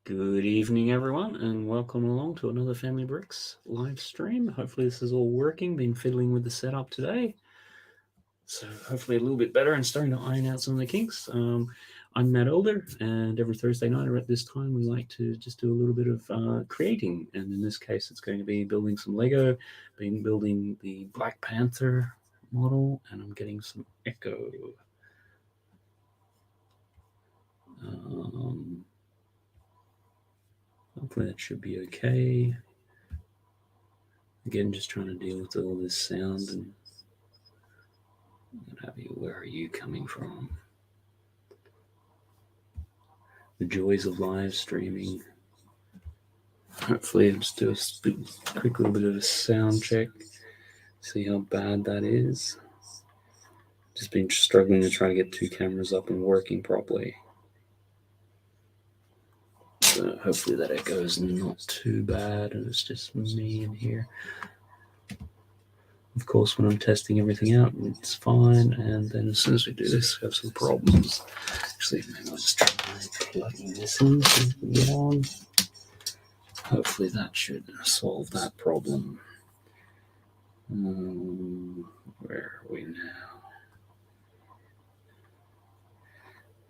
Good evening, everyone, and welcome along to another Family Bricks live stream. Hopefully this is all working. Been fiddling with the setup today, so hopefully a little bit better and starting to iron out some of the kinks. I'm Matt Elder, and every Thursday night at this time we like to just do a little bit of creating, and in this case it's going to be building some Lego. Been building the Black Panther model, and I'm getting some echo. Hopefully that should be okay. Again, just trying to deal with all this sound and what have you. Where are you coming from? The joys of live streaming. Hopefully I'll just do a quick little bit of a sound check. See how bad that is. Just been struggling to try to get two cameras up and working properly. So hopefully that echo is not too bad and it's just me in here. Of course, when I'm testing everything out, it's fine. And then as soon as we do this, we have some problems. Actually, maybe I'll just try plugging this in so we can get on. Hopefully that should solve that problem. Where are we now?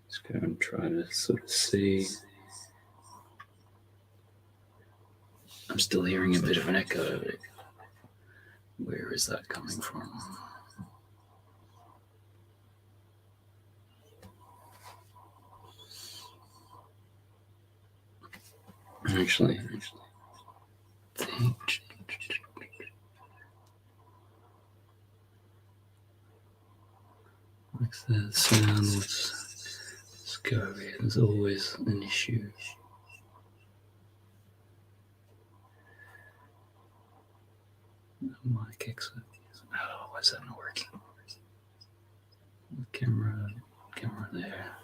Let's go and try to sort of see. I'm still hearing a bit of an echo. Where is that coming from? Actually, like the sound. Let's go over here. There's always an issue. Mic exit. Oh, why is that not working? Camera there.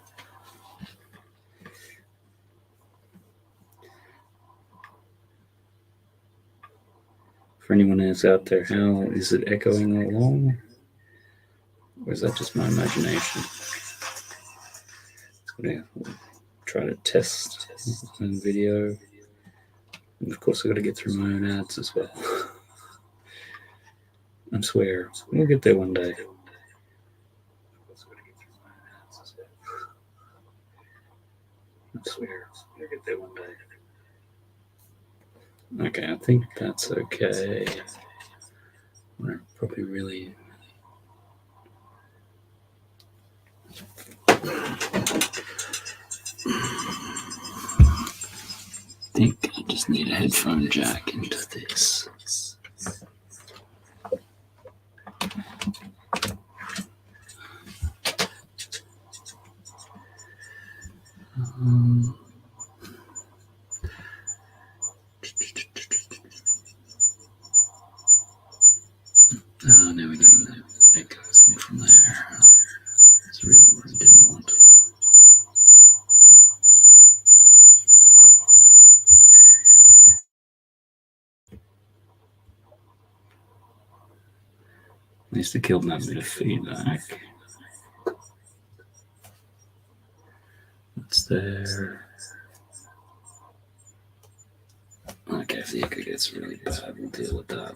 For anyone else out there, how is it echoing along? Or is that just my imagination? We'll try to test on video. And of course, I've got to get through my own ads as well. I swear, we'll get there one day. I swear, we'll get there one day. Okay, I think that's okay. We're probably really... I think I just need a headphone jack into this. Oh, now we're getting that echo thing from there. That's really what I didn't want. At least it killed that bit of feedback. What's there? Okay, if the echo gets really bad, we'll deal with that.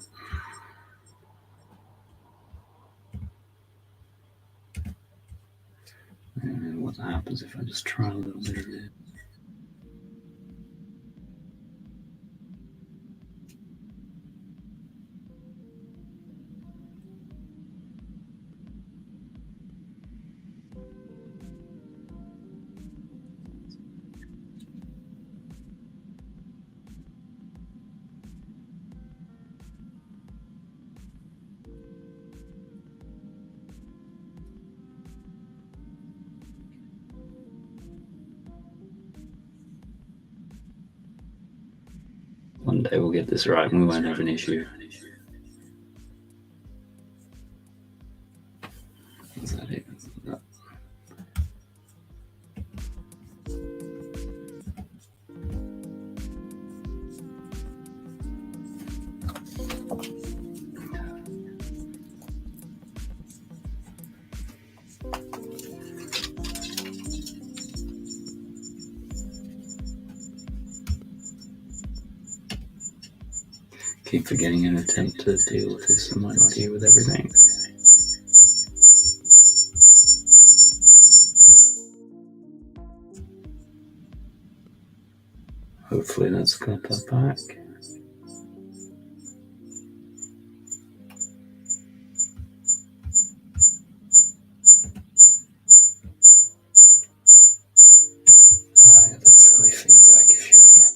And what happens if I just try a little bit of it? One day we'll get this right and we won't have an issue. Is that it? No. keep forgetting an attempt to deal with this. I might not deal with everything. Hopefully that's got that back. I got that silly feedback issue again.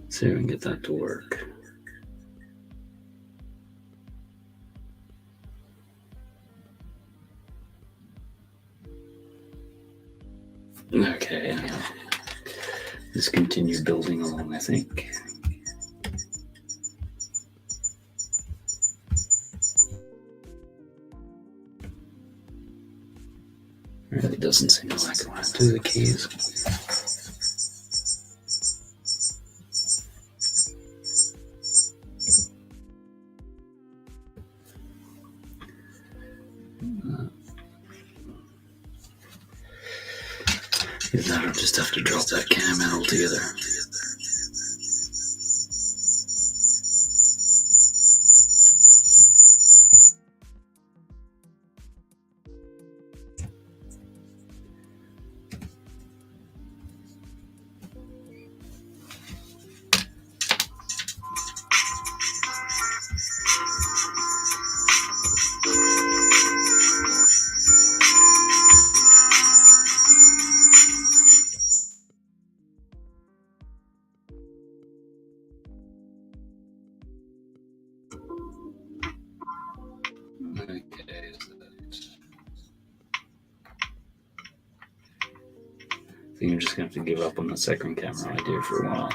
See if we can get that to work. Okay, let's continue building along, I think. Really doesn't seem like I want to do the keys. Either that or just have to drop that cam out altogether. Okay, I think I'm just going to have to give up on the second camera idea for a while.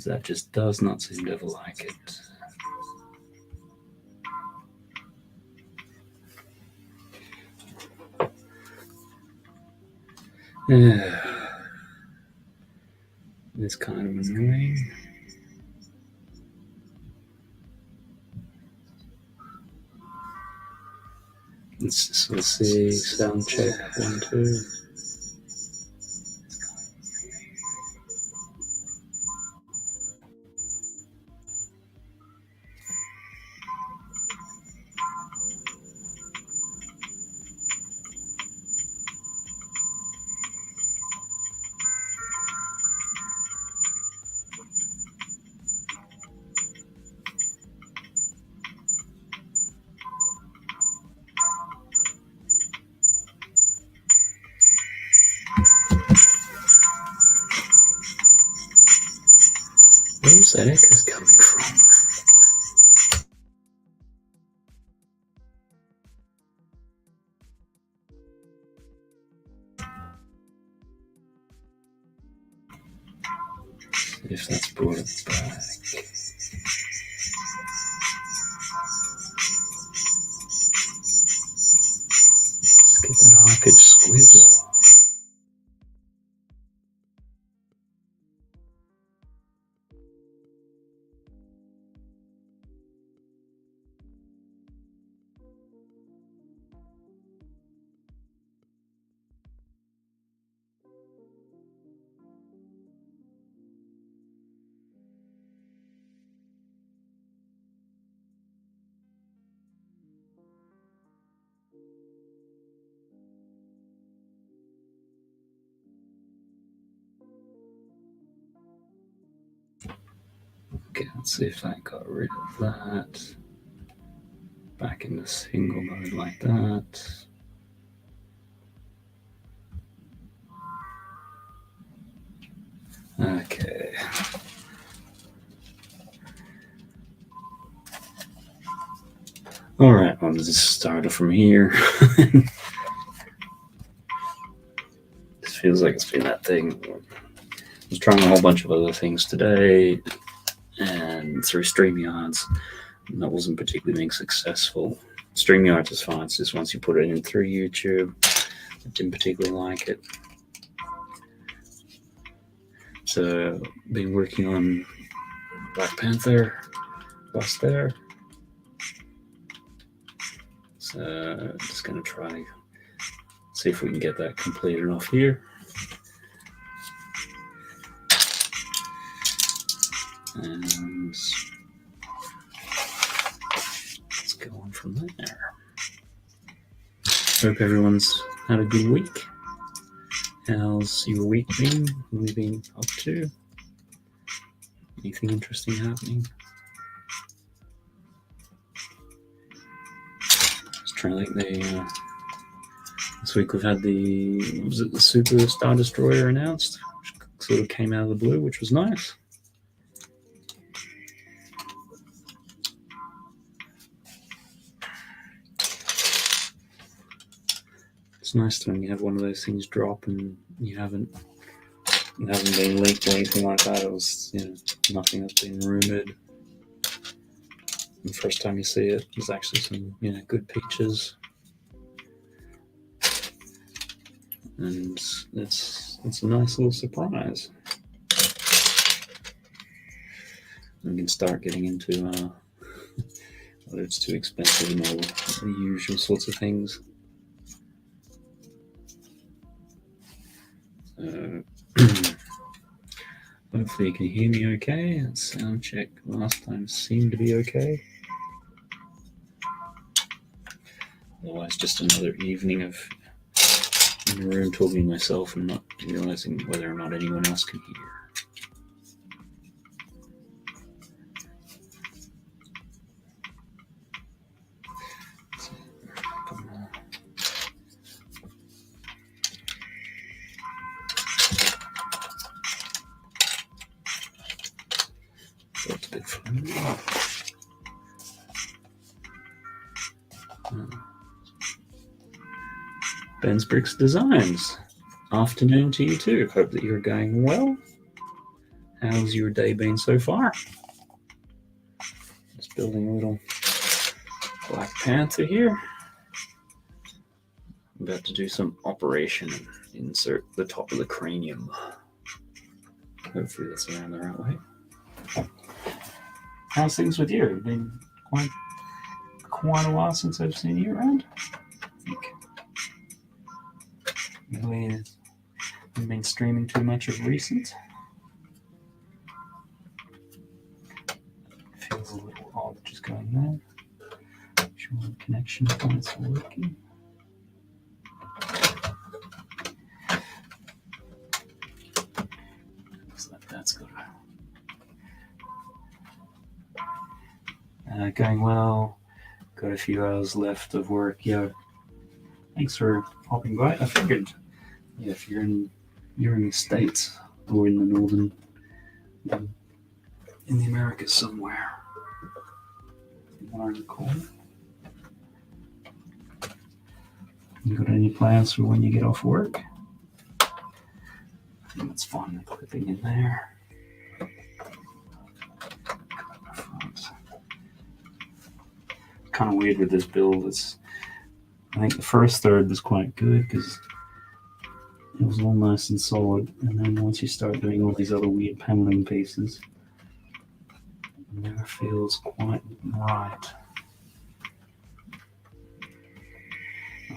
That just does not seem to ever like it. Yeah, it's kind of annoying. Let's see, sound check, 1, 2. Where's that echo coming from? If that's brought it back. Let's get that hawkage squiggle. Okay, let's see if that got rid of that. Back in the single mode like that. Okay. Alright, I'll just start it from here. This feels like it's been that thing. I was trying a whole bunch of other things today and through StreamYards, and that wasn't particularly being successful. StreamYards is fine, it's just once you put it in through YouTube, I didn't particularly like it. So, been working on Black Panther Bust there. So just going to try see if we can get that completed off here. And let's go on from there. Hope everyone's had a good week. How's your week been? What have you been up to? Anything interesting happening? Just trying to think this week we've had the Super Star Destroyer announced, which sort of came out of the blue, which was nice. It's nice when you have one of those things drop and you haven't been leaked or anything like that. It was, nothing that's been rumored. The first time you see it, there's actually some, good pictures, and it's a nice little surprise. We can start getting into whether it's too expensive and all the usual sorts of things. Hopefully you can hear me okay. Sound check last time seemed to be okay. Otherwise, just another evening of in the room talking to myself and not realizing whether or not anyone else can hear. That's a bit funny. Ben's Bricks Designs. Afternoon to you too. Hope that you're going well. How's your day been so far? Just building a little Black Panther here. I'm about to do some operation and insert the top of the cranium. Hopefully that's around the right way. How's things with you? It's been quite a while since I've seen you around. I think really haven't been streaming too much of recent. Feels a little odd just going there. Sure the connection points are working. Looks like that's good. Going well. Got a few hours left of work. Yeah. Thanks for popping by. I figured, if you're in the States or in the northern, in the Americas somewhere, you want to recall. You got any plans for when you get off work? I think it's fun clipping in there. Kind of weird with this build. I think the first third was quite good because it was all nice and solid, and then once you start doing all these other weird paneling pieces, it never feels quite right.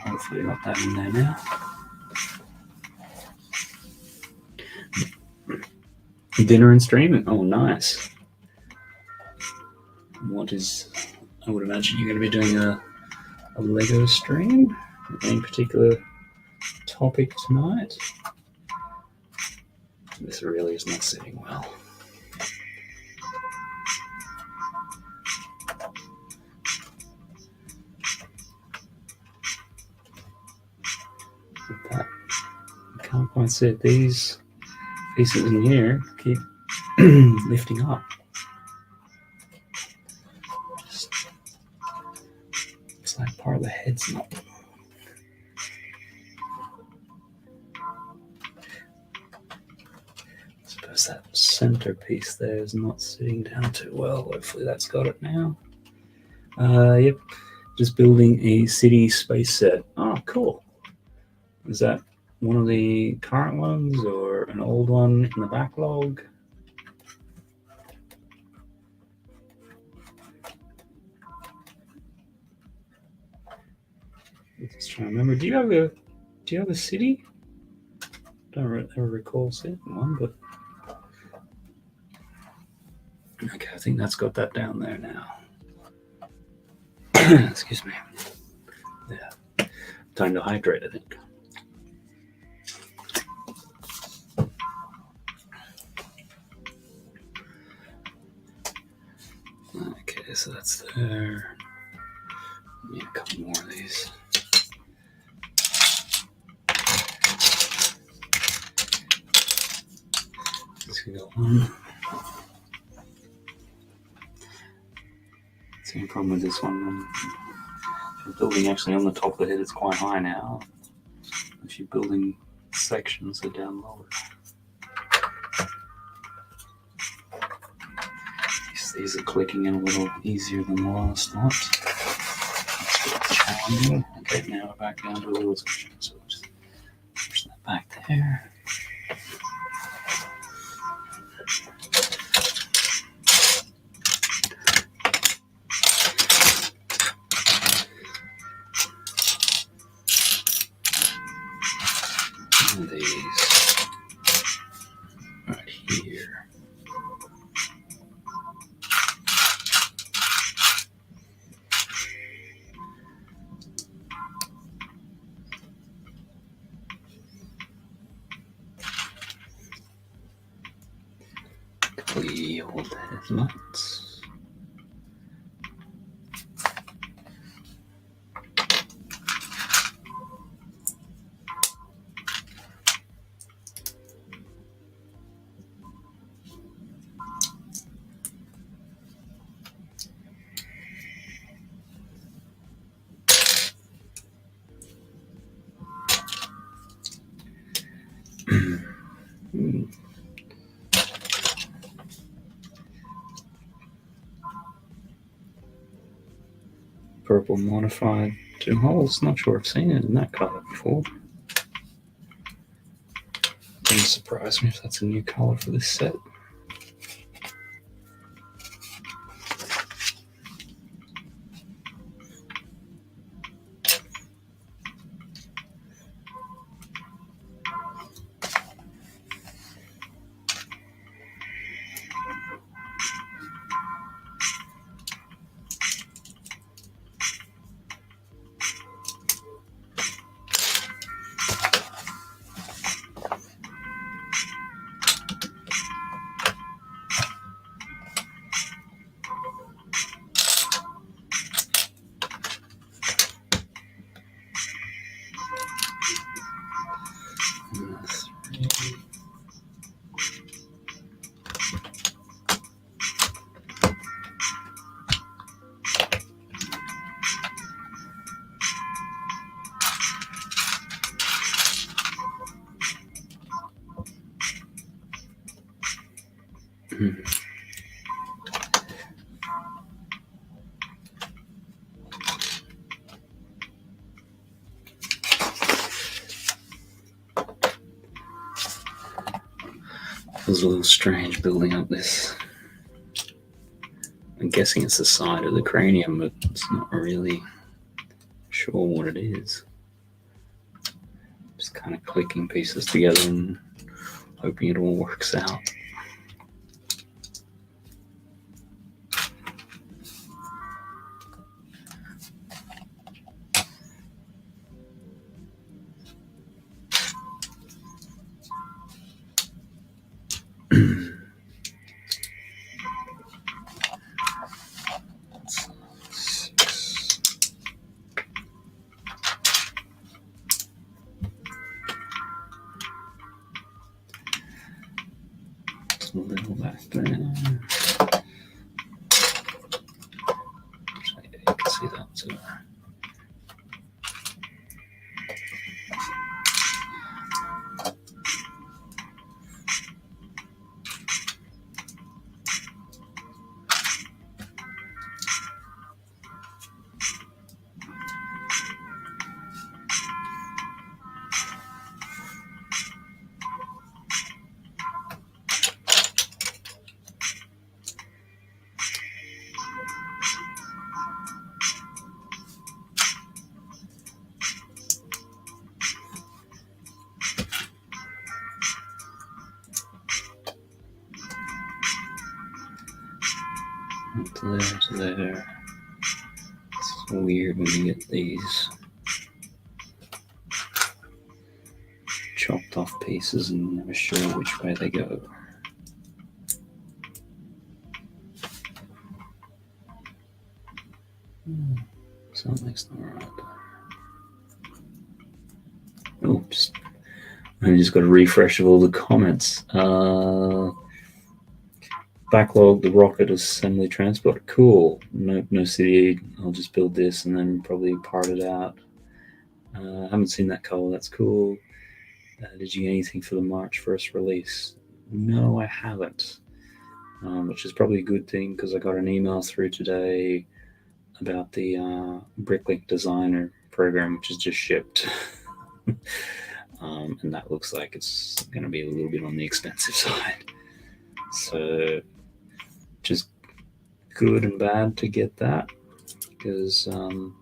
Hopefully I got that in there now. Dinner and streaming. Oh, nice. I would imagine you're going to be doing a Lego stream. Any particular topic tonight? This really is not sitting well. But I can't quite sit. These pieces in here keep lifting up. It's like part of the head's not. I suppose that centerpiece there is not sitting down too well. Hopefully that's got it now. Yep, just building a city space set. Oh, cool. Is that one of the current ones or an old one in the backlog? Just trying to remember. Do you have a city? Don't ever recall seeing one, but okay, I think that's got that down there now. Excuse me. Yeah, time to hydrate, I think. Okay, so that's there. Need a couple more of these. This can go on. Same problem with this one. If you're building actually on the top of the head, it's quite high now. If you're building sections, they're down lower. These are clicking in a little easier than the last lot. That's challenging. Okay, now we're back down to a little section. So we'll just push that back there. And these right here. We hold his nuts. Purple modified 2 holes. Not sure I've seen it in that color before. Wouldn't surprise me if that's a new color for this set. Feels a little strange building up this. I'm guessing it's the side of the cranium, but it's not really sure what it is. Just kind of clicking pieces together and hoping it all works out. A little back there. So yeah, you can see that too. To there, to there. It's weird when you get these chopped off pieces and never sure which way they go. Something's not right. Oh, I just got a refresh of all the comments. Backlog the rocket assembly transport. Cool. No city. I'll just build this and then probably part it out. I haven't seen that color. That's cool. Did you get anything for the March 1st release? No, I haven't. Which is probably a good thing because I got an email through today about the Bricklink Designer program, which is just shipped. And that looks like it's going to be a little bit on the expensive side. So just good and bad to get that, because it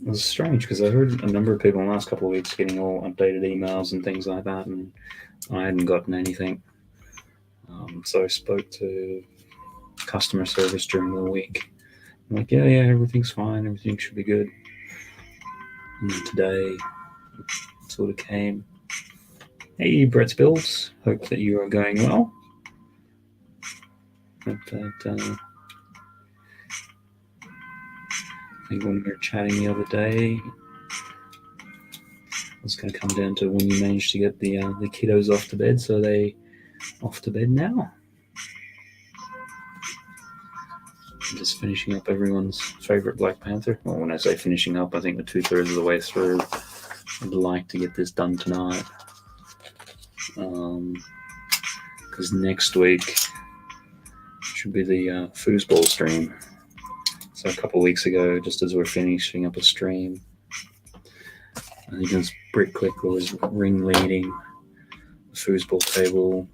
was strange because I heard a number of people in the last couple of weeks getting all updated emails and things like that, and I hadn't gotten anything. So I spoke to customer service during the week. I'm like, yeah, everything's fine, everything should be good. And then today it sort of came. Hey, Brett's Builds, hope that you are going well. Hope that I think when we were chatting the other day, it's going to come down to when you manage to get the kiddos off to bed. So they off to bed now. I'm just finishing up everyone's favorite Black Panther. Well, when I say finishing up, I think we're 2/3 of the way through. I'd like to get this done tonight. Because next week should be the foosball stream. So a couple of weeks ago, just as we're finishing up a stream, I think it was Bricklick was ringleading. The foosball table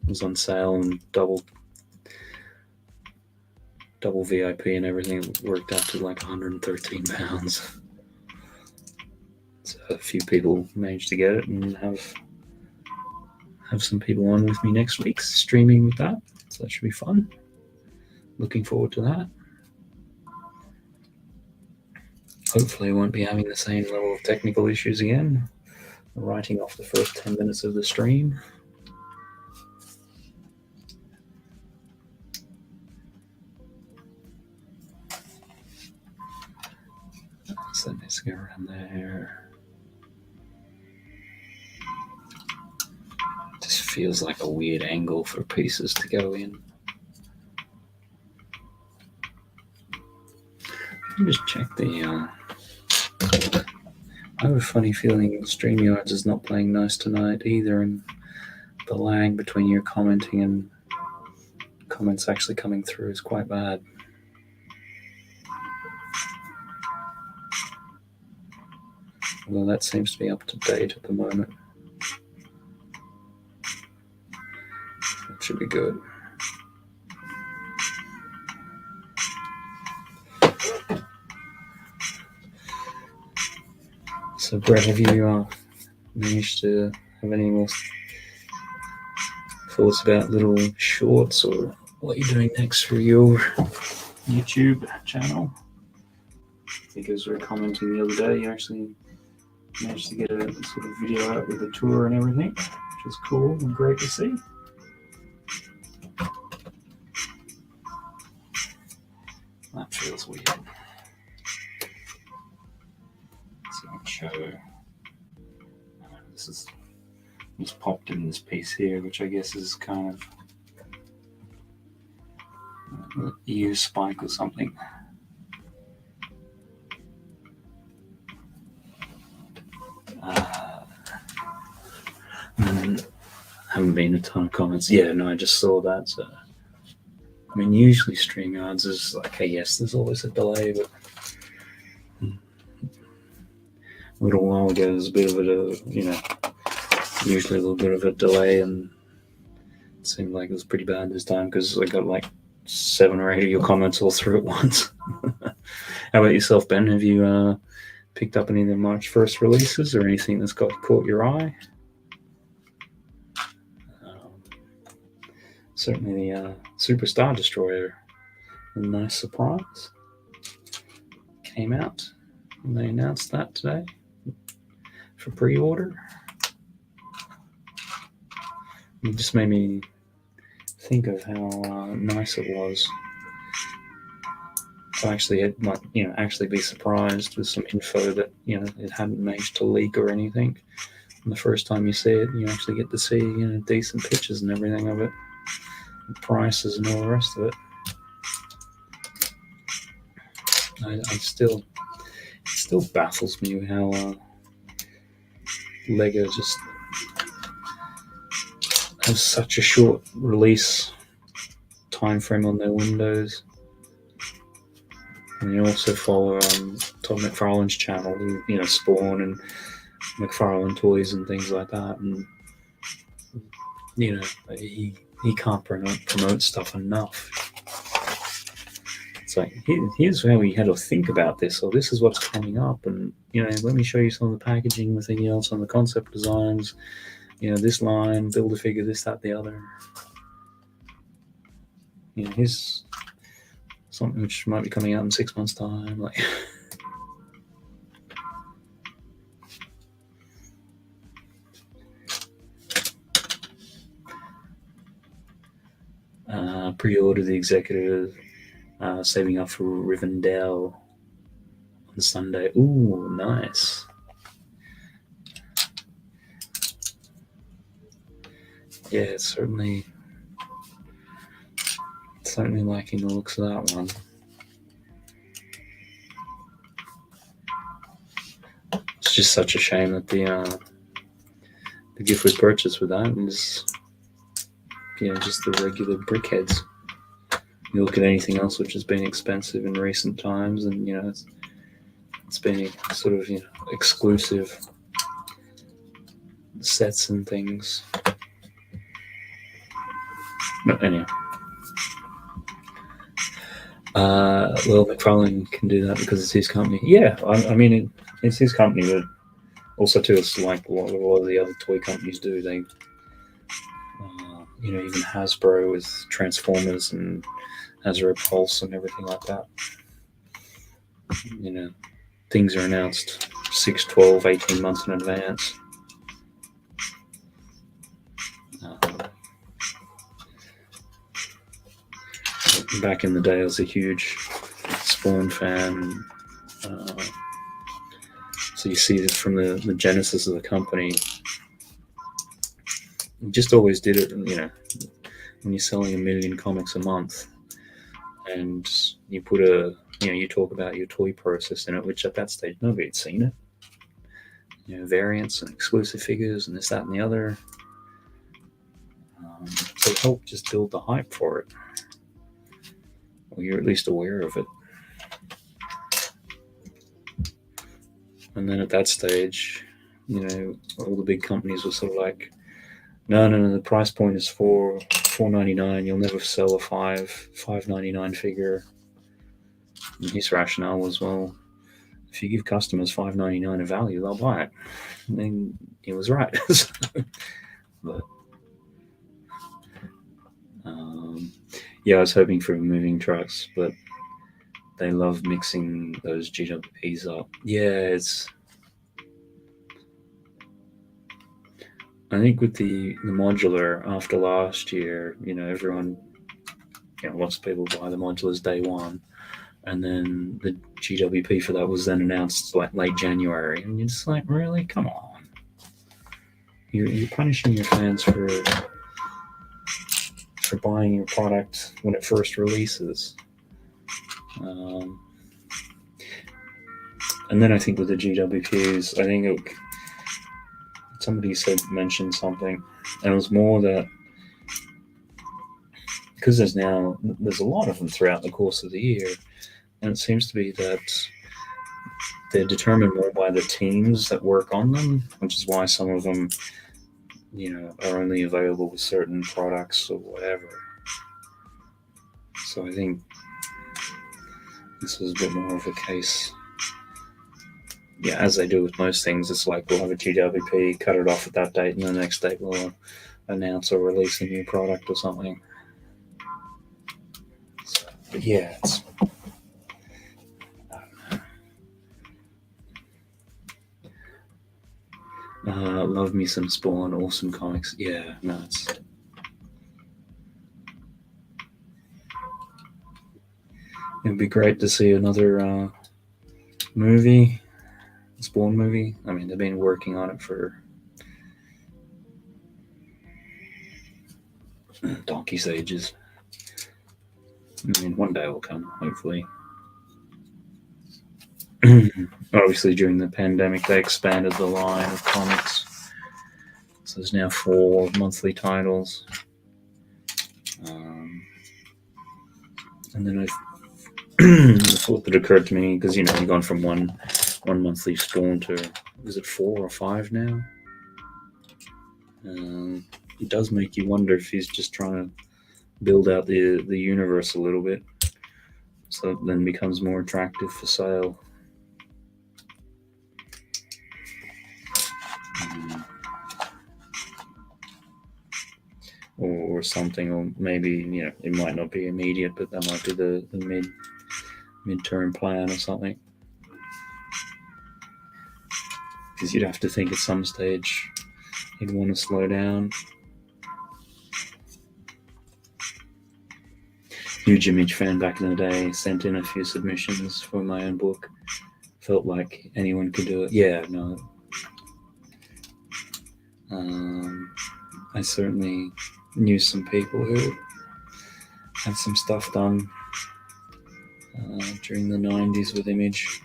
was on sale and double VIP and everything. It worked out to like £113. So a few people managed to get it and have some people on with me next week streaming with that. So that should be fun. Looking forward to that. Hopefully I won't be having the same level of technical issues again. Writing off the first 10 minutes of the stream. So let's go around there. Just feels like a weird angle for pieces to go in. Let me just check the I have a funny feeling StreamYards is not playing nice tonight either, and the lag between your commenting and comments actually coming through is quite bad. Well, that seems to be up to date at the moment. That should be good. So, Brett, have you managed to have any more thoughts about little shorts or what you're doing next for your YouTube channel? Because we were commenting the other day, you actually managed to get a sort of video out with a tour and everything, which is cool and great to see. That feels weird. So I'll show. This is just popped in this piece here, which I guess is kind of an ear spike or something. And haven't been a ton of comments. Yeah, no, I just saw that. So, I mean, usually StreamYards is like, hey, yes, there's always a delay, but a little while ago, there's a bit of usually a little bit of a delay, and it seemed like it was pretty bad this time because I got like 7 or 8 of your comments all through at once. How about yourself, Ben? Have you picked up any of the March 1st releases or anything that's caught your eye? Certainly the Superstar Destroyer a nice surprise. Came out, and they announced that today for pre-order. It just made me think of how nice it was to actually, actually be surprised with some info that it hadn't managed to leak or anything. And the first time you see it, you actually get to see decent pictures and everything of it, and prices and all the rest of it. It still baffles me how Lego just has such a short release time frame on their windows. And you also follow Todd McFarlane's channel, Spawn and McFarlane Toys and things like that. And he can't promote stuff enough. It's like, here's how we had to think about this, or this is what's coming up, and let me show you some of the packaging, everything else on the concept designs, this line, build a figure, this, that, the other. Here's something which might be coming out in 6 months' time. Like, pre-order the executive, saving up for Rivendell on Sunday. Ooh, nice. Yeah, it's certainly liking the looks of that one. It's just such a shame that the gift we purchased with that is just the regular brickheads. You look at anything else which has been expensive in recent times, and it's been sort of exclusive sets and things. But anyhow, well, McFarlane can do that because it's his company. Yeah, I mean it's his company, but also too, it's like a lot of the other toy companies do. They, even Hasbro with Transformers and Hasbro Pulse and everything like that. Things are announced 6, 12, 18 months in advance. Back in the day, I was a huge Spawn fan. So you see this from the genesis of the company. You just always did it, when you're selling 1 million comics a month, and you put you talk about your toy process in it, which at that stage nobody had seen it. Variants and exclusive figures and this, that, and the other. So it helped just build the hype for it. Or you're at least aware of it. And then at that stage, all the big companies were sort of like, no, the price point is $4.99. You'll never sell a $5.99 figure. And his rationale was, well, if you give customers $5.99 of value, they'll buy it. And then he was right. But I was hoping for moving trucks, but they love mixing those GWPs up. Yeah, I think with the modular after last year, everyone, lots of people buy the modulars day one, and then the GWP for that was then announced like late January, and you're just like, really, come on, you're punishing your fans for buying your product when it first releases. And then I think with the GWPs, I think somebody mentioned something, and it was more that because there's a lot of them throughout the course of the year, and it seems to be that they're determined more by the teams that work on them, which is why some of them are only available with certain products or whatever. So I think this was a bit more of a case. Yeah, as they do with most things, it's like we'll have a GWP, cut it off at that date, and the next date we'll announce or release a new product or something. So, But yeah, it's, love me some Spawn, awesome comics. Yeah, no, it'd be great to see another movie, Spawn movie. I mean, they've been working on it for donkey's ages. I mean, one day will come, hopefully. Obviously, during the pandemic, they expanded the line of comics. So there's now 4 monthly titles. And then the thought that occurred to me, because you've gone from one monthly Spawn to, is it 4 or 5 now? It does make you wonder if he's just trying to build out the universe a little bit, so it then becomes more attractive for sale. Or something, or maybe it might not be immediate, but that might be the midterm plan or something. Because you'd have to think at some stage he'd want to slow down. Huge Image fan back in the day, sent in a few submissions for my own book. Felt like anyone could do it. Yeah, no. I certainly knew some people who had some stuff done during the 90s with Image.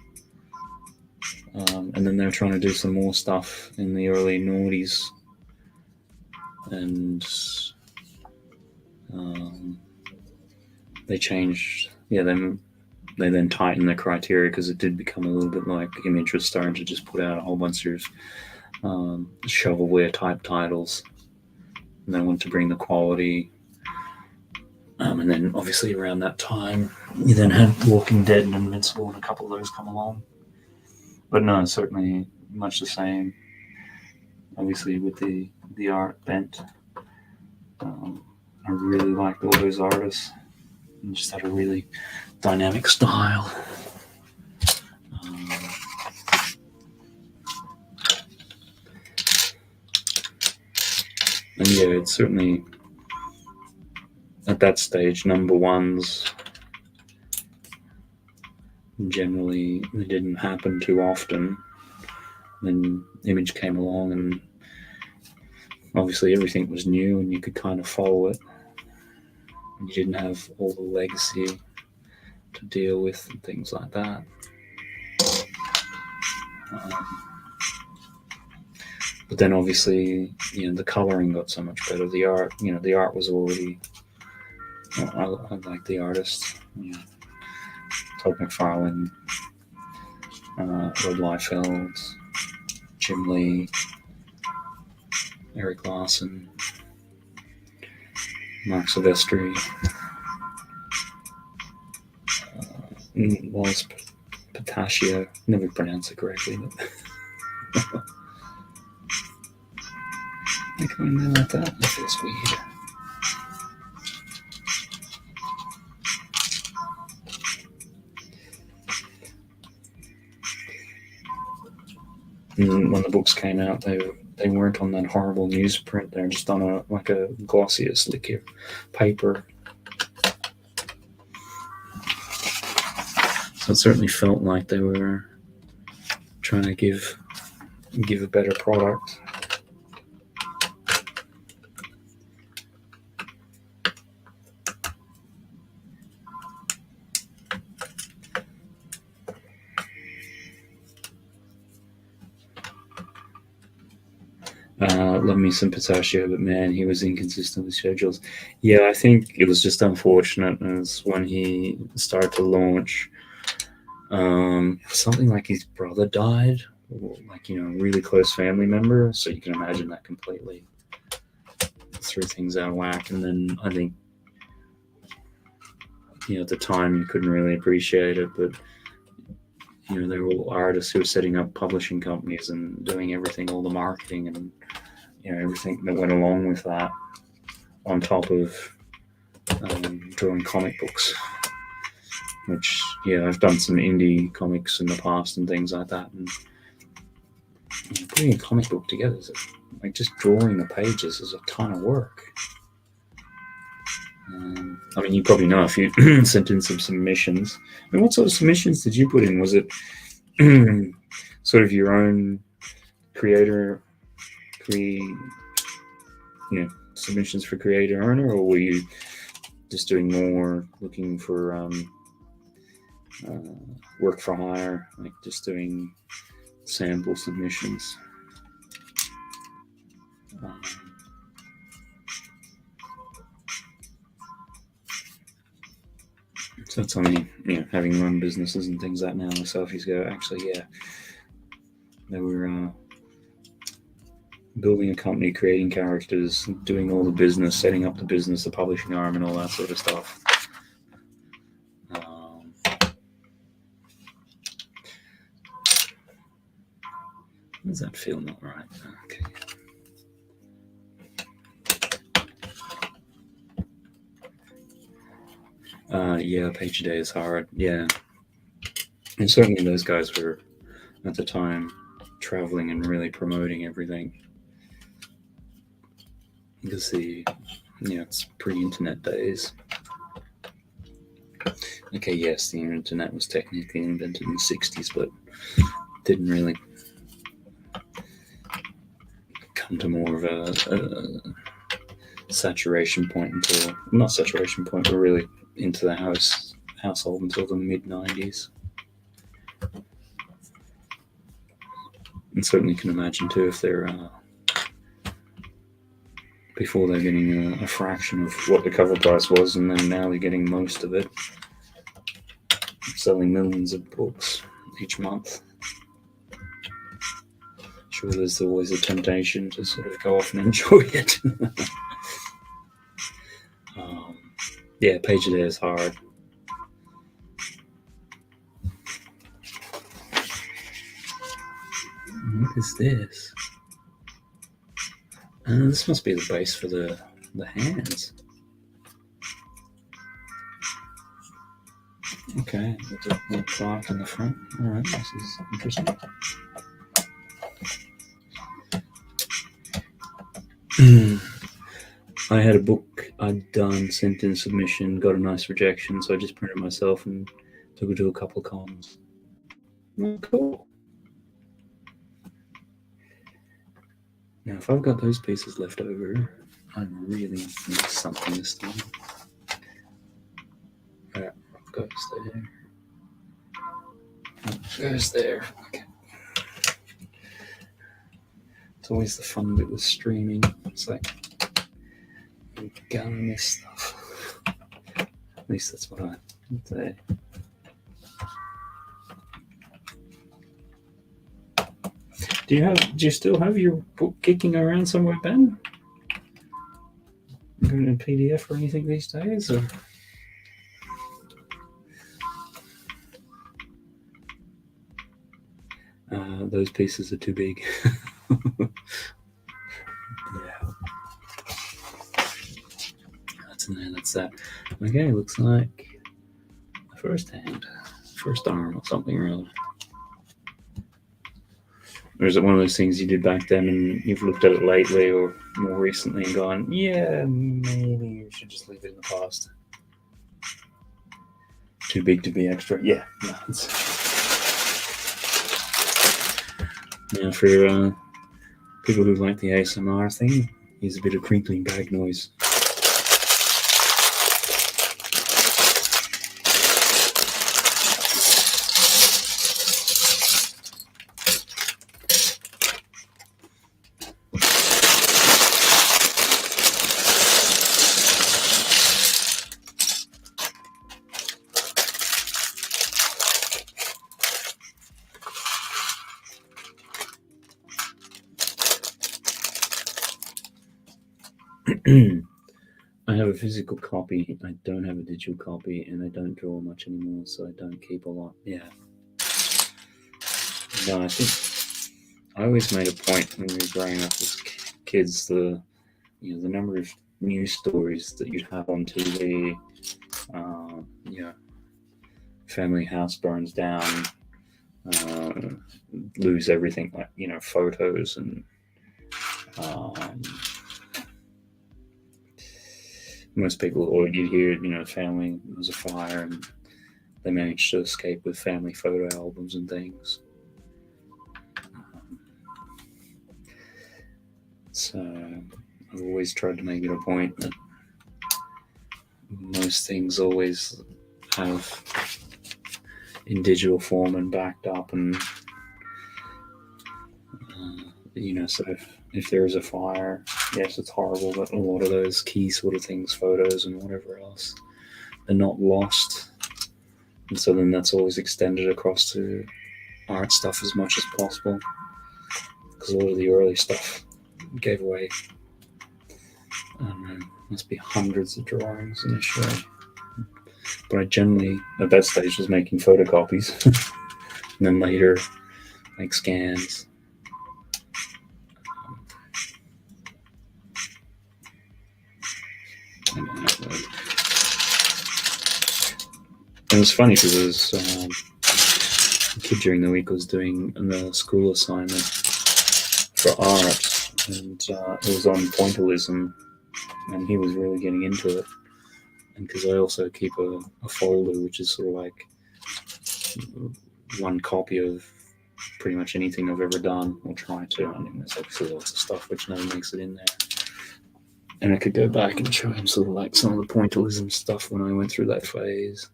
And then they were trying to do some more stuff in the early noughties. And they changed. Yeah, they then tightened the criteria, because it did become a little bit like Image was starting to just put out a whole bunch of shovelware type titles. And they wanted to bring the quality. And then obviously around that time, you then had Walking Dead and Invincible, and a couple of those come along. But no, certainly much the same. Obviously with the art bent. I really liked all those artists. And just had a really dynamic style. And yeah, it's certainly at that stage, number ones generally, they didn't happen too often. Then Image came along, and obviously everything was new, and you could kind of follow it. And you didn't have all the legacy to deal with and things like that. But then obviously, the coloring got so much better. The art, the art was already. I like the artist. Todd McFarlane, Rob Liefeld, Jim Lee, Eric Lawson, Mark Silvestri, Wallace Patachio. Never pronounce it correctly, but I come in there like that. It feels weird. And when the books came out, they weren't on that horrible newsprint. They're just on a glossier, slicker paper. So it certainly felt like they were trying to give a better product. Love me some Pistachio, but man, he was inconsistent with schedules. Yeah, I think it was just unfortunate as when he started to launch. Something like his brother died, or a really close family member. So you can imagine that completely threw things out of whack. And then I think, at the time you couldn't really appreciate it, but they were all artists who were setting up publishing companies and doing everything, all the marketing and everything that went along with that, on top of drawing comic books. which, yeah, I've done some indie comics in the past and things like that. And putting a comic book together, like just drawing the pages is a ton of work. I mean, you probably know if you sent in some submissions. I mean, what sort of submissions did you put in? Was it sort of your own creator, submissions for creator owner, or were you just doing more looking for work for hire, like just doing sample submissions? So it's only, having run businesses and things like that now myself, you go, actually, yeah, they were building a company, creating characters, doing all the business, setting up the business, the publishing arm, and all that sort of stuff. Does that feel not right? Okay. Yeah, a page a day is hard. Yeah. And certainly those guys were, at the time, traveling and really promoting everything. Because it's pre-internet days. Okay, yes, the internet was technically invented in the 60s, but didn't really come to more of a saturation point until, not saturation point, but really into the household until the mid-90s. And certainly can imagine too if they're before they're getting a fraction of what the cover price was, and then now they're getting most of it, selling millions of books each month. Sure, there's always a temptation to sort of go off and enjoy it. Yeah, page a day is hard. What is this? This must be the base for the hands. Okay, with a little clock in the front. Alright, this is interesting. I had a book I'd done, sent in submission, got a nice rejection, so I just printed it myself and took it to a couple of cons. Oh, cool. Now, if I've got those pieces left over, I really need something this time. That goes there. That goes there. Okay. It's always the fun bit with streaming. It's like, you're gonna miss stuff. At least that's what I say. Do you still have your book kicking around somewhere, Ben? Going in PDF or anything these days, or? Those pieces are too big. Yeah. That's in there, that's that. Okay, looks like the first arm or something really. Or is it one of those things you did back then and you've looked at it lately or more recently and gone, yeah, maybe you should just leave it in the past? Too big to be extra? Yeah. No, now for people who like the ASMR thing, here's a bit of crinkling bag noise. I have a physical copy. I don't have a digital copy, and I don't draw much anymore, so I don't keep a lot. Yeah. No, I think I always made a point when we were growing up as kids, the number of news stories that you'd have on TV, family house burns down, lose everything, like, photos and most people, or you'd hear, family, there was a fire and they managed to escape with family photo albums and things. So I've always tried to make it a point that most things always have in digital form and backed up, and so if there is a fire, yes, it's horrible, but a lot of those key sort of things, photos and whatever else, they're not lost, and so then that's always extended across to art stuff as much as possible, because a lot of the early stuff gave away. I don't know, must be hundreds of drawings initially, but I generally at that stage was making photocopies and then later make scans. It was funny because there was a kid during the week was doing the school assignment for art, and it was on pointillism, and he was really getting into it. And because I also keep a folder which is sort of like one copy of pretty much anything I've ever done, or try to. I mean, there's obviously lots of stuff which never makes it in there. And I could go back and show him sort of like some of the pointillism stuff when I went through that phase.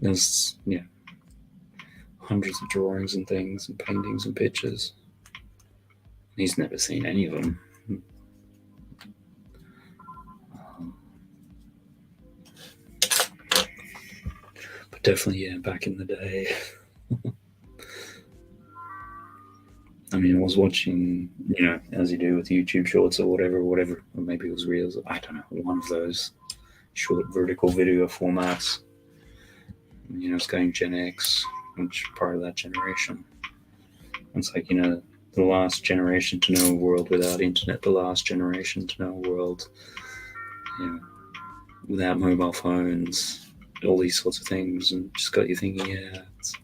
There's hundreds of drawings and things and paintings and pictures. He's never seen any of them. But definitely, back in the day. I mean, I was watching, as you do with YouTube Shorts or whatever, or maybe it was Reels, I don't know, one of those short vertical video formats. It's going Gen X, which part of that generation. It's like, the last generation to know a world without internet, the last generation to know a world, without mobile phones, all these sorts of things, and just got you thinking, it's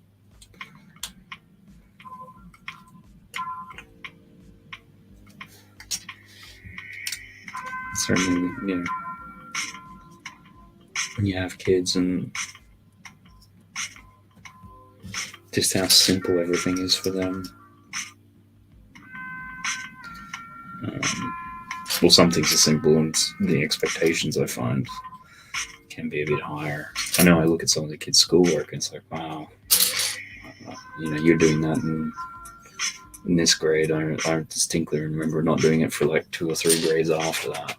certainly, when you have kids and just how simple everything is for them. Well, some things are simple, and the expectations, I find, can be a bit higher. I know I look at some of the kids' schoolwork and it's like, wow, you're doing that in this grade. I distinctly remember not doing it for like 2 or 3 grades after that.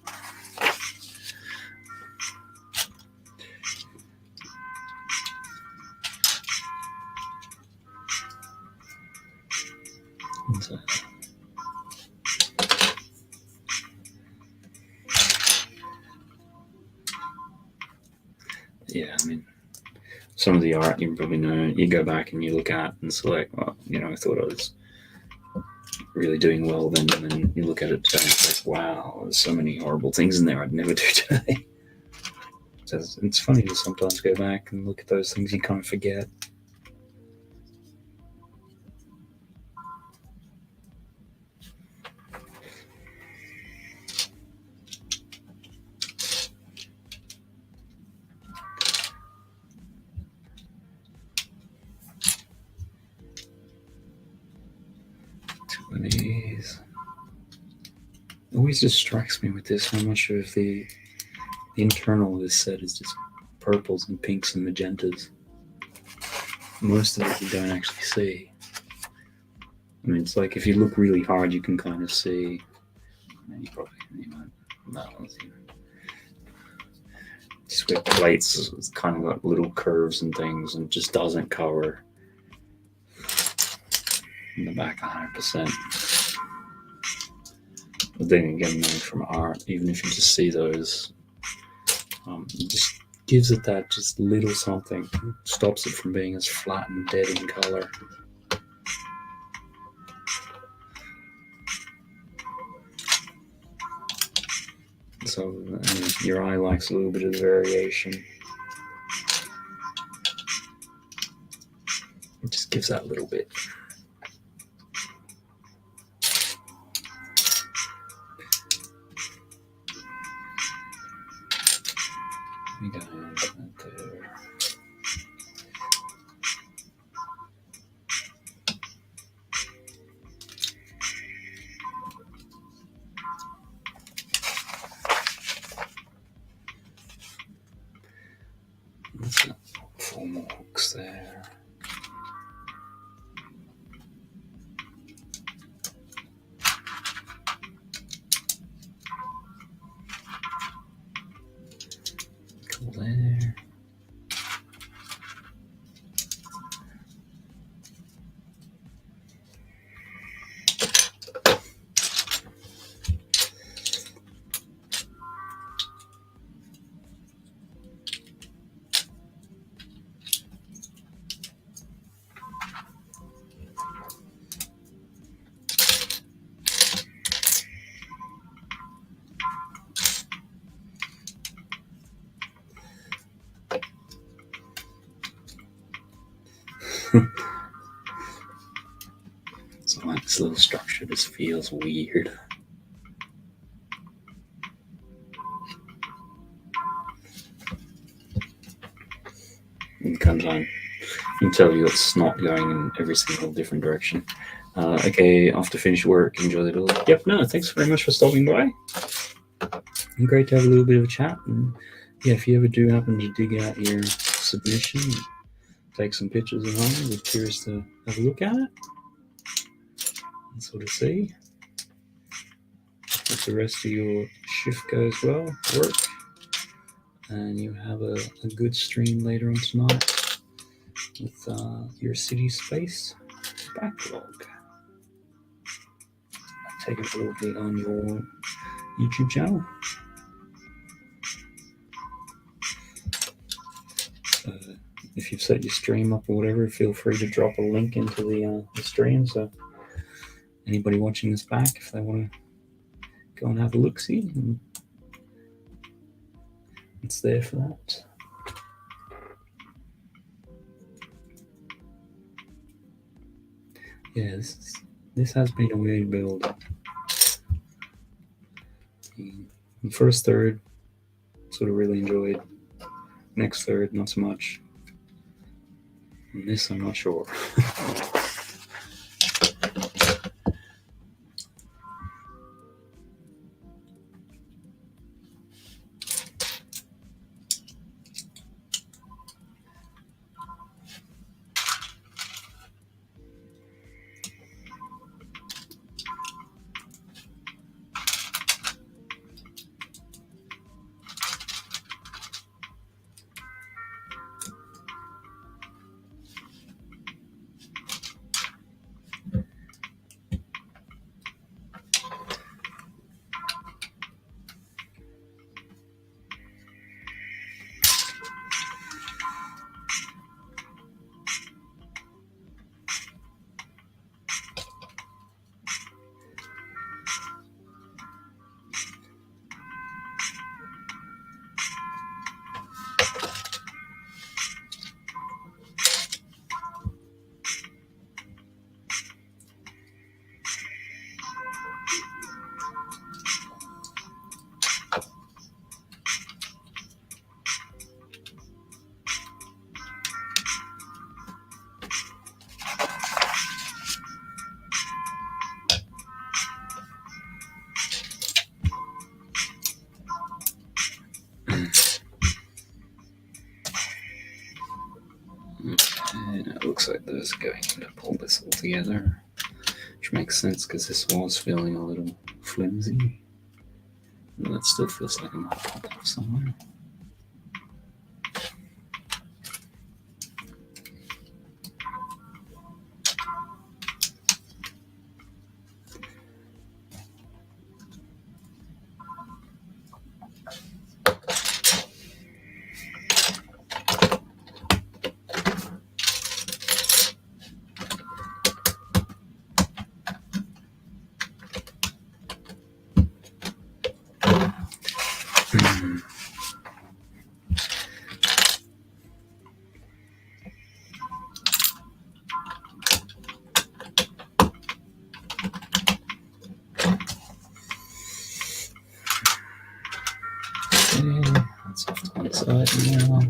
I mean, some of the art you probably know, you go back and you look at and select, well, I thought I was really doing well then, and then you look at it today and it's like, wow, there's so many horrible things in there I'd never do today. So it's funny to sometimes go back and look at those things you kind of forget. It always just strikes me with this how much of the internal of this set is just purples and pinks and magentas. Most of it you don't actually see. I mean, it's like if you look really hard, you can kind of see. You might not. Just with plates, it's kind of got little curves and things, and it just doesn't cover in the back 100%. But then again, from art, even if you just see those, it just gives it that just little something, stops it from being as flat and dead in color. So your eye likes a little bit of variation. It just gives that little bit. We go ahead there. That's 4 more hooks there. Couple there. So like this little structure just feels weird. And comes on. You can tell you it's snot going in every single different direction. Okay, after finished work, enjoy the little. Yep, no, thanks very much for stopping by. Great to have a little bit of a chat. And yeah, if you ever do happen to dig out your submission, take some pictures at home, we're curious to have a look at it and sort of see if the rest of your shift goes well, work, and you have a good stream later on tonight with your city space backlog. Take it a little bit on your YouTube channel. So if you've set your stream up or whatever, feel free to drop a link into the stream. So anybody watching this back, if they want to go and have a look-see, it's there for that. Yeah, this has been a weird build. The first third, sort of really enjoyed. Next third, not so much. And this, I'm not sure. And it looks like there's going to pull this all together, which makes sense because this wall's feeling a little flimsy. And that still feels like it might pop up somewhere. That's off to one side now.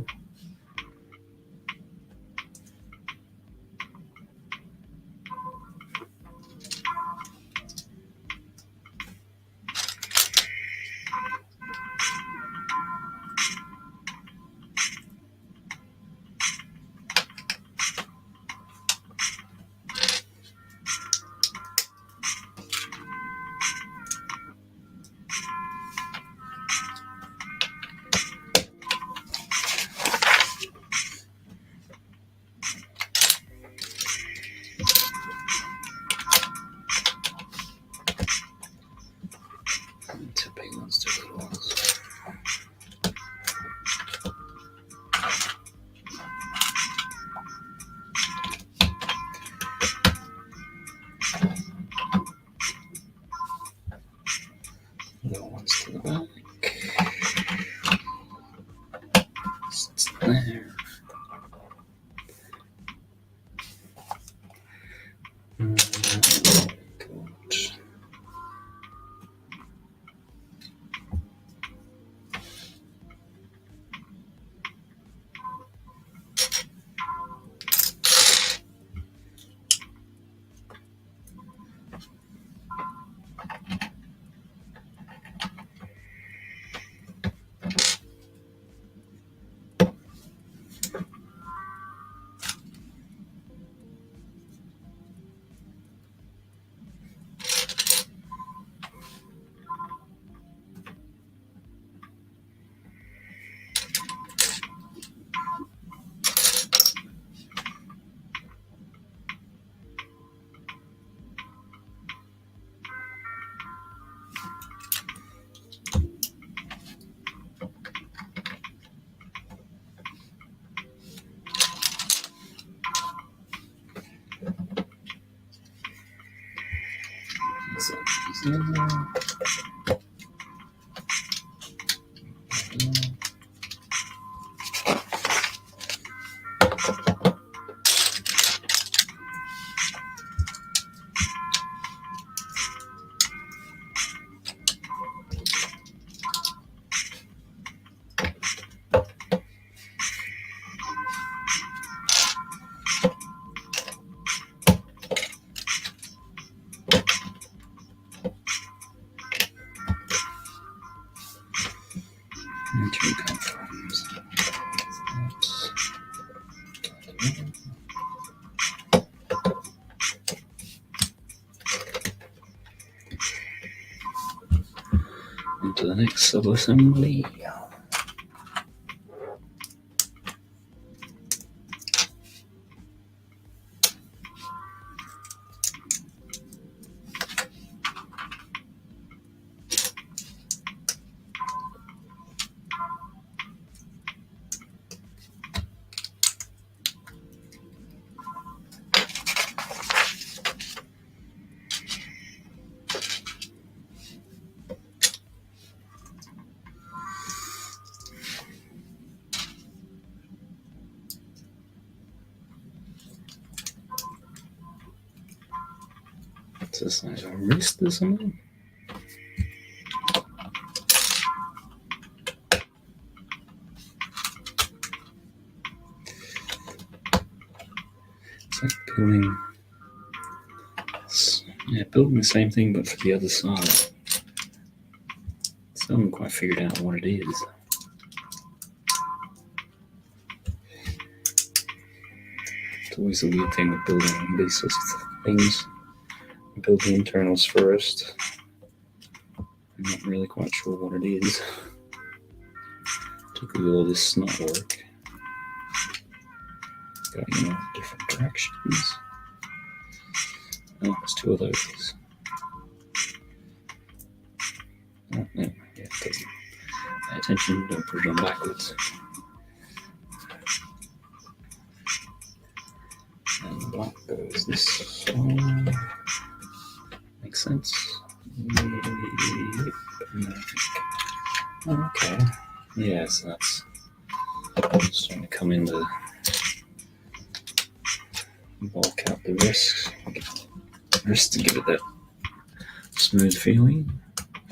Two big ones, two little ones. Little ones to the back. Sits there. Into the next sub-assembly. Is this like a wrist or something? It's like building the same thing but for the other side. Still haven't quite figured out what it is. It's always a weird thing with building these sorts of things. Build the internals first. I'm not really quite sure what it is. Typically all this not work. Going in different directions. Oh, there's two of those. Oh, no, yeah, it doesn't. Pay attention, don't put it on backwards. And the black goes this way. Makes sense. Okay. Yeah, so that's starting to come in to bulk out the wrist to give it that smooth feeling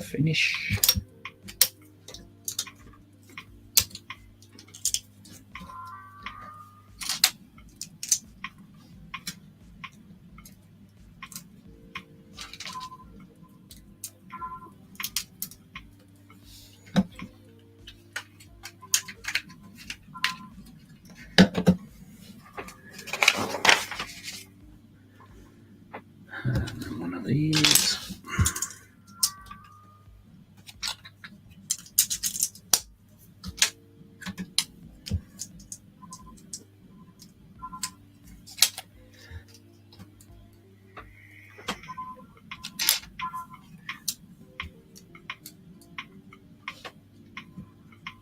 finish. And then one of these.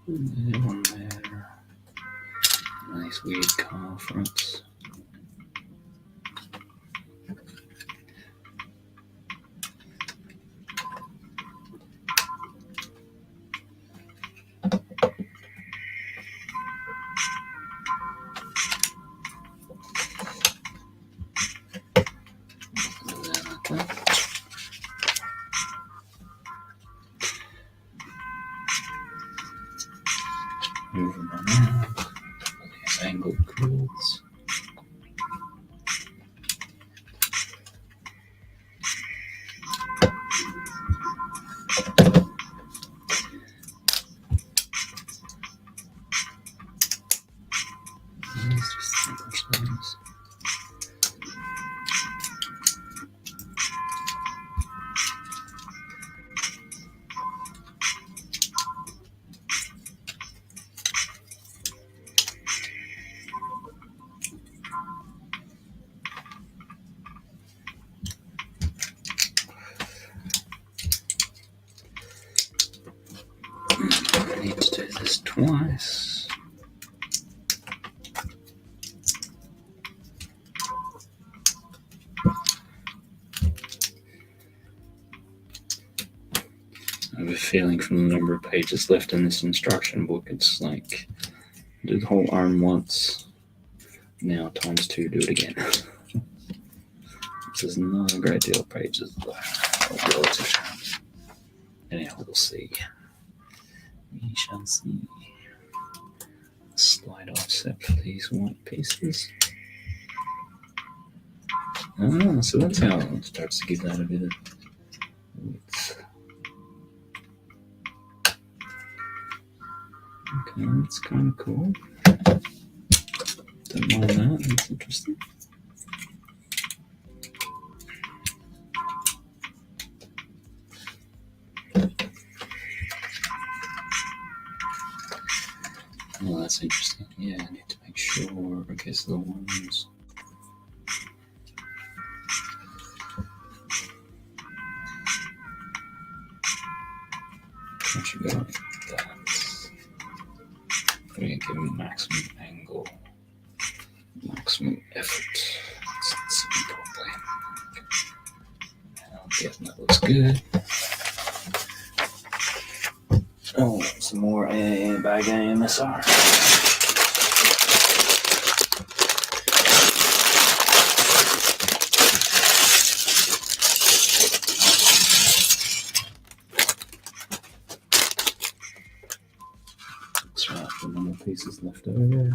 And then one there. Nice weird car fronts. Move them around. These angled grills. I need to do this twice. I have a feeling from the number of pages left in this instruction book, it's like do the whole arm once, now times 2, do it again. This is not a great deal of pages, but relative terms. Anyhow, we'll see. We shall see. Slight offset for these white pieces. Ah, so that's how it starts to give that a bit of width. Okay, that's kind of cool. Don't mind that, that's interesting. Oh, that's interesting. Yeah, I need to make sure. Okay, so the ones. I should go like that. I'm going to give them maximum angle, maximum effort. Let's see properly. Yeah, that looks good. Oh, some more bag AMSR. That's right, the number of pieces left over.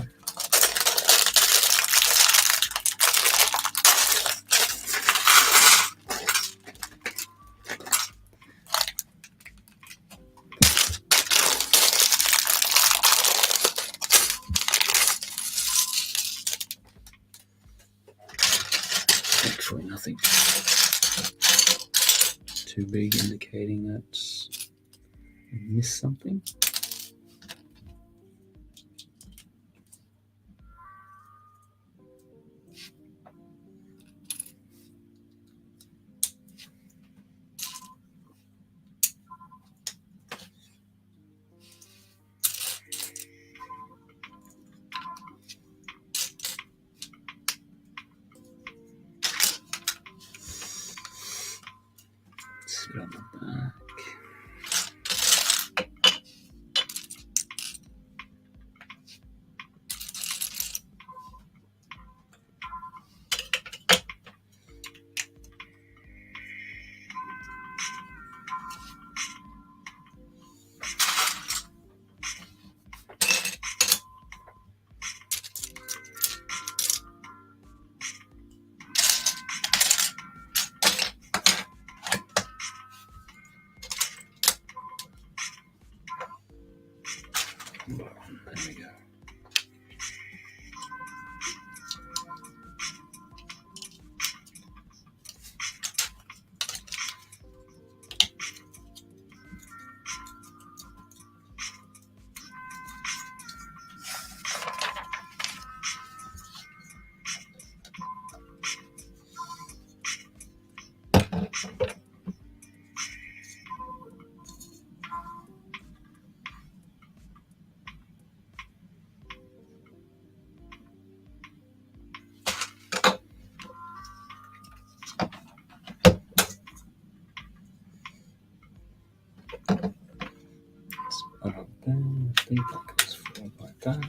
Thankfully, nothing too big, indicating that I missed something. Sit on the back. There we go. That goes forward like that.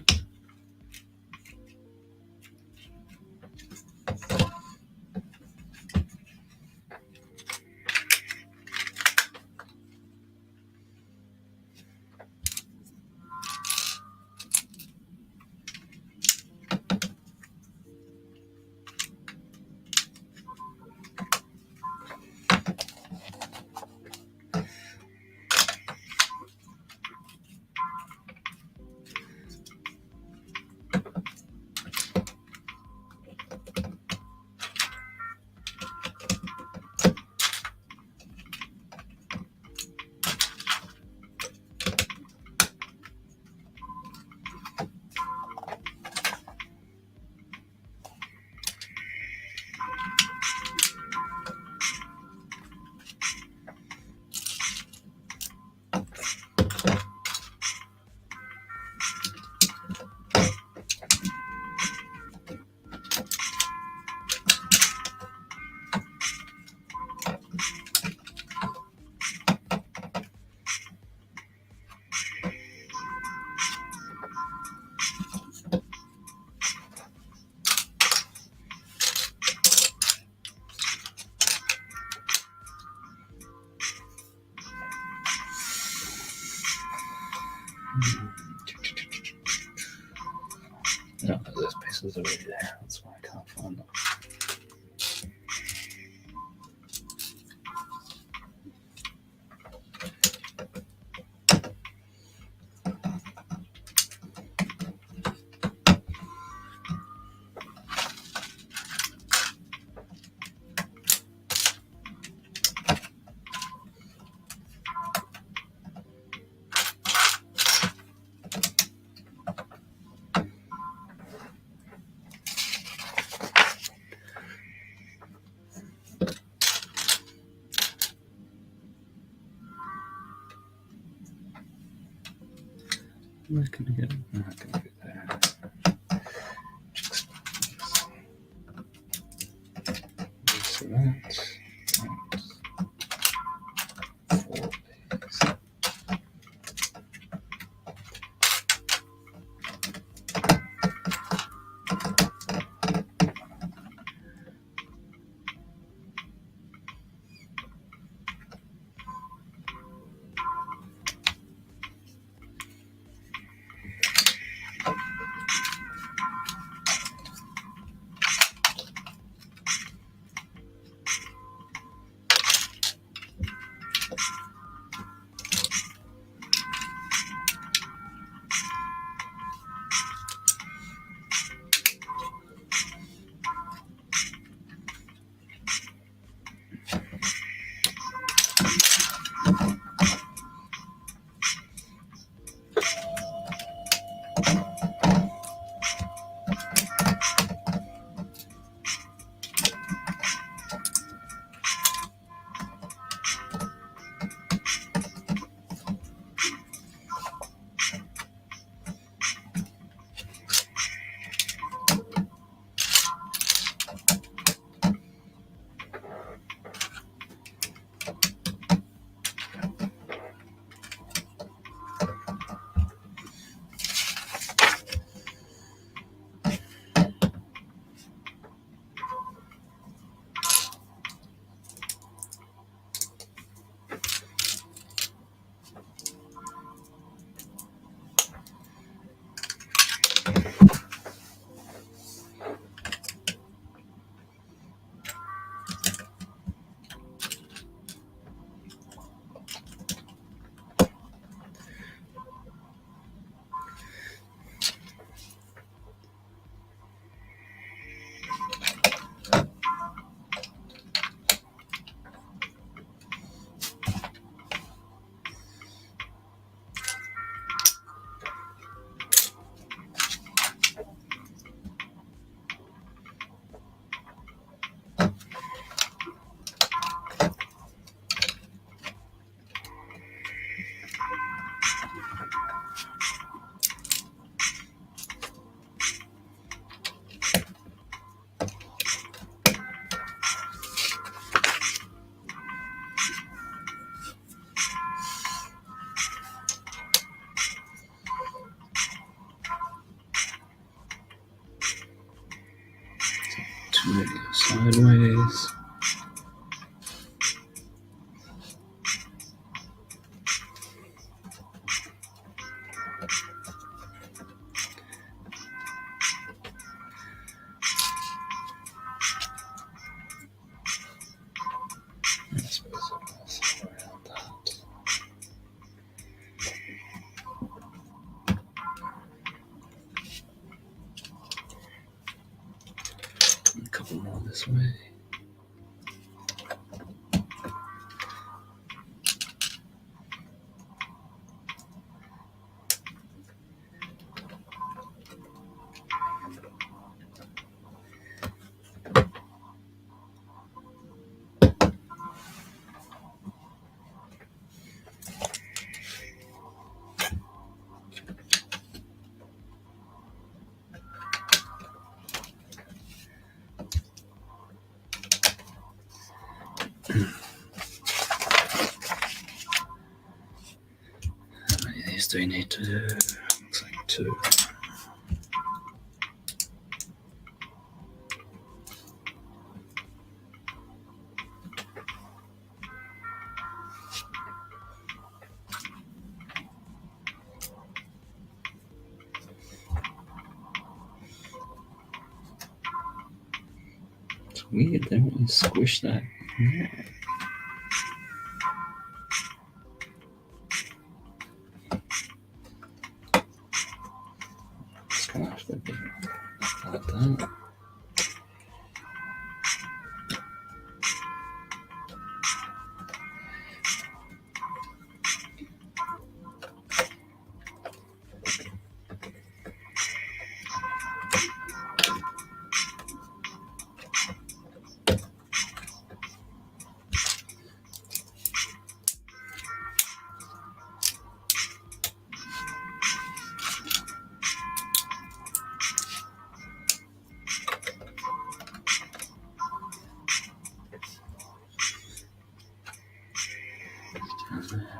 No, those pieces are already there. That's why I can't find them. Where can I get it? I can get there. So that's 4 days. Sideways. I suppose it was around that. A couple more this way. How many of these do we need to do? Looks like 2. It's weird, they want to squish that. Yeah. It's going to have to be like that.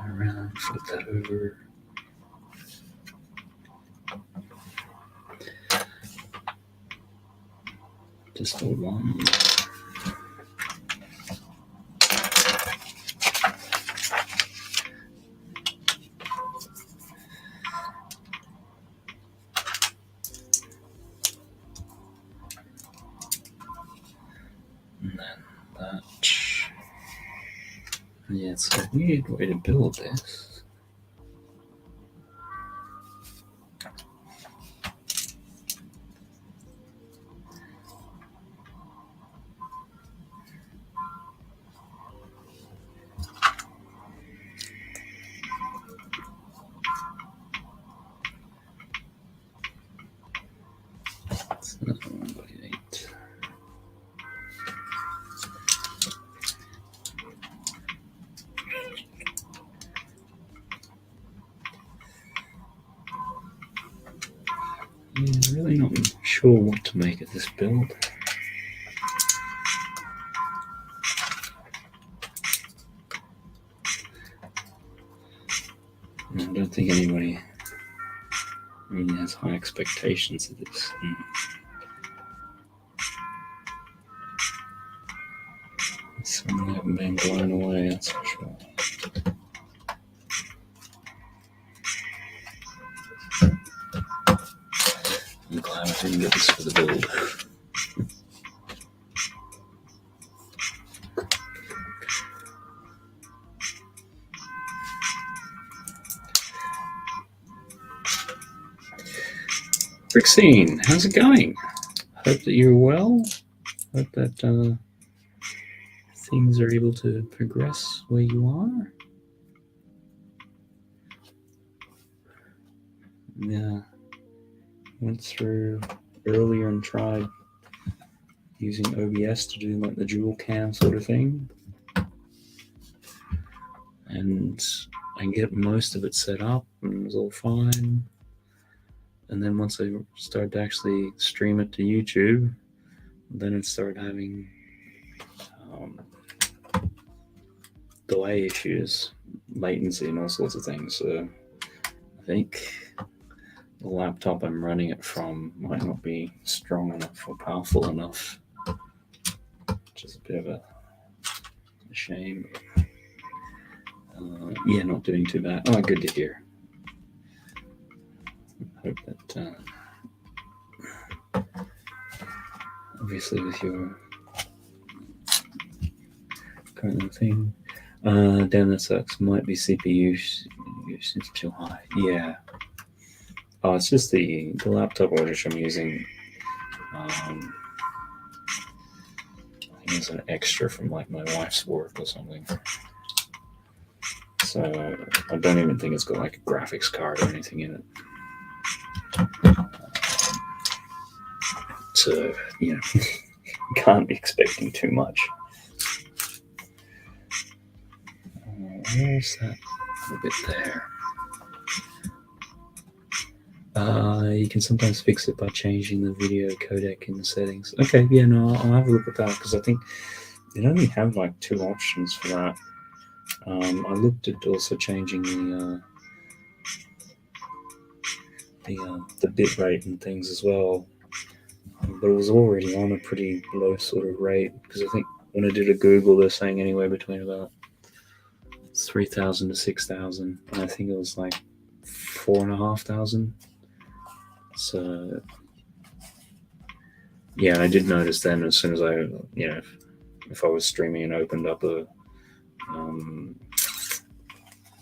Around, flip that over. Just the one. And then that. Yeah, it's a weird way to build this. It's another 1/8. Yeah, really not sure what to make of this build. I don't think anybody really has high expectations of this. Some haven't been blown away, that's for sure. I'm glad I didn't get this for the build. Brixine, how's it going? Hope that you're well. Hope that things are able to progress where you are. Yeah, went through earlier and tried using OBS to do like the dual cam sort of thing. And I get most of it set up and it was all fine. And then once I started to actually stream it to YouTube, then it started having delay issues, latency, and all sorts of things. So I think the laptop I'm running it from might not be strong enough or powerful enough which is a bit of a shame. Yeah, not doing too bad. Oh, good to hear. Hope that obviously with your current thing, damn, that sucks. Might be CPU usage too high. Yeah. Oh, it's just the laptop which I'm using. I think it's an extra from like my wife's work or something. So I don't even think it's got like a graphics card or anything in it. So, you know, can't be expecting too much. Where's that little bit there? You can sometimes fix it by changing the video codec in the settings. Okay, yeah, no, I'll have a look at that because I think it only have like 2 options for that. I looked at also changing the bit rate and things as well, but it was already on a pretty low sort of rate because I think when I did a Google, they're saying anywhere between about 3,000 to 6,000, and I think it was like 4,500. So yeah, I did notice then as soon as I, you know, if I was streaming and opened up the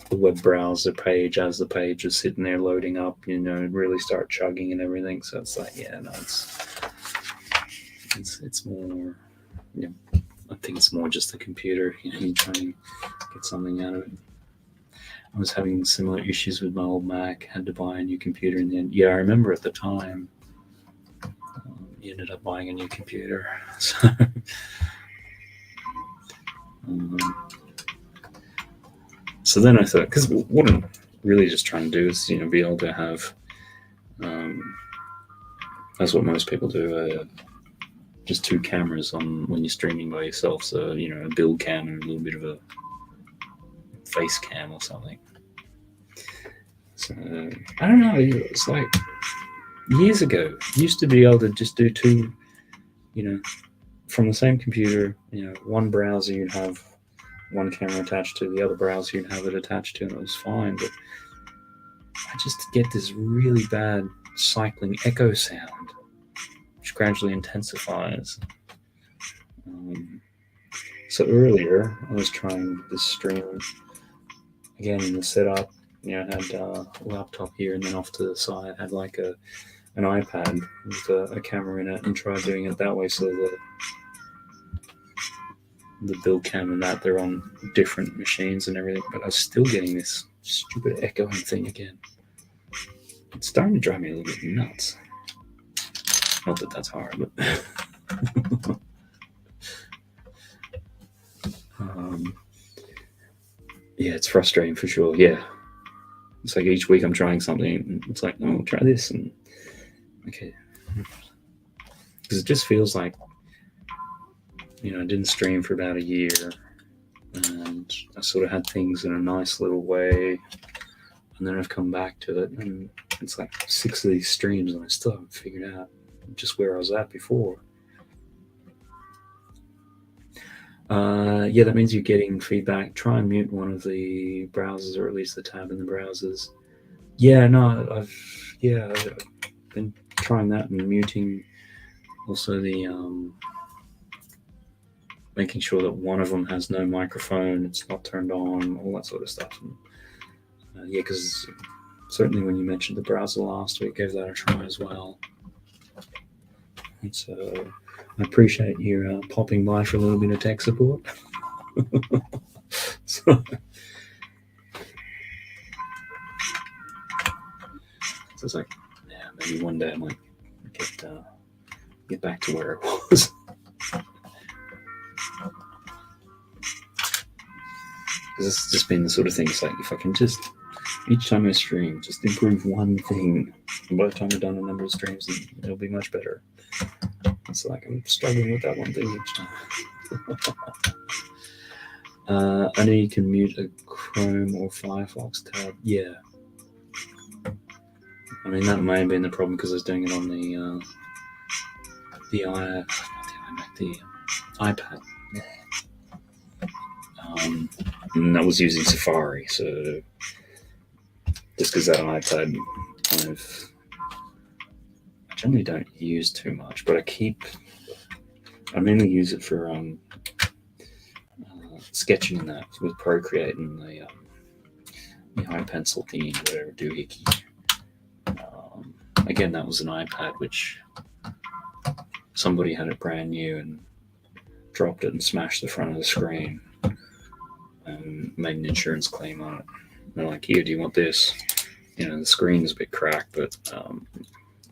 web browser page as the page was sitting there loading up, you know, it'd really start chugging and everything. So it's like, yeah, no, it's more, you know, I think it's more just the computer, you know, you try and get something out of it. I was having similar issues with my old Mac, had to buy a new computer in the end. Yeah, I remember at the time, you ended up buying a new computer. So, so then I thought, because what I'm really just trying to do is, you know, be able to have, that's what most people do, just 2 cameras on when you're streaming by yourself. So, you know, a build cam and a little bit of a face cam or something. So, I don't know, it's like years ago, used to be able to just do 2, you know, from the same computer, you know, one browser you'd have one camera attached to, the other browser you'd have it attached to, and it was fine. But I just get this really bad cycling echo sound, which gradually intensifies. So earlier, I was trying this stream again in the setup. You know, I had a laptop here, and then off to the side, I had like an iPad with a camera in it, and tried doing it that way. So the build cam and that, they're on different machines and everything, but I was still getting this stupid echoing thing again. It's starting to drive me a little bit nuts. Not that that's hard, but yeah, it's frustrating for sure. Yeah, it's like each week I'm trying something, and it's like, oh, try this, and okay, because it just feels like, you know, I didn't stream for about a year, and I sort of had things in a nice little way, and then I've come back to it, and it's like 6 of these streams, and I still haven't figured out just where I was at before. Yeah, that means you're getting feedback. Try and mute one of the browsers, or at least the tab in the browsers. Yeah, no, I've been trying that and muting also the making sure that one of them has no microphone, it's not turned on, all that sort of stuff. And, yeah, because certainly when you mentioned the browser last week, gave that a try as well. And so I appreciate you popping by for a little bit of tech support. So it's like, yeah, maybe one day I might get back to where it was. It's just been the sort of thing. It's like, if I can just, each time I stream, just improve one thing, and by the time I've done a number of streams, it'll be much better. It's like I'm struggling with that one thing each time. I know you can mute a Chrome or Firefox tab. Yeah. I mean, that may have been the problem because I was doing it on the iPad. And that was using Safari. So just because that iPad I generally don't use too much, but I mainly use it for sketching and that with Procreate and the iPencil thingy, whatever, doohickey. Again, that was an iPad which somebody had it brand new and dropped it and smashed the front of the screen and made an insurance claim on it. And they're like, "Here, do you want this?" The screen is a bit cracked, but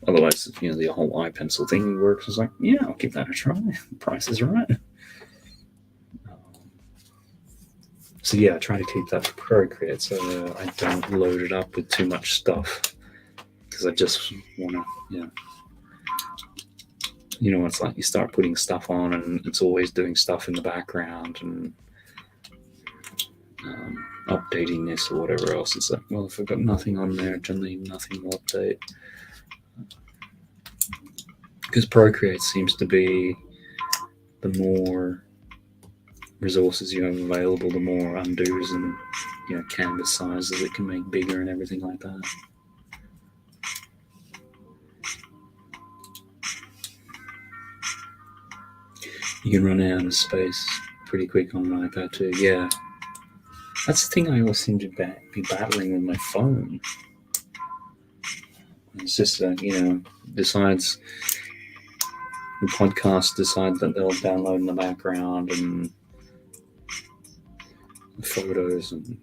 otherwise, the whole iPencil thing works. I was like, "Yeah, I'll give that a try. The price is right." So yeah, I try to keep that for Procreate so I don't load it up with too much stuff, because I just want to, it's like you start putting stuff on and it's always doing stuff in the background and updating this or whatever else. It's like, well, if I've got nothing on there, generally nothing will update. Because Procreate seems to be the more resources you have available, the more undos and canvas sizes it can make bigger and everything like that. You can run out of space pretty quick on an iPad too. Yeah, that's the thing I always seem to be battling with my phone. It's just decides the podcast decide that they'll download in the background and photos and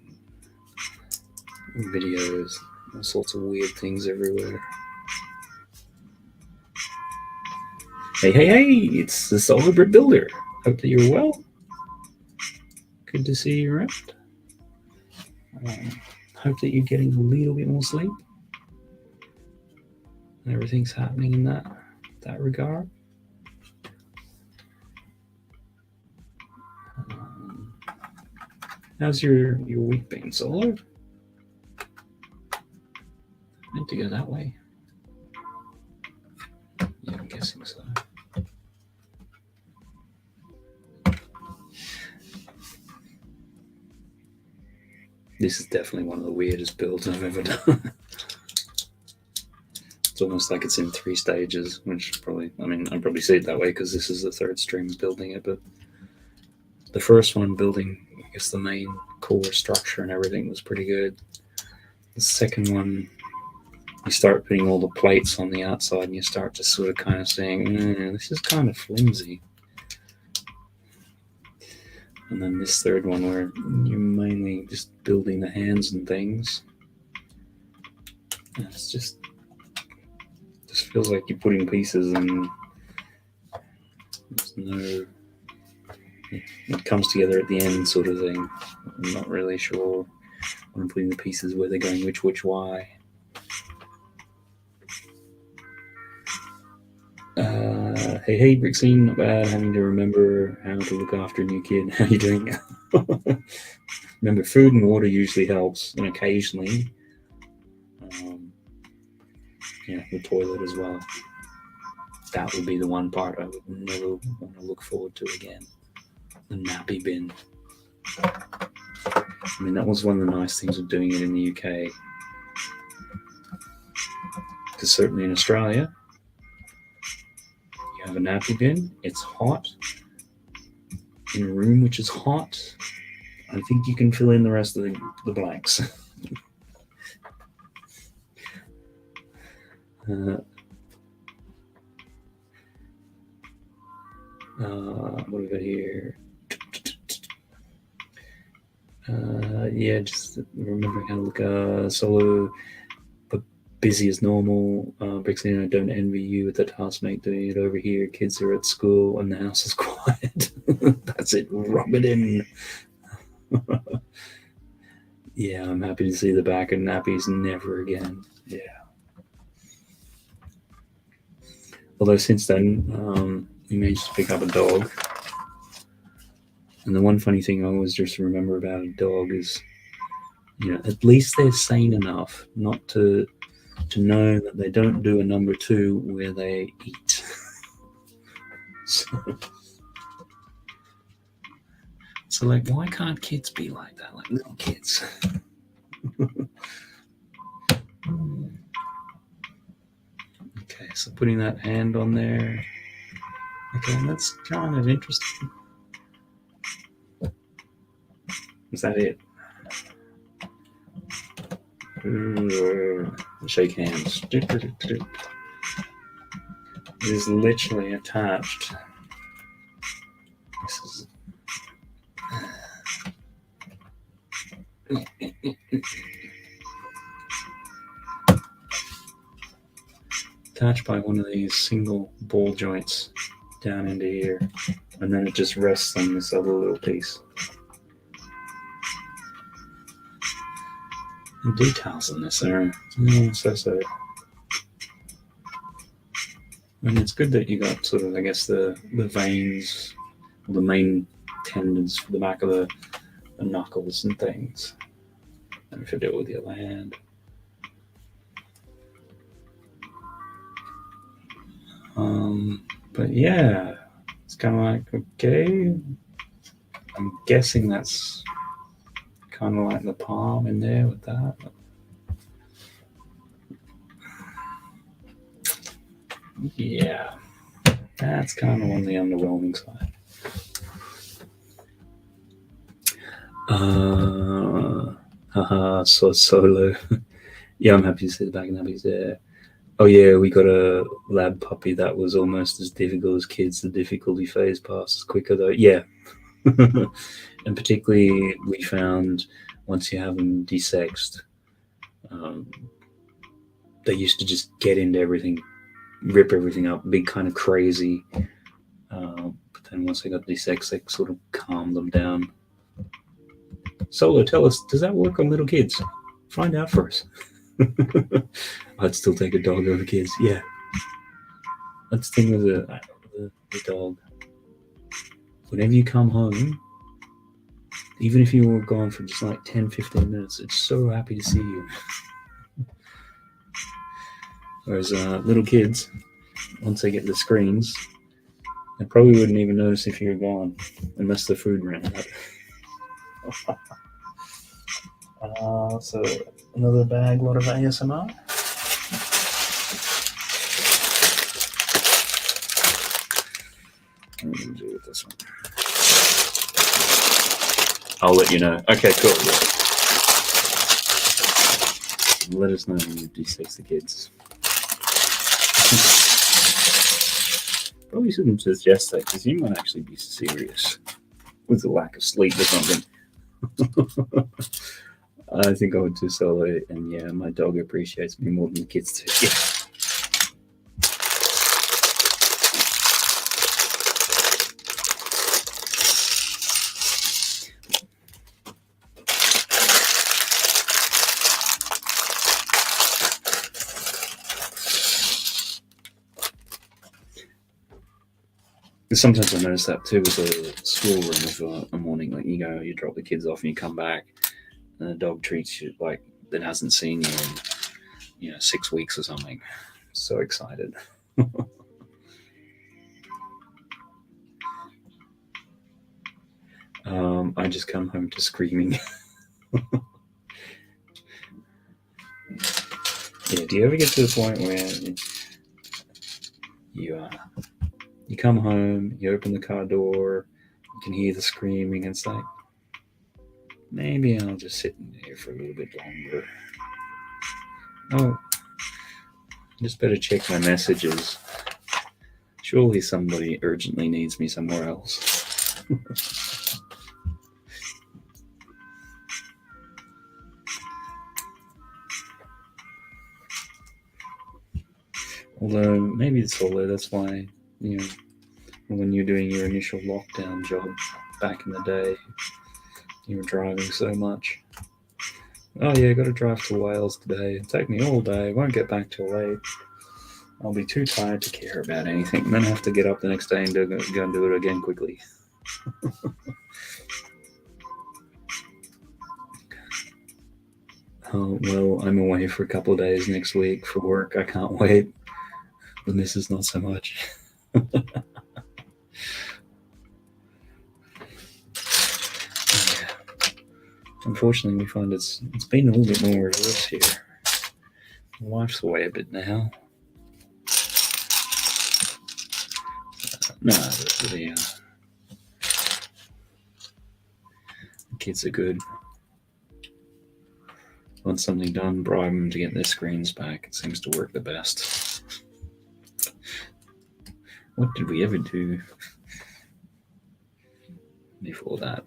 videos, all sorts of weird things everywhere. Hey, it's the Solid Brick Builder. Hope that you're well. Good to see you around. Hope that you're getting a little bit more sleep. And everything's happening in that regard. How's your week been, Solo? Meant to go that way. Yeah, I'm guessing so. This is definitely one of the weirdest builds I've ever done. It's almost like it's in 3 stages, which I'd probably see it that way because this is the 3rd stream of building it, but the first one I'm building, I guess the main core structure and everything was pretty good. The second one, you start putting all the plates on the outside and you start to sort of kind of saying, this is kind of flimsy. And then this third one where you're mainly just building the hands and things. And it's just feels like you're putting pieces and there's no, it comes together at the end sort of thing. I'm not really sure when I'm putting the pieces where they're going which why. Hey, Brixine, not bad. Having to remember how to look after a new kid. How you doing? Remember, food and water usually helps, and occasionally, the toilet as well. That would be the one part I would never want to look forward to again. The nappy bin. That was one of the nice things of doing it in the UK. Because certainly in Australia, you have a nappy bin, it's hot. In a room which is hot, I think you can fill in the rest of the blanks. What do we got here? Just remembering how to look solo, but busy as normal. Brixie, I don't envy you with the taskmate doing it over here. Kids are at school and the house is quiet. That's it, rub it in. Yeah, I'm happy to see the back of nappies never again. Yeah. Although since then, we managed to pick up a dog. And the one funny thing I always just remember about a dog is, at least they're sane enough not to know that they don't do a number 2 where they eat. So, So, like, why can't kids be like that? Like little kids. Okay, so putting that hand on there. Okay, that's kind of interesting. Is that it? Shake hands. It is literally attached. This is attached by one of these single ball joints down into here, and then it just rests on this other little piece. The details on this are so. And it's good that you got sort of, I guess, the veins, the main tendons for the back of the knuckles and things. And if you do it with your other hand. But yeah, it's kind of like, okay, I'm guessing that's kind of like the palm in there with that. Yeah, that's kind of on the underwhelming side. Haha, so solo. Yeah, I'm happy to see the back and nappies there. Oh yeah, we got a lab puppy that was almost as difficult as kids. The difficulty phase passes quicker though. Yeah. And particularly we found once you have them desexed, they used to just get into everything, rip everything up, be kind of crazy. But then once they got desexed, they sort of calmed them down. Solo, tell us, does that work on little kids? Find out for us. I'd still take a dog over kids. Yeah. That's the thing with the dog. Whenever you come home, even if you were gone for just like 10-15 minutes, it's so happy to see you. Whereas little kids, once they get the screens, they probably wouldn't even notice if you were gone, unless the food ran out. So another bag, lot of ASMR. What do we do with this one? I'll let you know. Okay, cool. Yeah. Let us know when you desex the kids. Probably shouldn't suggest that because you might actually be serious with the lack of sleep or something. I think I would do solo, and yeah, my dog appreciates me more than the kids do. Yeah. Sometimes I notice that too with the schoolroom of a morning. Like you drop the kids off and you come back, and the dog treats you like it hasn't seen you in 6 weeks or something. So excited. I just come home to screaming. Yeah, do you ever get to the point where you come home, you open the car door, you can hear the screaming, and it's like, maybe I'll just sit in here for a little bit longer. Oh, just better check my messages. Surely somebody urgently needs me somewhere else. Although maybe it's solo, that's why, when you're doing your initial lockdown job back in the day, you were driving so much. Oh yeah, got to drive to Wales today. It'll take me all day. Won't get back till late. I'll be too tired to care about anything. And then I have to get up the next day and go and do it again quickly. Oh, well, I'm away for a couple of days next week for work. I can't wait. The missus not so much. Unfortunately, we find it's been a little bit more reverse here. My wife's away a bit now. No, the kids are good. Want something done, bribe them to get their screens back. It seems to work the best. What did we ever do before that?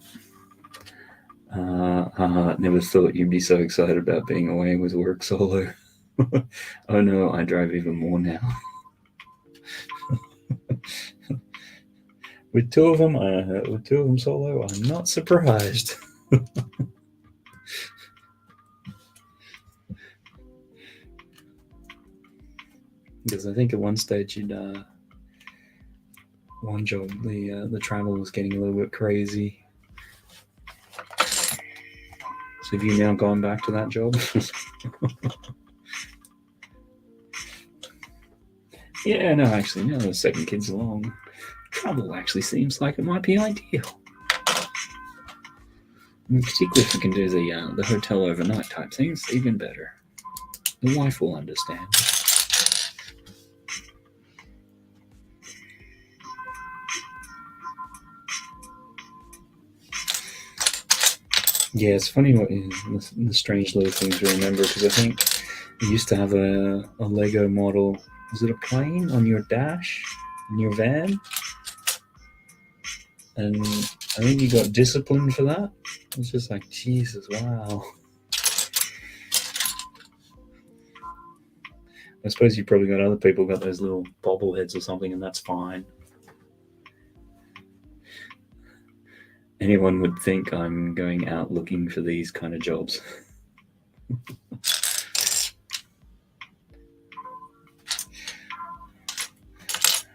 Never thought you'd be so excited about being away with work solo. Oh no, I drive even more now. With two of them solo, I'm not surprised. Because I think at one stage you'd one job the travel was getting a little bit crazy. So have you now gone back to that job? Yeah, no, actually, now the second kid's along, travel actually seems like it might be ideal. And particularly if we can do the hotel overnight type things, even better. The wife will understand. Yeah, it's funny what the strange little things we remember, because I think you used to have a Lego model. Was it a plane on your dash in your van? And I think you got disciplined for that. It was just like, Jesus, wow. I suppose you probably got other people got those little bobbleheads or something, and that's fine. Anyone would think I'm going out looking for these kind of jobs.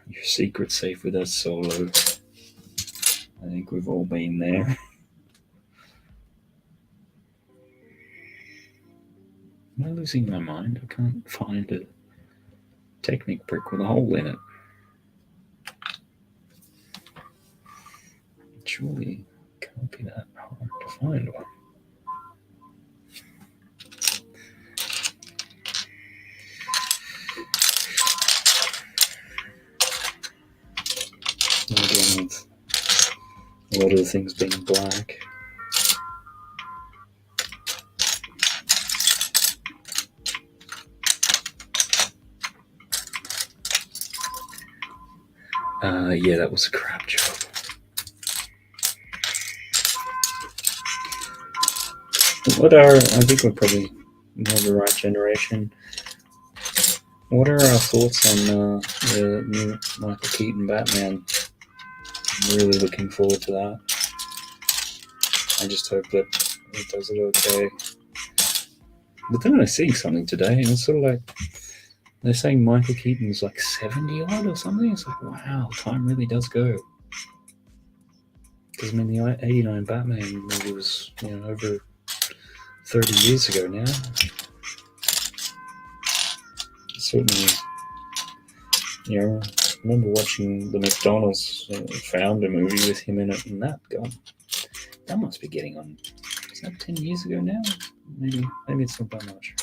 Your secret's safe with us, Solo. I think we've all been there. Am I losing my mind? I can't find a Technic brick with a hole in it. Surely it can't be that hard to find one. Again, with a lot of the things being black. Yeah, that was a crap job. I think we're probably more the right generation. What are our thoughts on the new Michael Keaton Batman? I'm really looking forward to that. I just hope that it does it okay. But then I see something today, and it's sort of like they're saying Michael Keaton's like 70 odd or something. It's like, wow, time really does go. Because I mean, the '89 Batman movie was over 30 years ago now. Certainly, I remember watching the McDonald's Founder movie with him in it, and that must be getting on. Is that 10 years ago now? Maybe it's not that much.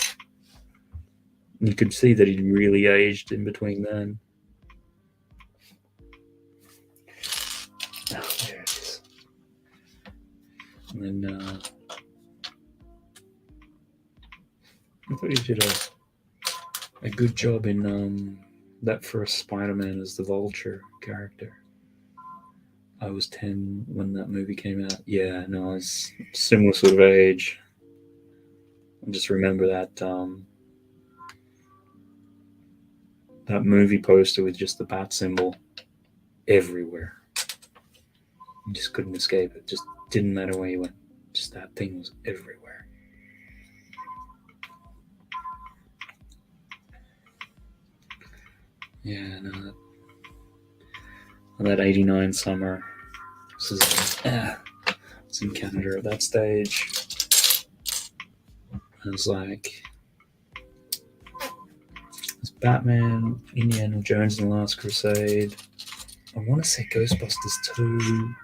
You could see that he'd really aged in between then. Oh, there it is. And then I thought he did a good job in that first Spider-Man as the Vulture character. I was 10 when that movie came out. Yeah, no, I was similar sort of age. I just remember that that movie poster with just the bat symbol everywhere. You just couldn't escape it. Just didn't matter where you went. Just that thing was everywhere. Yeah, no, that '89 summer. I was in Canada at that stage. I was like, it's Batman, Indiana Jones and the Last Crusade. I want to say Ghostbusters 2.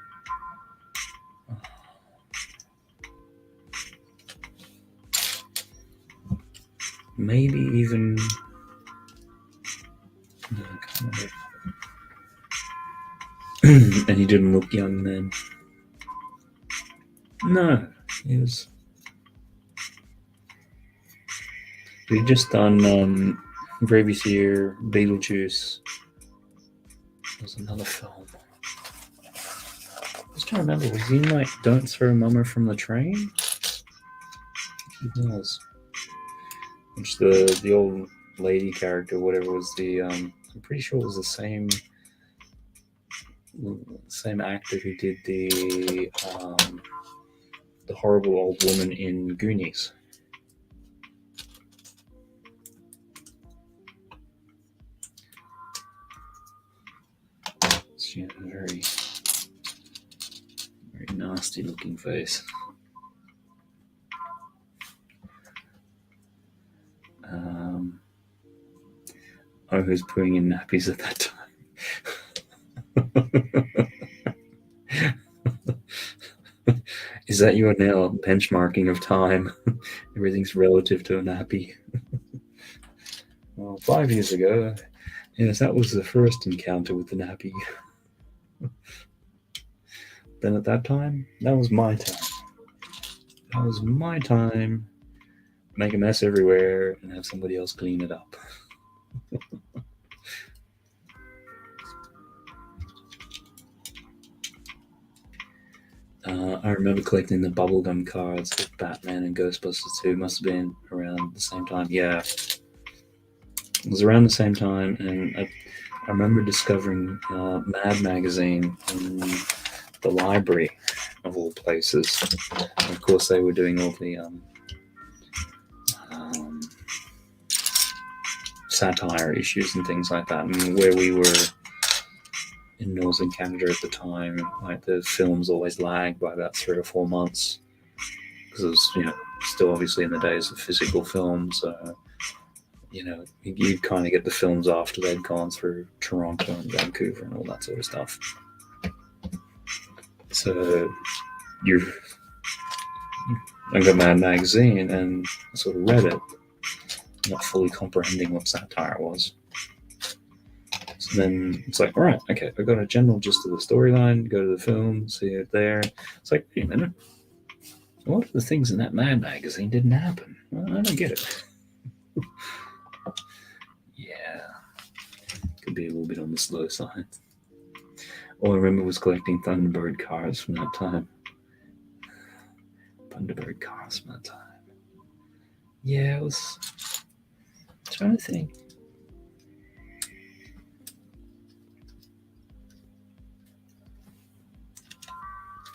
maybe even... No, I can't remember. And he didn't look young then. No, he was... We'd just done previous year Beetlejuice. There was another film. I was trying to remember, was he in like Don't Throw Mama from the Train? He was. Which the old lady character, whatever, was the I'm pretty sure it was the same actor who did the horrible old woman in Goonies. She had a very, very nasty looking face. Who's putting in nappies at that time? Is that your now benchmarking of time? Everything's relative to a nappy. Well, 5 years ago, yes, that was the first encounter with the nappy. Then at that time, that was my time. That was my time. Make a mess everywhere and have somebody else clean it up. I remember collecting the bubblegum cards with Batman and Ghostbusters 2. Must have been around the same time. Yeah. It was around the same time, and I remember discovering Mad Magazine in the library, of all places. And of course, they were doing all the satire issues and things like that. And where we were in northern Canada at the time, like the films always lagged by about 3 or 4 months because it was, still obviously in the days of physical film. So, you'd kind of get the films after they'd gone through Toronto and Vancouver and all that sort of stuff. So I got Mad Magazine and I sort of read it, not fully comprehending what satire was. So then it's like, all right, okay, I got a general gist of the storyline, go to the film, see it there. It's like, wait a minute, what if the things in that Mad Magazine didn't happen? Well, I don't get it. Yeah, could be a little bit on the slow side. All I remember was collecting Thunderbird cars from that time. Thunderbird cars from that time. Yeah, I was trying to think.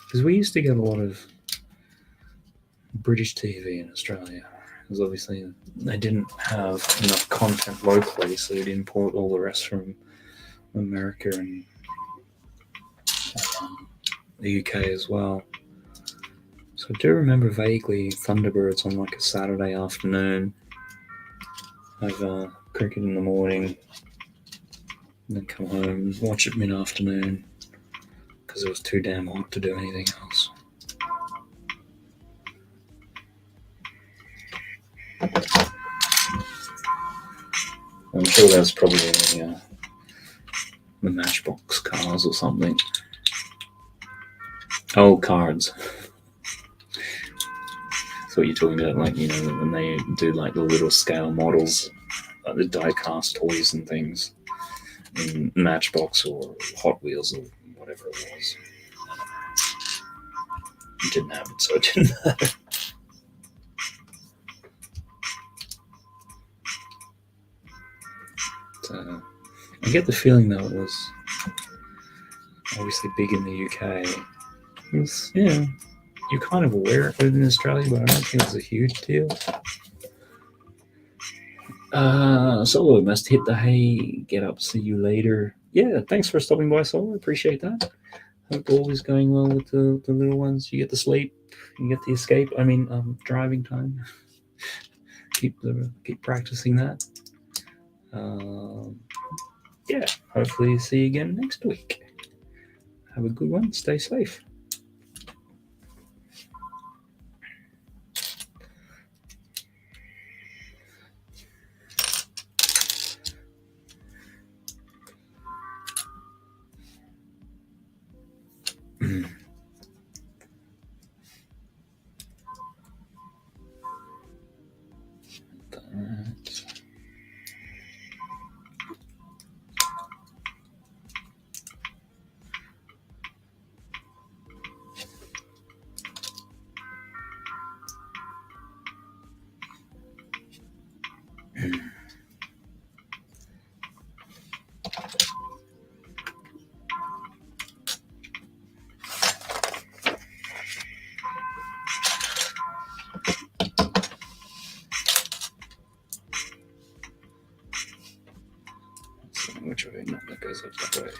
Because we used to get a lot of British TV in Australia. Because obviously they didn't have enough content locally, so they'd import all the rest from America and the UK as well. So I do remember vaguely Thunderbirds on like a Saturday afternoon. Have cricket in the morning, and then come home and watch it mid-afternoon because it was too damn hot to do anything else. I'm sure that's probably the Matchbox cars or something. Oh, cards. That's what you're talking about, like, when they do like the little scale models, like the die-cast toys and things in Matchbox or Hot Wheels or whatever it was. You didn't have it, so it didn't matter. So, I get the feeling though it was obviously big in the UK. It was, you're kind of aware of it in Australia, but I don't think it was a huge deal. Solo must hit the hay. Get up. See you later. Yeah, thanks for stopping by, Solo. Appreciate that. Hope all is going well with the little ones. You get the sleep. You get the escape. I mean, driving time. keep practicing that. Yeah. Hopefully, see you again next week. Have a good one. Stay safe. Which way? No, that goes up that way.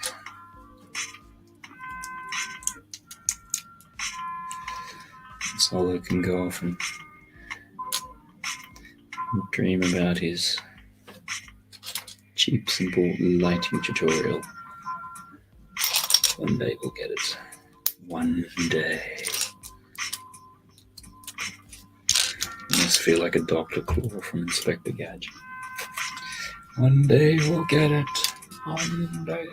Solo can go off and dream about his cheap, simple lighting tutorial. One day we'll get it. One day. I must feel like a Dr. Claw from Inspector Gadget. One day we'll get it. One day.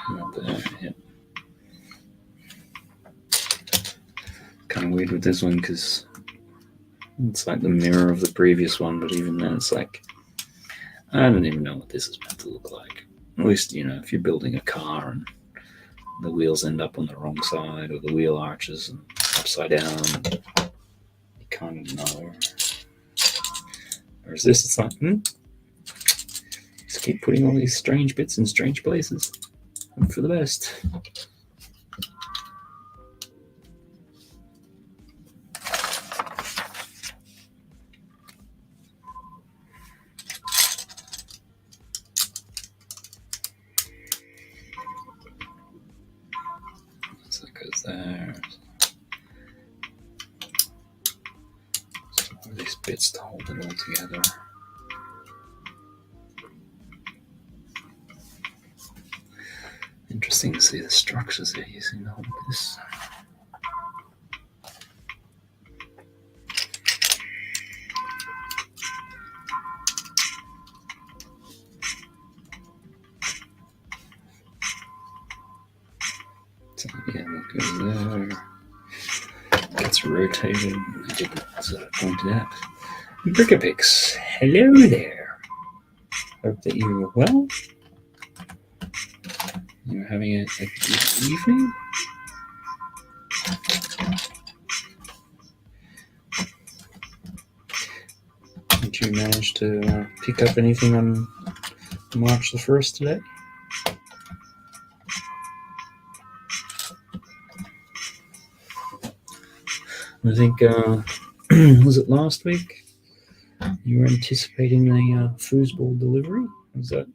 Not there, yep. Kind of weird with this one because it's like the mirror of the previous one, but even then it's like, I don't even know what this is meant to look like. At least, you know, if you're building a car and the wheels end up on the wrong side or the wheel arches and upside down, you kind of know. Whereas this, it's like, just keep putting all these strange bits in strange places. Hope for the best. So that goes there. So all these bits to hold it all together. Interesting to see the structures they're using to hold this. So yeah, that goes there. Gets rotated. I didn't, as I pointed out. Brickapix, hello there. Hope that you are well. You're having a good evening. Did you manage to pick up anything on March the 1st today? I think, was it last week? You were anticipating the foosball delivery. Was that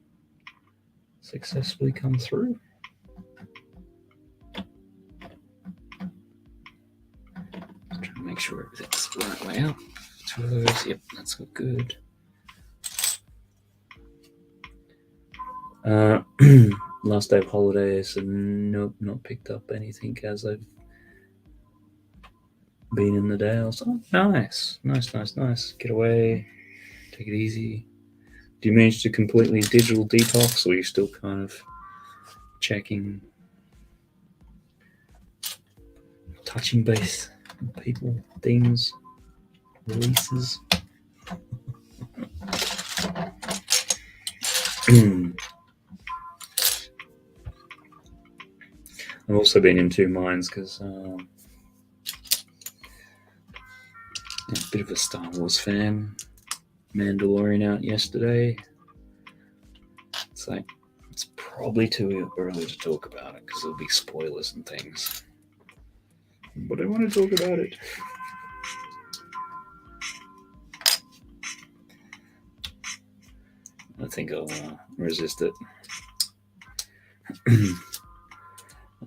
successfully come through? Just trying to make sure everything's the right way out. Two of those, yep, that's good. Last day of holidays, and nope, not picked up anything as I've been in the day. I was like, oh, nice. Get away, take it easy. Do you manage to completely digital detox, or are you still kind of checking, touching base with people, things, releases? I've also been in two minds because a bit of a Star Wars fan. Mandalorian out yesterday. It's like, it's probably too early to talk about it because there'll be spoilers and things. But I want to talk about it. I think I'll resist it. And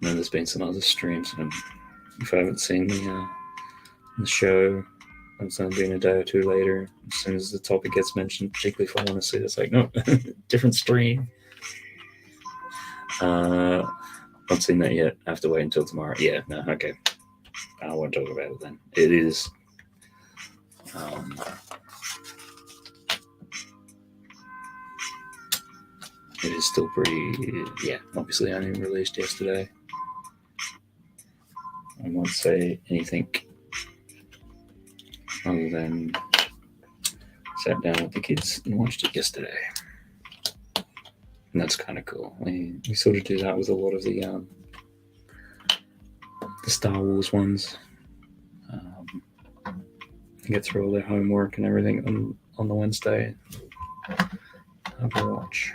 then there's been some other streams, and if I haven't seen the show, it's only been a day or two later. As soon as the topic gets mentioned, particularly if I want to see it, it's like, no, different stream. Not seen that yet. I have to wait until tomorrow. Yeah, no, okay. I won't talk about it then. It is it is still pretty, obviously only released yesterday. I won't say anything other than sat down with the kids and watched it yesterday. And that's kind of cool. We sort of do that with a lot of the Star Wars ones. Get through all their homework and everything on the Wednesday. Have a watch.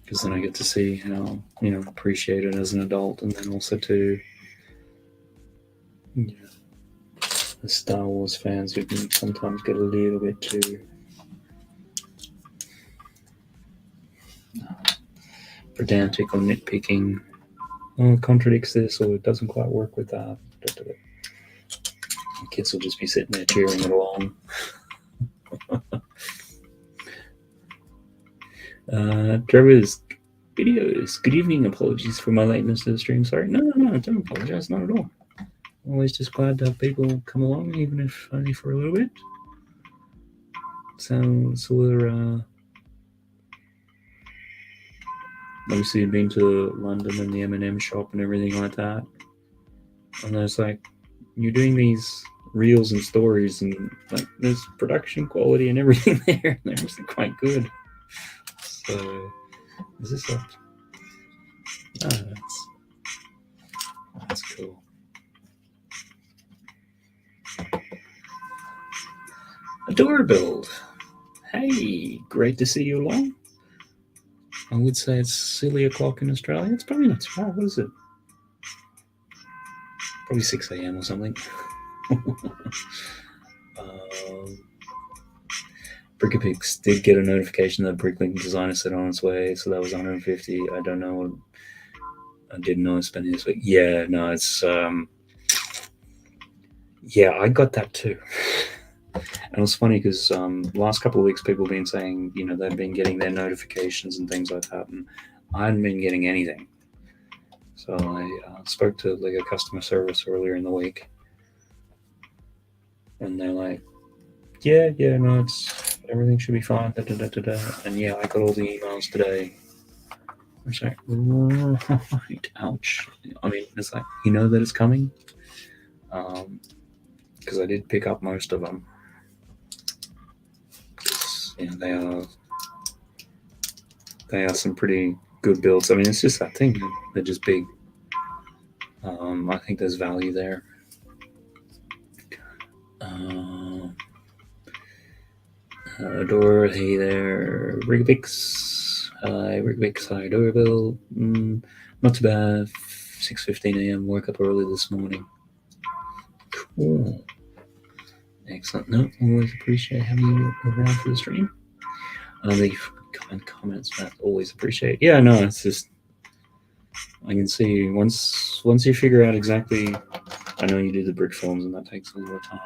Because then I get to see how, appreciate it as an adult, and then also to the Star Wars fans who can sometimes get a little bit too pedantic or nitpicking. Oh, it contradicts this, or it doesn't quite work with that. The kids will just be sitting there cheering it along. Trevor's videos. Good evening. Apologies for my lateness to the stream. Sorry. No, don't apologize. Not at all. Always just glad to have people come along, even if only for a little bit. So we're obviously been to London and the M&M shop and everything like that. And there's like, you're doing these reels and stories, and like there's production quality and everything there. They're actually quite good. So is this up? Oh, that's cool. Adora build. Hey, great to see you along. I would say it's silly o'clock in Australia. It's probably not too bad. What is it? Probably 6 a.m. or something. Brickapix did get a notification that Bricklink Designer set on its way, so that was 150. I don't know. I didn't know it's spending this week. Yeah, no, it's I got that too. And it was funny because the last couple of weeks people have been saying, they've been getting their notifications and things like that, and I hadn't been getting anything. So I spoke to Lego customer service earlier in the week, and they're like, no, everything should be fine. And I got all the emails today. I was like, right, ouch. I mean, it's like, that it's coming, because I did pick up most of them. They are some pretty good builds. I mean, it's just that thing. They're just big. I think there's value there. Adore, hey there, Rigvix. Hi, Rigvix. Hi, Adore build. Not too bad. 6:15 a.m. Woke up early this morning. Cool. Excellent. No, always appreciate having you around for the stream. Leave comments, Matt. Always appreciate. Yeah, no, it's just I can see once you figure out exactly. I know you do the brick films, and that takes a little time.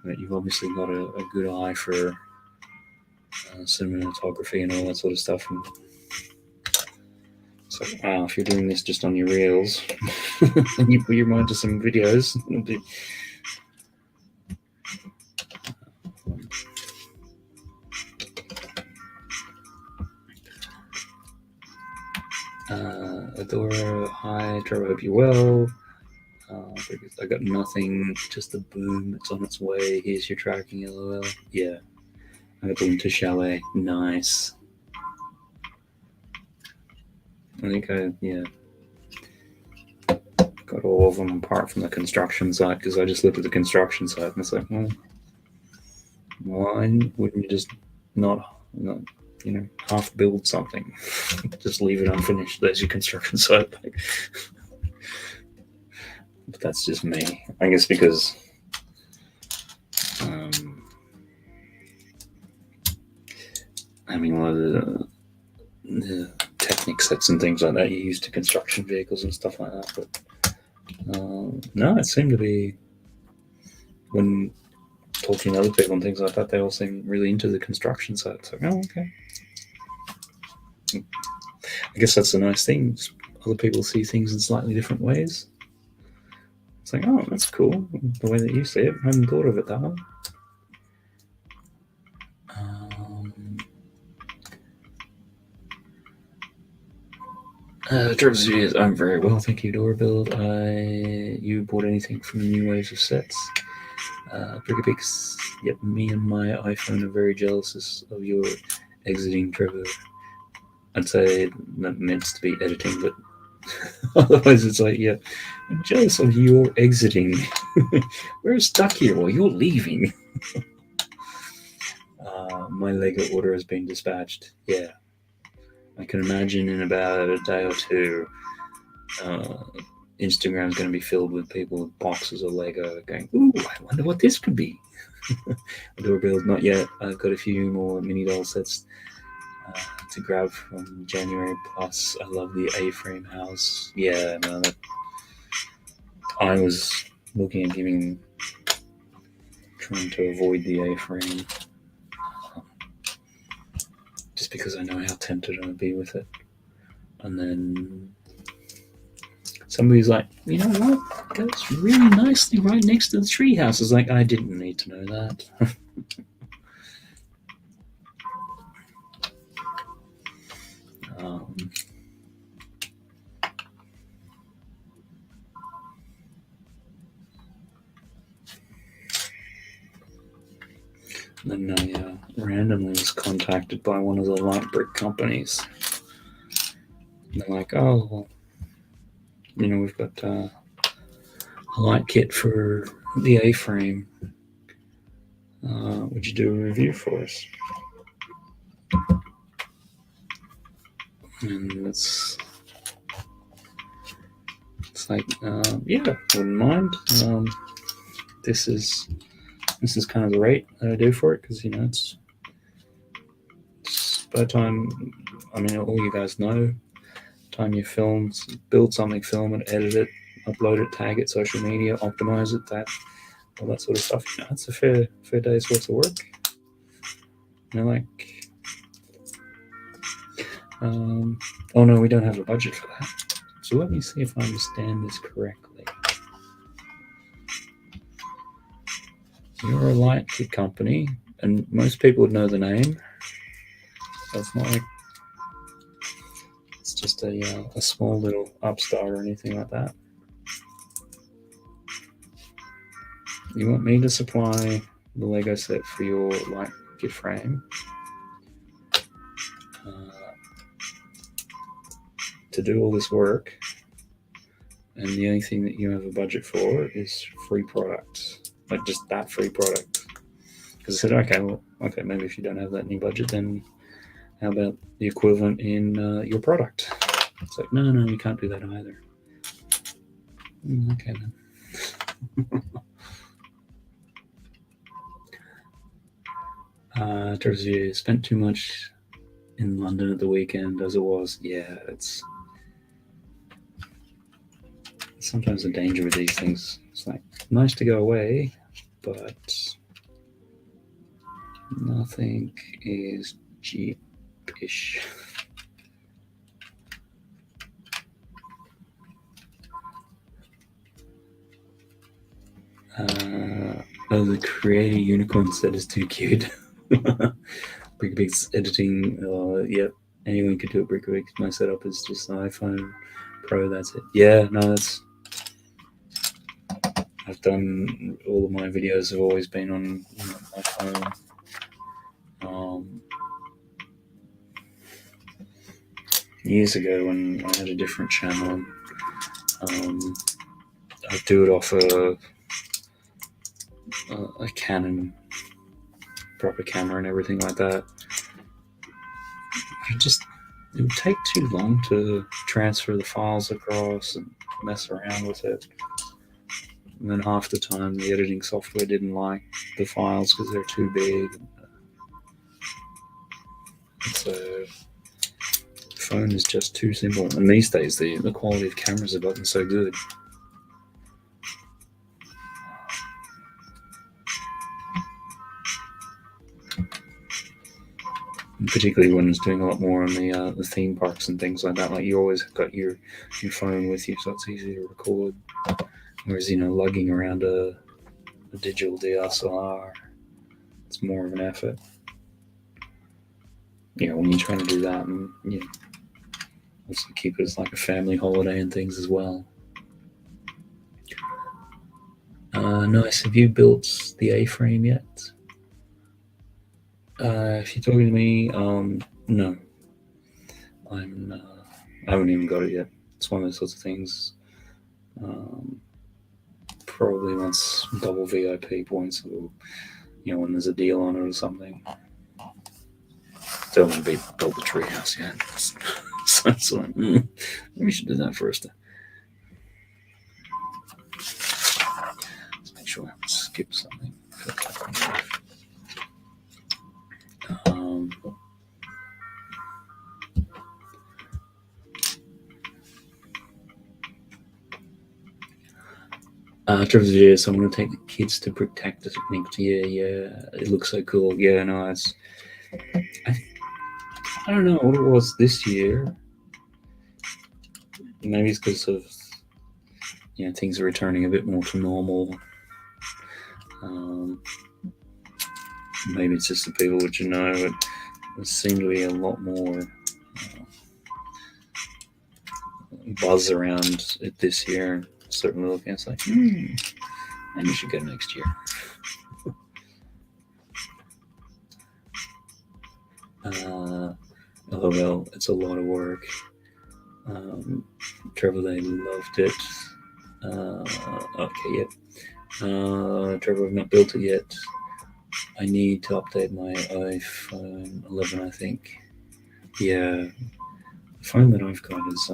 But you've obviously got a good eye for cinematography and all that sort of stuff. And so, wow, if you're doing this just on your reels, and you put your mind to some videos, it'll be. Adora, hi, Trevor, hope you're well. I got nothing, just a boom, it's on its way. Here's your tracking, LOL. Yeah, I got the Winter Chalet, nice. I think got all of them apart from the construction site, because I just looked at the construction site and it's like, well, why wouldn't you just not half build something? Just leave it unfinished. There's your construction site. But that's just me. I guess because having a lot of the Technic sets and things like that you use to construction vehicles and stuff like that. But no, it seemed to be, when talking to other people and things like that, they all seem really into the construction side. So, okay. I guess that's the nice thing. Other people see things in slightly different ways. It's like, oh, that's cool. The way that you see it, I hadn't thought of it that way. Travis Studios, I'm very well, thank you, Doorbell. You bought anything from the new waves of sets? Brickapix, yep, me and my iPhone are very jealous of your exiting, Trevor. I'd say that meant to be editing, but otherwise it's like, yeah, I'm jealous of your exiting. We're stuck here while you're leaving. My Lego order has been dispatched. Yeah. I can imagine in about a day or two, Instagram's going to be filled with people with boxes of Lego going, ooh, I wonder what this could be. Door build, not yet. I've got a few more mini doll sets to grab from January. Plus, I love the A-frame house. Yeah, no, I was looking at trying to avoid the A-frame. Just because I know how tempted I would be with it. And then somebody's like, you know what? It goes really nicely right next to the treehouse. It's like, I didn't need to know that. Then I randomly was contacted by one of the light brick companies. And they're like, oh, well, you know, we've got a light kit for the A-frame. Would you do a review for us? And it's like, yeah, wouldn't mind. This is kind of the rate that I do for it, because, you know, it's by the time, I mean, all you guys know, time you build something, film it, edit it, upload it, tag it, social media, optimize it, all that sort of stuff. You know, it's a fair day's worth of work. You know, like, oh no, we don't have a budget for that. So let me see if I understand this correctly. You're a light kit company, and most people would know the name. So it's not like it's just a small little upstart or anything like that. You want me to supply the Lego set for your light kit frame to do all this work, and the only thing that you have a budget for is free products, like just that free product. Because I said, okay, maybe if you don't have that in your budget, then how about the equivalent in your product? It's like, no, you can't do that either. Okay then. Terzi spent too much in London at the weekend as it was. Yeah, it's sometimes the danger with these things. It's like nice to go away, but nothing is cheap-ish. The creator unicorn set is too cute. Brickabix editing, yep, anyone could do it. Brickabix. My setup is just an iPhone Pro. That's it. Yeah, no, I've done all of my videos have always been on my phone. Years ago when I had a different channel, I'd do it off a Canon proper camera and everything like that. It would take too long to transfer the files across and mess around with it. And then half the time the editing software didn't like the files because they're too big. So the phone is just too simple. And these days the quality of cameras have gotten so good. And particularly when it's doing a lot more on the theme parks and things like that. Like you always got your phone with you, so it's easy to record. Whereas, lugging around a digital DSLR, it's more of an effort. When you're trying to do that, and also keep it as like a family holiday and things as well. Nice. Have you built the A-frame yet? If you're talking to me, no. I haven't even got it yet. It's one of those sorts of things. Probably once double VIP points, or when there's a deal on it or something. Don't want to build the treehouse yet. So it's like, we should do that first. Let's make sure I haven't skipped something. Trevor's video, so I'm going to take the kids to Protect next year. Yeah, it looks so cool. Yeah, nice. I don't know what it was this year. Maybe it's because of things are returning a bit more to normal. Maybe it's just the people which there seemed to be a lot more buzz around it this year. Certainly looking, it's like, maybe you should go next year. LOL, it's a lot of work. Trevor, they loved it. Okay, yep. Trevor, I've not built it yet. I need to update my iPhone 11, I think. Yeah, the phone that I've got is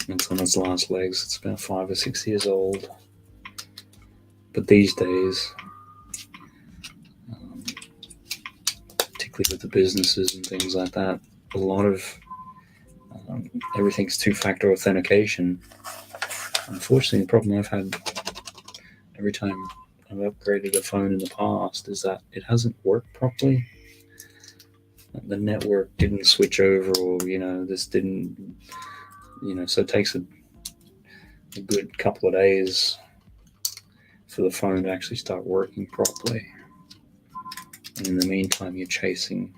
it's on its last legs. It's about 5 or 6 years old. But these days, particularly with the businesses and things like that, a lot of everything's two-factor authentication. Unfortunately, the problem I've had every time I've upgraded a phone in the past is that it hasn't worked properly. The network didn't switch over, or this didn't, so it takes a good couple of days for the phone to actually start working properly. And in the meantime, you're chasing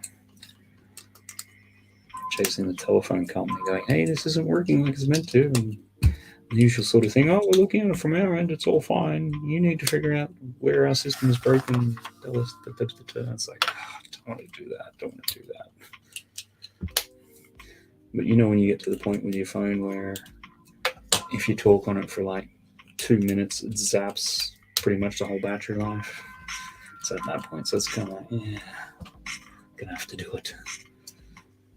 the telephone company, going, "Hey, this isn't working like it's meant to." And the usual sort of thing. "Oh, we're looking at it from our end. It's all fine. You need to figure out where our system is broken. Tell us." It's like, I don't want to do that. But when you get to the point with your phone where if you talk on it for like 2 minutes, it zaps pretty much the whole battery life. So at that point, it's kind of like, gonna have to do it.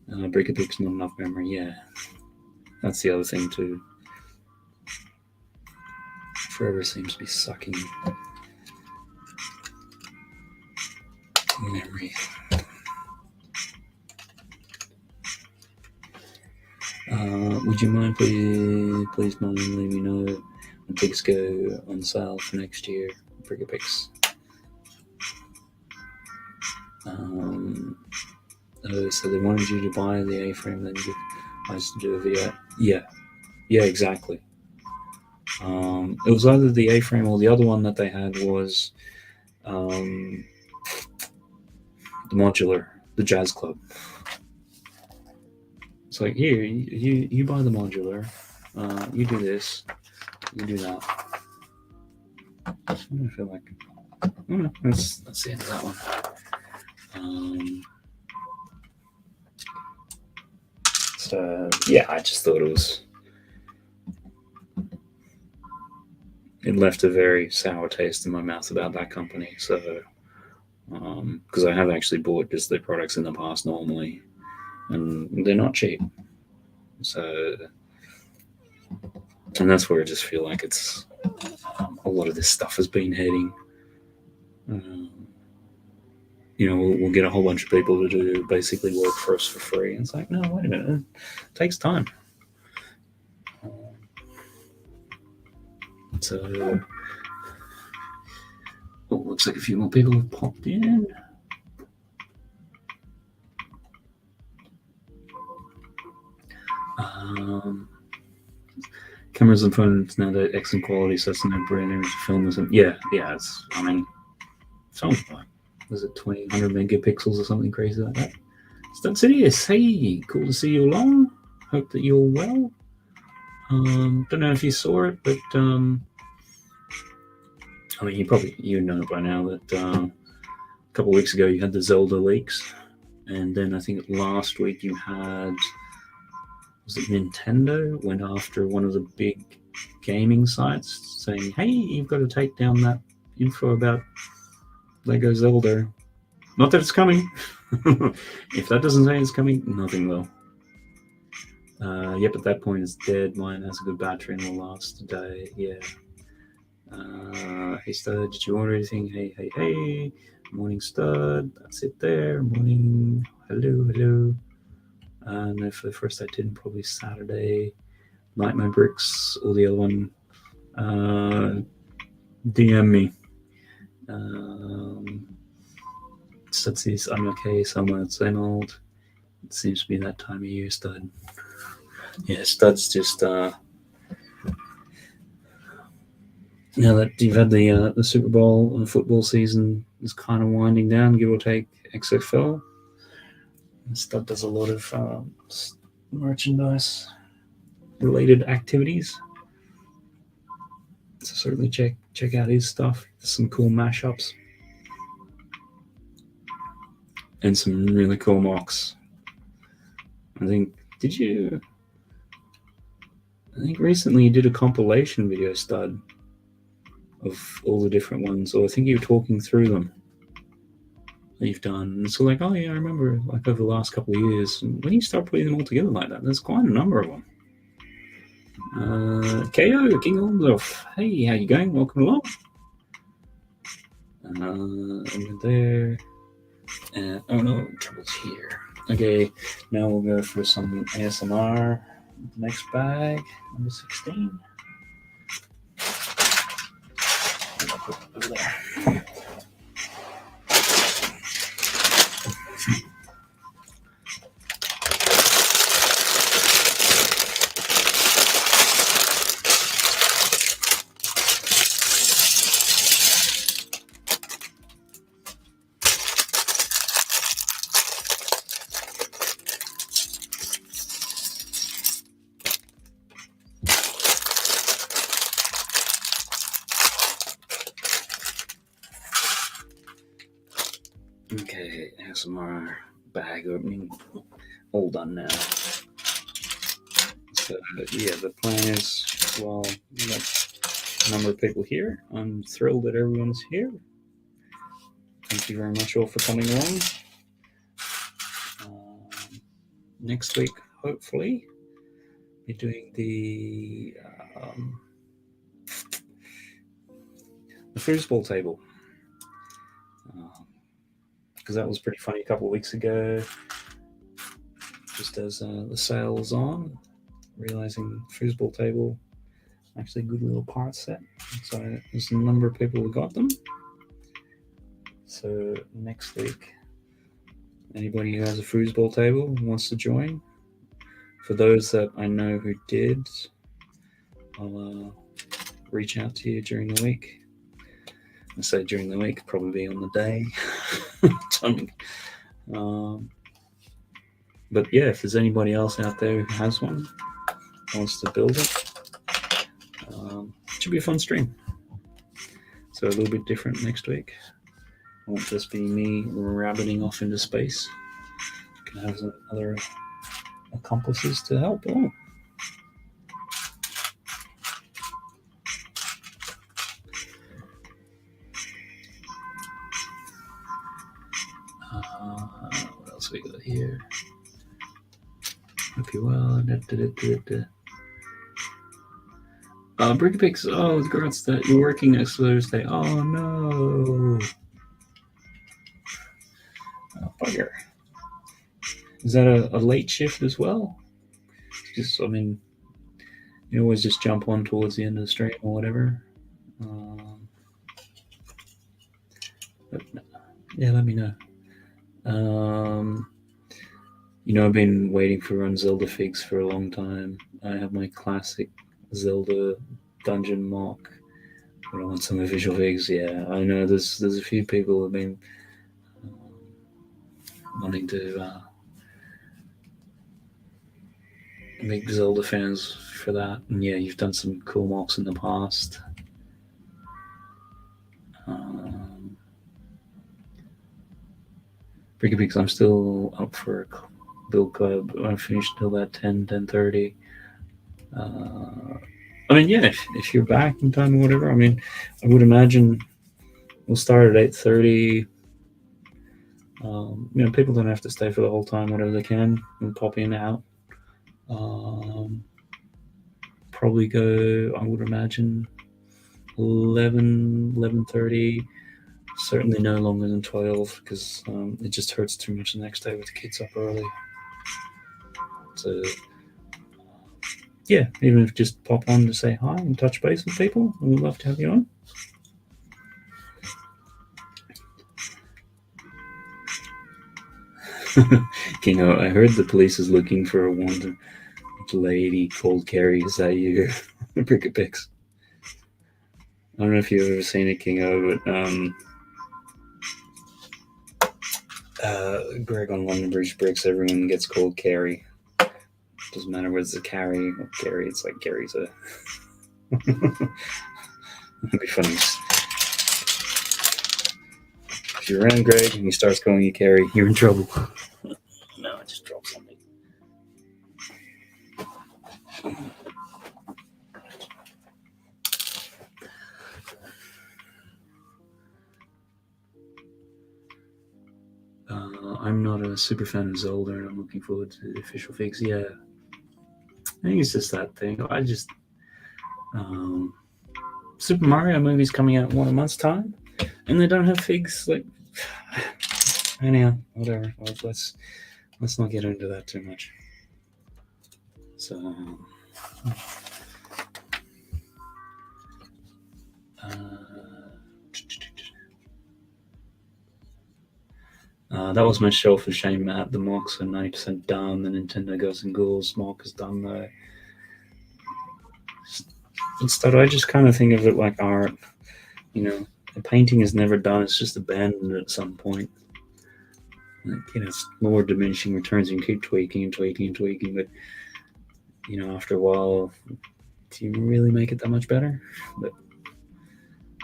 Brick-a-brick's not enough memory. Yeah, that's the other thing too. Forever seems to be sucking memory. Would you mind please mind letting me know when pigs go on sale for next year? Brick-a-bricks. So they wanted you to buy the A-frame, then I used to do a video. Yeah, exactly. It was either the A-frame or the other one that they had was the modular, the Jazz Club. It's like, here, you buy the modular, you do this, you do that. I feel like that's the end of that one. So yeah, I just thought it left a very sour taste in my mouth about that company. So because I have actually bought just their products in the past normally, and they're not cheap. So, and that's where I just feel like it's a lot of this stuff has been heading. We'll get a whole bunch of people to do basically work for us for free. And it's like, no, wait a minute, it takes time. So, looks like a few more people have popped in. Cameras and phones now, they're excellent quality, so it's no brainer to film this. Yeah, sounds like, was it 100 megapixels or something crazy like that? Stud Sidious, hey, cool to see you along. Hope that you're well. Don't know if you saw it, but I mean, you know by now that a couple of weeks ago you had the Zelda leaks, and then I think last week you had, was it Nintendo went after one of the big gaming sites saying, hey, you've got to take down that info about Lego Zelda. Not that it's coming. If that doesn't say it's coming, nothing will. Yep, at that point it's dead. Mine has a good battery and will last a day. Yeah. Hey Stud, did you order anything? Hey. Morning Stud. That's it there. Morning. Hello. No, for the first I didn't. Probably Saturday. Light My Bricks or the other one. DM me. Stud says I'm okay. Somewhere same old. It seems to be that time of year, Stud. Yeah, Stud's just now that you've had the Super Bowl and the football season is kind of winding down, give or take XFL. Stud does a lot of merchandise related activities, so certainly check out his stuff. There's some cool mashups and some really cool mocks. I think recently you did a compilation video, Stud, of all the different ones, or I think you were talking through them that you've done. And so like, oh yeah, I remember like over the last couple of years. And when you start putting them all together like that, there's quite a number of them. KO, King Olmsdorf. Hey, how you going? Welcome along. Over there. Oh no, trouble's here. Okay, now we'll go for some ASMR. Next bag, number 16. Over there. Okay, ASMR bag opening all done now. So yeah, the plan is, well, we've got a number of people here. I'm thrilled that everyone's here. Thank you very much all for coming along. Next week, hopefully, be doing the foosball table. Because that was pretty funny a couple of weeks ago. Just as the sale was on, realizing foosball table, actually a good little part set. So there's a number of people who got them. So next week, anybody who has a foosball table and wants to join, for those that I know who did, I'll reach out to you during the week. I say during the week, probably on the day. Timing. But yeah, if there's anybody else out there who has one, wants to build it, it should be a fun stream. So a little bit different next week. It won't just be me rabbiting off into space. You can have some other accomplices to help along. What else we got here? Hope you're well. Brickapix, oh, congrats that you're working next Thursday. Oh no. Oh, bugger. Is that a late shift as well? Just, I mean, you always just jump on towards the end of the stream or whatever. But yeah, let me know. I've been waiting for Run Zelda figs for a long time. I have my classic Zelda dungeon mock, but I want some official figs. Yeah, I know there's a few people who have been wanting to big Zelda fans for that. And yeah, you've done some cool mocks in the past. Bricky Pigs, I'm still up for a build club. I finished till about 10:30. I mean, yeah, if you're back in time or whatever, I mean, I would imagine we'll start at 8:30. People don't have to stay for the whole time, whatever they can, and pop in and out. Probably go, I would imagine, 11:30. Certainly no longer than 12, because it just hurts too much the next day with the kids up early. So, yeah, even if just pop on to say hi and touch base with people, we'd love to have you on. I heard the police is looking for a wanted lady called Carrie. Is that you? Brick Picks. I don't know if you've ever seen it, Kingo, but Greg on London Bridge Bricks, everyone gets called Carrie. Doesn't matter whether it's a Carrie or Gary, it's like Gary's a... That'd be funny. If you're around Greg and he starts calling you Carrie, you're in trouble. No, I just dropped something. I'm not a super fan of Zelda, and I'm looking forward to the official figs. Yeah, I think it's just that thing. I just Super Mario movie's coming out in a month's time, and they don't have figs. Like, anyhow, whatever. Let's not get into that too much. So, that was my shelf of shame at the mocks are 90% done. The Nintendo Ghosts and Ghouls mock is done though. Instead, I just kind of think of it like art. A painting is never done; it's just abandoned at some point. Like, it's more diminishing returns. You can keep tweaking and tweaking and tweaking, but after a while, do you really make it that much better? But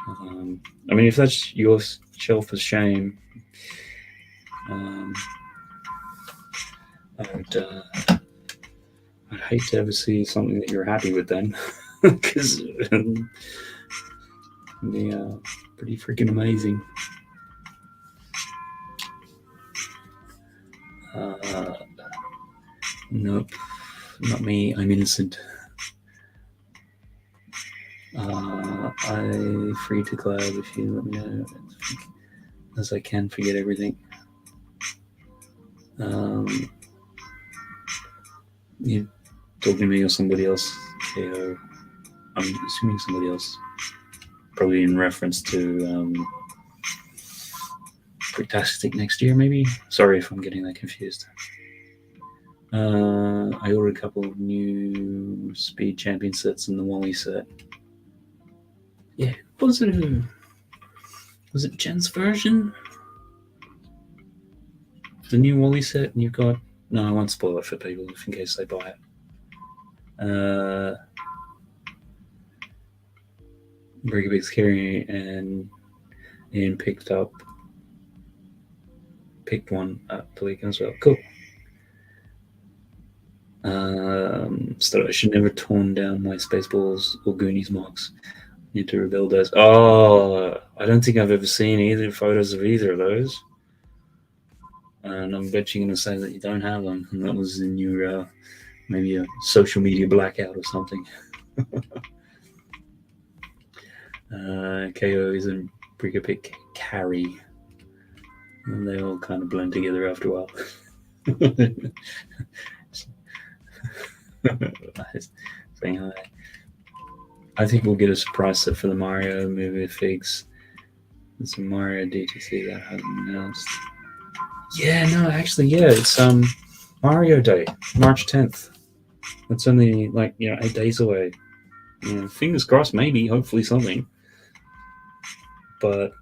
I mean, if that's your shelf of shame, I'd hate to ever see something that you're happy with then, because it'd be pretty freaking amazing. Nope, not me. I'm innocent. I'm free to collab if you let me know, as I can forget everything. You talking to me or somebody else? KO. I'm assuming somebody else, probably in reference to Bricktastic next year, maybe. Sorry if I'm getting that confused. I ordered a couple of new Speed Champion sets and the Wally set. Yeah, was it Jen's version? The new Wally set, and you've got... No, I won't spoil it for people in case they buy it. Bricky Big's carrying, and Ian picked one up the weekend as well. Cool. So I should never tone down my Spaceballs or Goonies mocks. Need to rebuild those. Oh, I don't think I've ever seen either photos of either of those. And I bet you're going to say that you don't have them, and that was in your maybe a social media blackout or something. KO is a Bricky Pick carry, and they all kind of blend together after a while. Saying hi. I think we'll get a surprise set for the Mario movie figs. There's some Mario DTC that hasn't been announced. Yeah, no, actually, yeah, it's Mario Day, March 10th. It's only 8 days away. Fingers crossed, maybe, hopefully something. But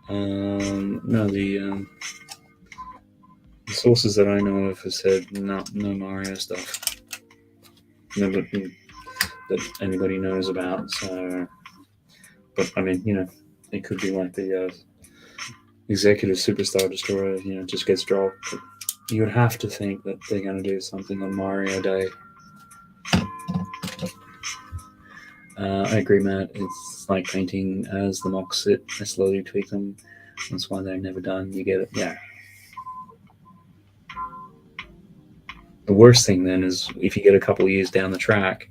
no, the sources that I know of have said no Mario stuff. that anybody knows about. So, but I mean, it could be like the Executive Superstar Destroyer, just gets dropped. But you would have to think that they're going to do something on Mario Day. I agree, Matt. It's like painting as the mocks sit. I slowly tweak them. That's why they're never done. You get it? Yeah. The worst thing then is if you get a couple of years down the track,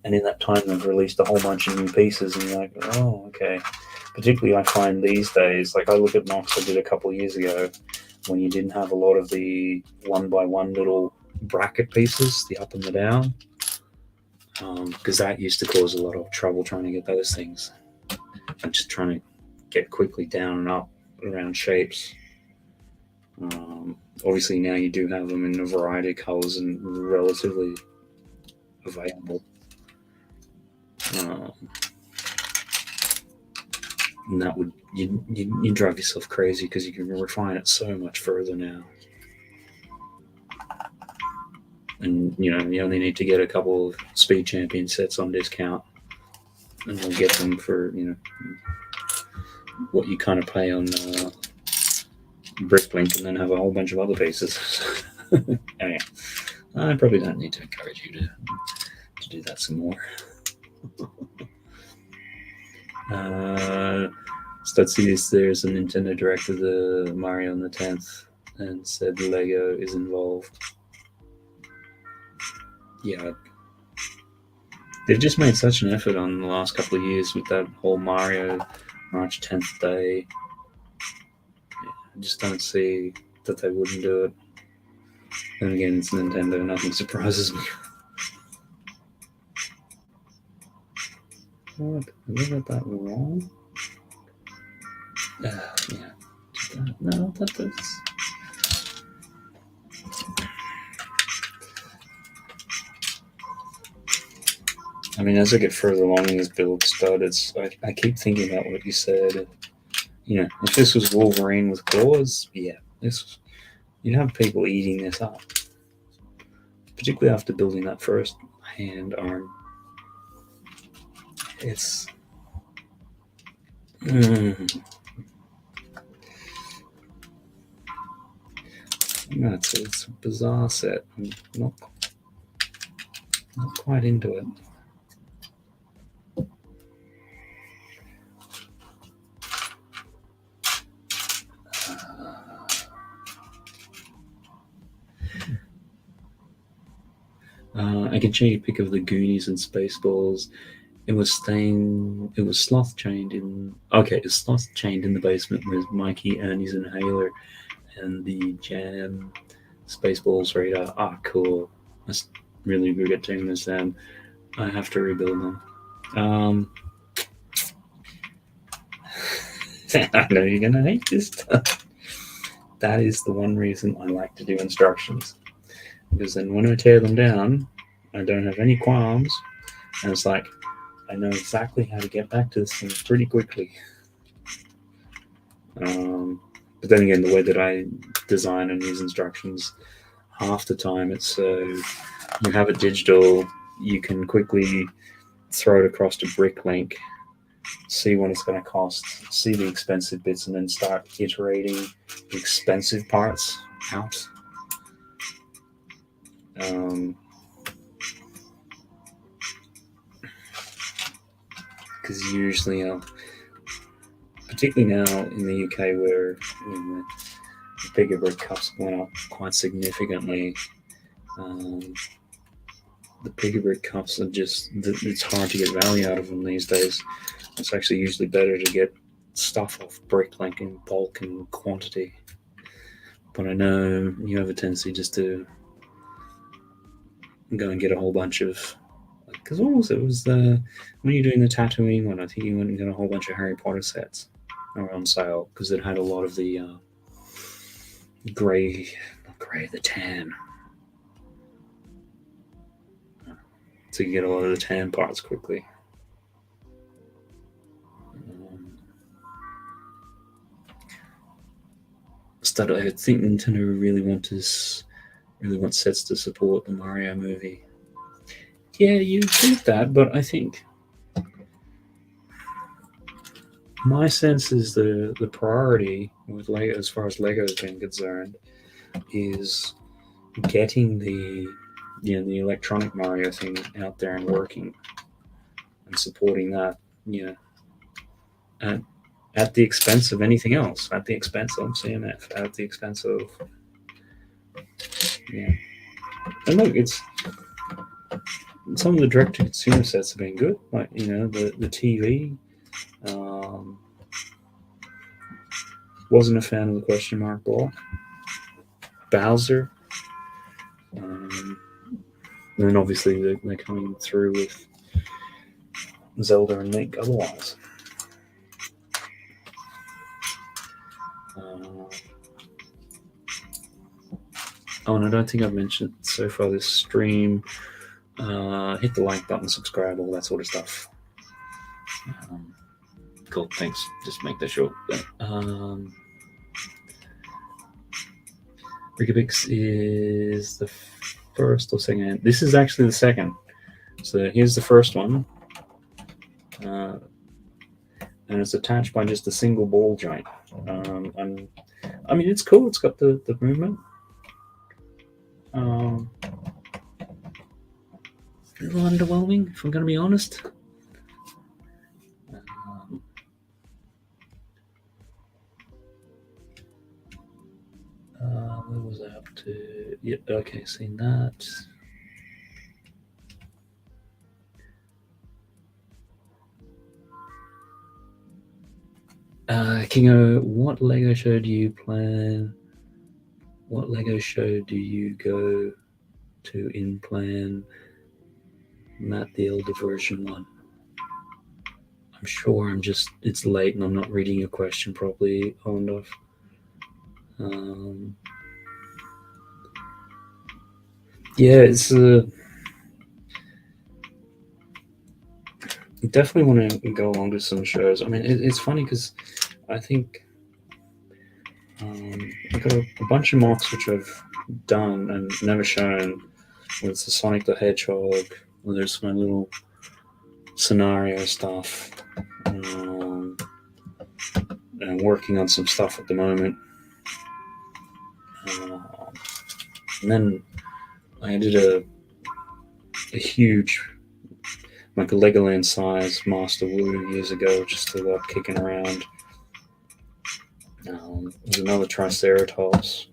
and in that time they've released a whole bunch of new pieces, and you're like, oh, okay. Particularly, I find these days, like I look at mocks I did a couple of years ago, when you didn't have a lot of the one by one little bracket pieces, the up and the down, because that used to cause a lot of trouble trying to get those things. And just trying to get quickly down and up around shapes. Obviously, now you do have them in a variety of colors and relatively available. And that would you drive yourself crazy because you can refine it so much further now. And you only need to get a couple of Speed Champion sets on discount, and we'll get them for what you kind of pay on Bricklink, and then have a whole bunch of other pieces. Anyway, I probably don't need to encourage you to do that some more. Stutzius, there's a Nintendo Direct of the Mario on the 10th, and said Lego is involved. Yeah, they've just made such an effort on the last couple of years with that whole Mario March 10th day. I just don't see that they wouldn't do it. And again, it's Nintendo, nothing surprises me. What? Have I got that wrong? Yeah. No, that's... I mean, as I get further along in this build, Stud, I keep thinking about what you said. If this was Wolverine with claws, yeah, you'd have people eating this up. Particularly after building that first hand arm. It's... It's a bizarre set. I'm not quite into it. I can show you a pic of the Goonies and Spaceballs. It was sloth chained in. Okay, it's sloth chained in the basement with Mikey, Ernie's inhaler, and the Jam Spaceballs radar. Cool. That's really good at taking this down. I have to rebuild them. I know you're gonna hate this stuff. That is the one reason I like to do instructions, because then when I tear them down, I don't have any qualms, and it's like I know exactly how to get back to this thing pretty quickly. But then again, the way that I design and use instructions, half the time it's you have it digital, you can quickly throw it across to Bricklink, see what it's going to cost, see the expensive bits, and then start iterating the expensive parts out. Because usually, particularly now in the UK, where the bigger brick cups went up quite significantly, the bigger brick cups are it's hard to get value out of them these days. It's actually usually better to get stuff off Bricklink in bulk and quantity. But I know you have a tendency just to go and get a whole bunch of... Because what was it? It was when you're doing the Tatooine one, I think you went and got a whole bunch of Harry Potter sets are on sale, because it had a lot of the the tan. So you get a lot of the tan parts quickly. I think Nintendo really want sets to support the Mario movie. Yeah, you'd think that, but I think my sense is the priority with Lego, as far as Lego is being concerned, is getting the the electronic Mario thing out there and working and supporting that, at, at the expense of anything else, at the expense of CMF, at the expense of yeah. And look, it's some of the direct to consumer sets have been good, like the TV. Um, wasn't a fan of the question mark block. Bowser. Um, and then obviously they're coming through with Zelda and Link otherwise. Oh, and I don't think I've mentioned so far this stream. Hit the like button, subscribe, all that sort of stuff. Cool, thanks. Just make that short. Rickabix is the first or second. This is actually the second. So here's the first one. And it's attached by just a single ball joint. And I mean, it's cool. It's got the movement. A little underwhelming, if I'm going to be honest. Where was I up to? Yeah, okay, seen that. Kingo, what Lego show do you plan? What Lego show do you go to in plan? Matt, the older version one. I'm sure it's late and I'm not reading your question properly, Olendorf. Yeah, it's definitely want to go along to some shows. I mean, it's funny because I think I've got a bunch of mocks which I've done and never shown. With the Sonic the Hedgehog, where there's my little scenario stuff, and working on some stuff at the moment. And then I did a huge, like a Legoland size Master Wu years ago, just still up kicking around. There's another Triceratops,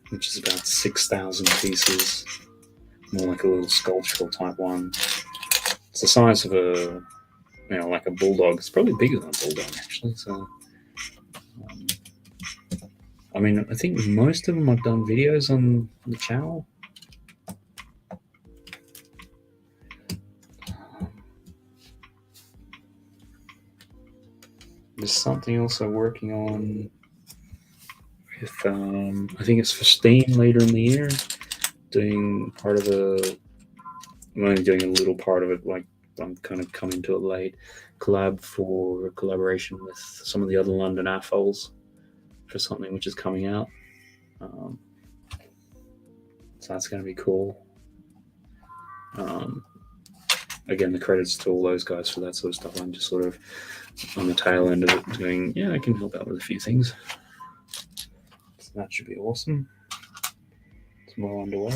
which is about 6,000 pieces, more like a little sculptural type one. It's the size of like a bulldog. It's probably bigger than a bulldog, actually. So, I mean, I think most of them I've done videos on the channel. There's something else I'm working on with, I think it's for Steam later in the year, doing part of I'm only doing a little part of it, like I'm kind of coming to it late, collaboration with some of the other London AFOLs for something which is coming out. So that's going to be cool. Again, the credits to all those guys for that sort of stuff. I'm just sort of on the tail end of it going, yeah, I can help out with a few things. So that should be awesome. It's more underway.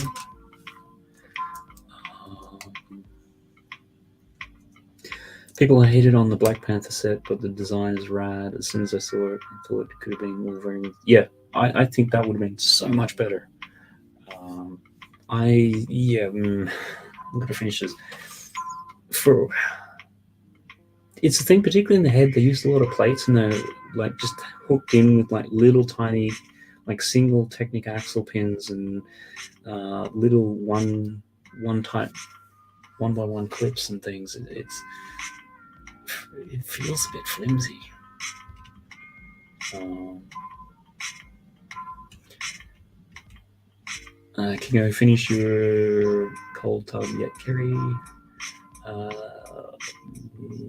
People hated on the Black Panther set, but the design is rad. As soon as I saw it, I thought it could have been Wolverine. Yeah, I think that would have been so much better. I'm going to finish this. It's the thing, particularly in the head, they used a lot of plates and they're like just hooked in with like little tiny, like single Technic axle pins and little one by one clips and things. It feels a bit flimsy. Can you finish your cold tub yet, Kerry?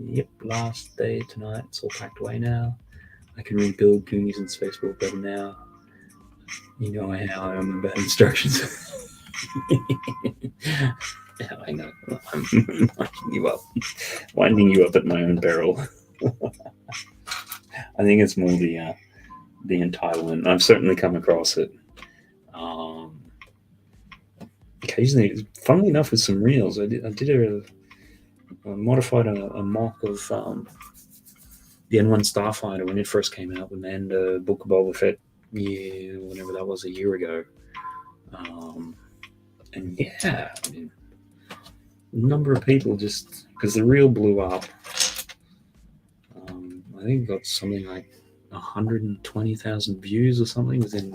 Yep, last day tonight. It's all packed away now. I can rebuild Goonies and Spaceball better now. You know how I am about instructions. Yeah, I know. I'm winding you up at my own barrel. I think it's more the entitlement. I've certainly come across it. Occasionally, funnily enough, with some reels, I did a modified a mock of the N1 Starfighter when it first came out, and Book of Boba Fett, whenever that was, a year ago. And yeah, I mean, a number of people just because the reel blew up. I think it got something like 120,000 views or something within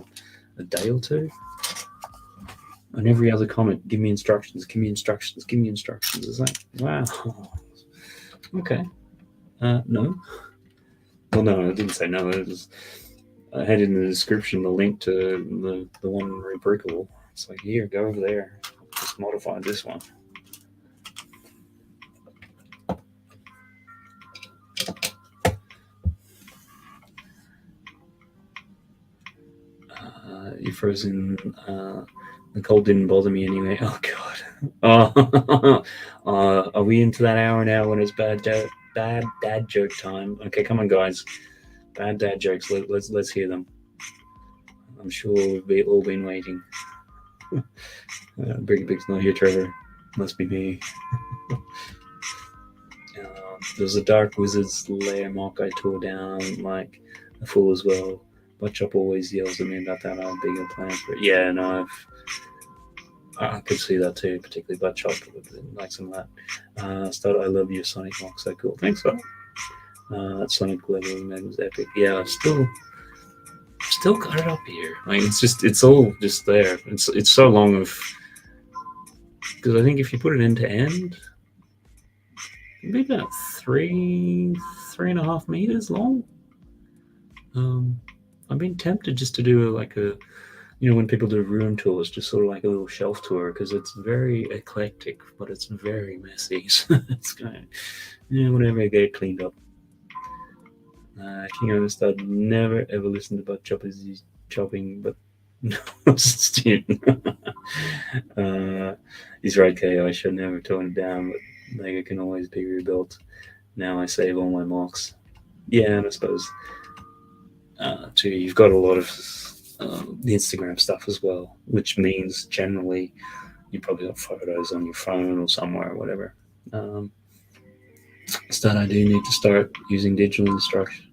a day or two. And every other comment, give me instructions, give me instructions, give me instructions. It's like, wow. Okay. No. Well, no, I didn't say no. I had in the description the link to the one Rebrickable. It's like, here, go over there. Just modify this one. You frozen. The cold didn't bother me anyway. Oh god. Are we into that hour now when it's bad dad joke time? Okay, come on, guys. Bad dad jokes. Let's hear them. I'm sure we've all been waiting. Big Big's not here, Trevor. Must be me. There's a Dark Wizard's Lair mock I tore down like a fool as well. Butchop always yells at me about that. I have bigger plans for it. Yeah, no, I could see that too, particularly Butchop like some of that. I love your Sonic mock, so cool. Thanks, bud. That Sonic leveling man was epic. Yeah, I've still got it up here. Like it's all just there. It's so long of because I think if you put it end to end, it'd be about 3.5 meters long. I've been tempted just to do when people do room tours, just sort of like a little shelf tour, because it's very eclectic, but it's very messy. So it's going, whatever, get it cleaned up. King of the Stud never ever listened to butt choppers chopping, but no, student. He's right, KO. I should never tone it down, but Lego can always be rebuilt. Now I save all my mocks. Yeah, and I suppose too, you've got a lot of the Instagram stuff as well, which means generally you probably got photos on your phone or somewhere or whatever. Instead, I do need to start using digital instructions.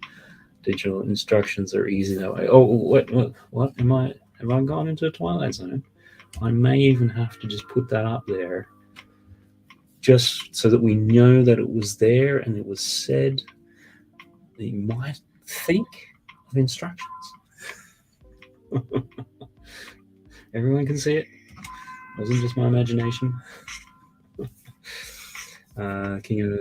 Digital instructions are easy that way. Oh, what? Have I gone into a Twilight Zone? I may even have to just put that up there, just so that we know that it was there and it was said. That you might think of instructions. Everyone can see it. It wasn't just my imagination. King of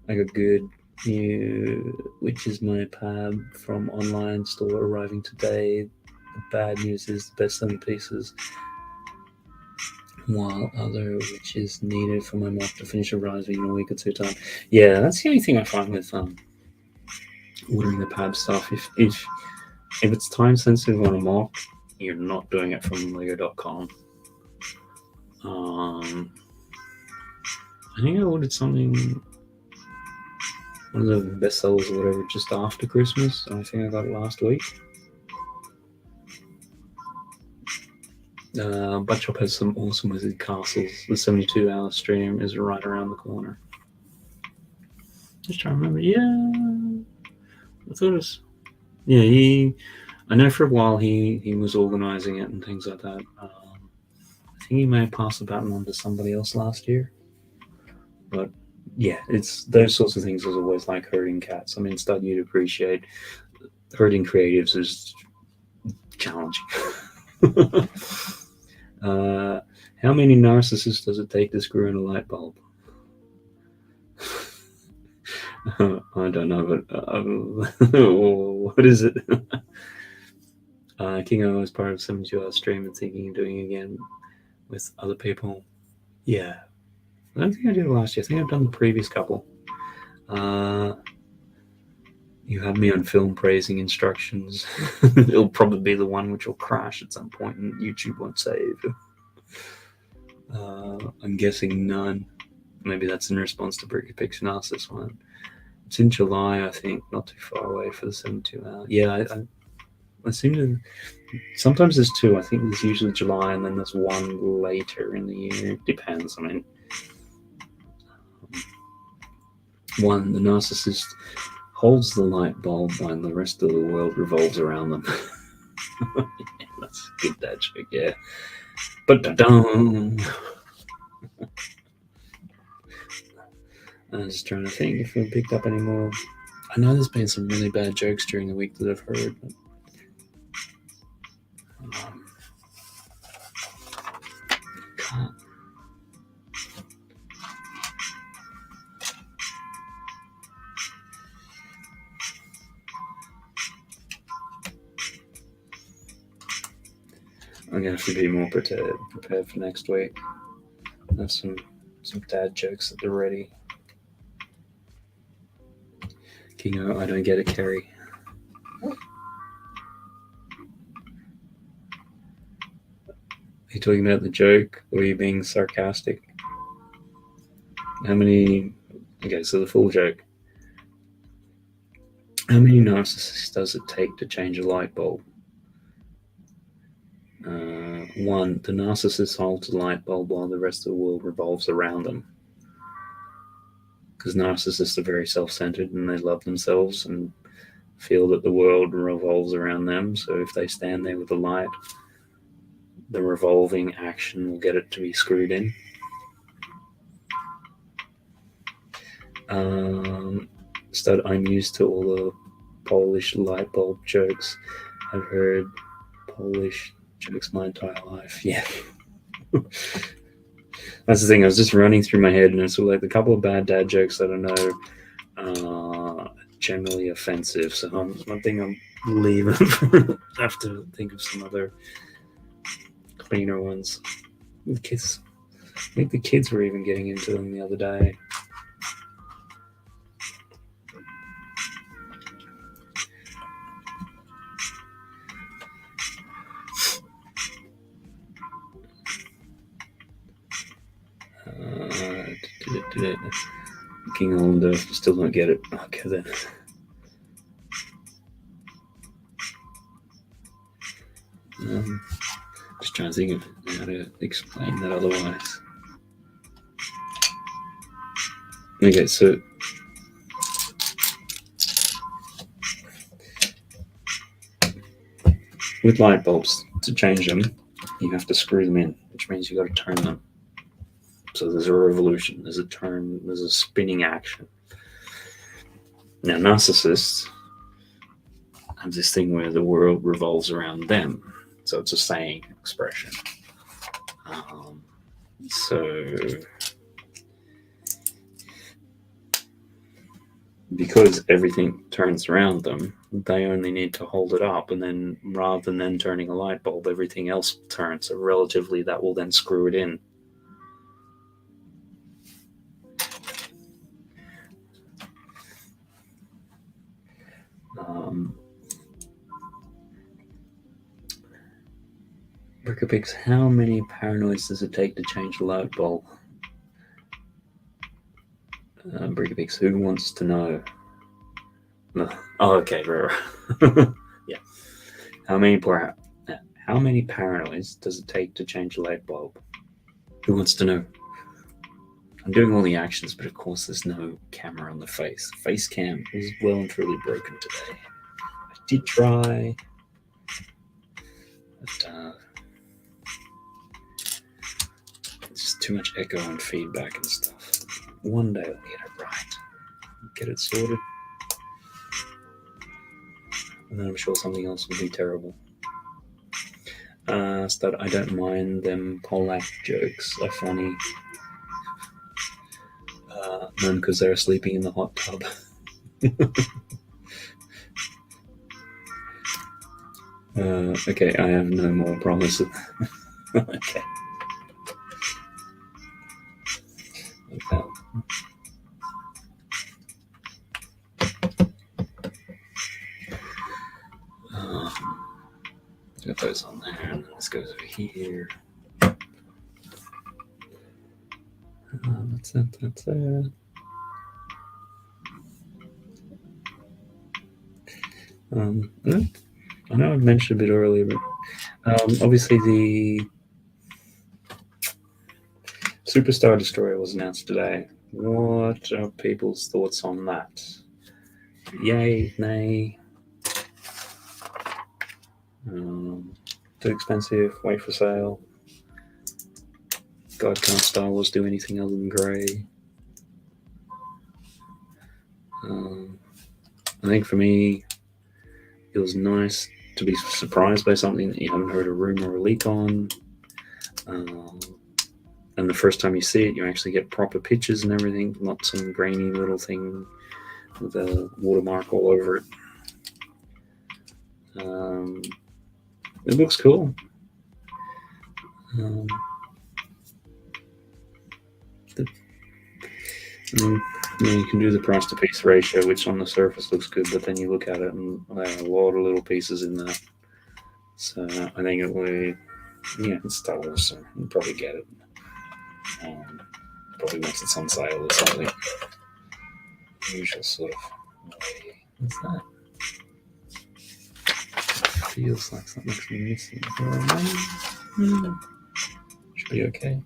I got good new, which is my pub from online store arriving today. The bad news is the best-selling pieces, while other which is needed for my mock to finish arriving in a week or two time. Yeah, that's the only thing I find with ordering the pub stuff. If it's time sensitive on a mock, you're not doing it from lego.com. I think I ordered something, one of the bestsellers or whatever, just after Christmas. I think I got it last week. Butchop has some awesome wizard castles. The 72-hour stream is right around the corner. Just trying to remember. Yeah, I thought it was. Yeah, I know for a while he was organising it and things like that. I think he may have passed the baton on to somebody else last year. But yeah, it's those sorts of things is always like herding cats. I mean, Stud, you'd appreciate herding creatives is challenging. How many narcissists does it take to screw in a light bulb? I don't know, but what is it? King O was part of 72-hour stream and thinking of doing it again with other people. Yeah, I don't think I did it last year. I think I've done the previous couple. You have me on film praising instructions. It'll probably be the one which will crash at some point and YouTube won't save. I'm guessing none. Maybe that's in response to Brickapix and asked this one. It's in July, I think, not too far away for the 72 hour. Yeah, I seem to. Sometimes there's two. I think there's usually July, and then there's one later in the year. It depends. I mean, one, the narcissist holds the light bulb while the rest of the world revolves around them. Yeah, that's a good dad joke, yeah. But I'm just trying to think if we picked up any more. I know there's been some really bad jokes during the week that I've heard. But, can't. I'm gonna have to be more prepared for next week. There's some dad jokes at the ready. Kingo, I don't get it, Kerry. Are you talking about the joke, or are you being sarcastic? How many? Okay, so the full joke. How many narcissists does it take to change a light bulb? One, the narcissist holds the light bulb while the rest of the world revolves around them. Because narcissists are very self-centered and they love themselves and feel that the world revolves around them. So if they stand there with the light, the revolving action will get it to be screwed in. I'm used to all the Polish light bulb jokes. I've heard Polish jokes my entire life. Yeah. That's the thing. I was just running through my head, and it's like the couple of bad dad jokes that I know generally offensive. So I think I'm leaving. I have to think of some other cleaner ones. The kids. I think the kids were even getting into them the other day. King on still don't get it. Okay then. Just trying to think of how to explain that otherwise. Okay, so with light bulbs, to change them, you have to screw them in, which means you got to turn them. So there's a revolution, there's a turn, there's a spinning action. Now, narcissists have this thing where the world revolves around them. So it's a saying expression. So because everything turns around them, they only need to hold it up, and then rather than turning a light bulb, everything else turns. So relatively, that will then screw it in. Brickapix, how many paranoids does it take to change a light bulb? Brickapix, who wants to know? No. Oh, okay, right. Yeah. How many paranoids does it take to change a light bulb? Who wants to know? I'm doing all the actions, but of course there's no camera on the face. Face cam is well and truly broken today. I did try, but it's just too much echo and feedback and stuff. One day I'll get it right. Get it sorted. And then I'm sure something else will be terrible. So I don't mind them Polak jokes. They're funny. None because they're sleeping in the hot tub. Okay, I have no more promises. Okay. Got those on there, and this goes over here. That's it. That's it. I know I mentioned a bit earlier, but obviously the Superstar Destroyer was announced today. What are people's thoughts on that? Yay, nay? Too expensive, wait for sale. God, can't Star Wars do anything other than grey? I think for me, it was nice to be surprised by something that you haven't heard a rumor or a leak on. And the first time you see it, you actually get proper pictures and everything, not some grainy little thing with a watermark all over it. It looks cool. You can do the price to piece ratio, which on the surface looks good, but then you look at it and there are a lot of little pieces in there. So I think it will, it's Star Wars, so you'll probably get it. Probably once it's on sale or something. Usual sort of way. What's that? Feels like something's missing. Should be okay.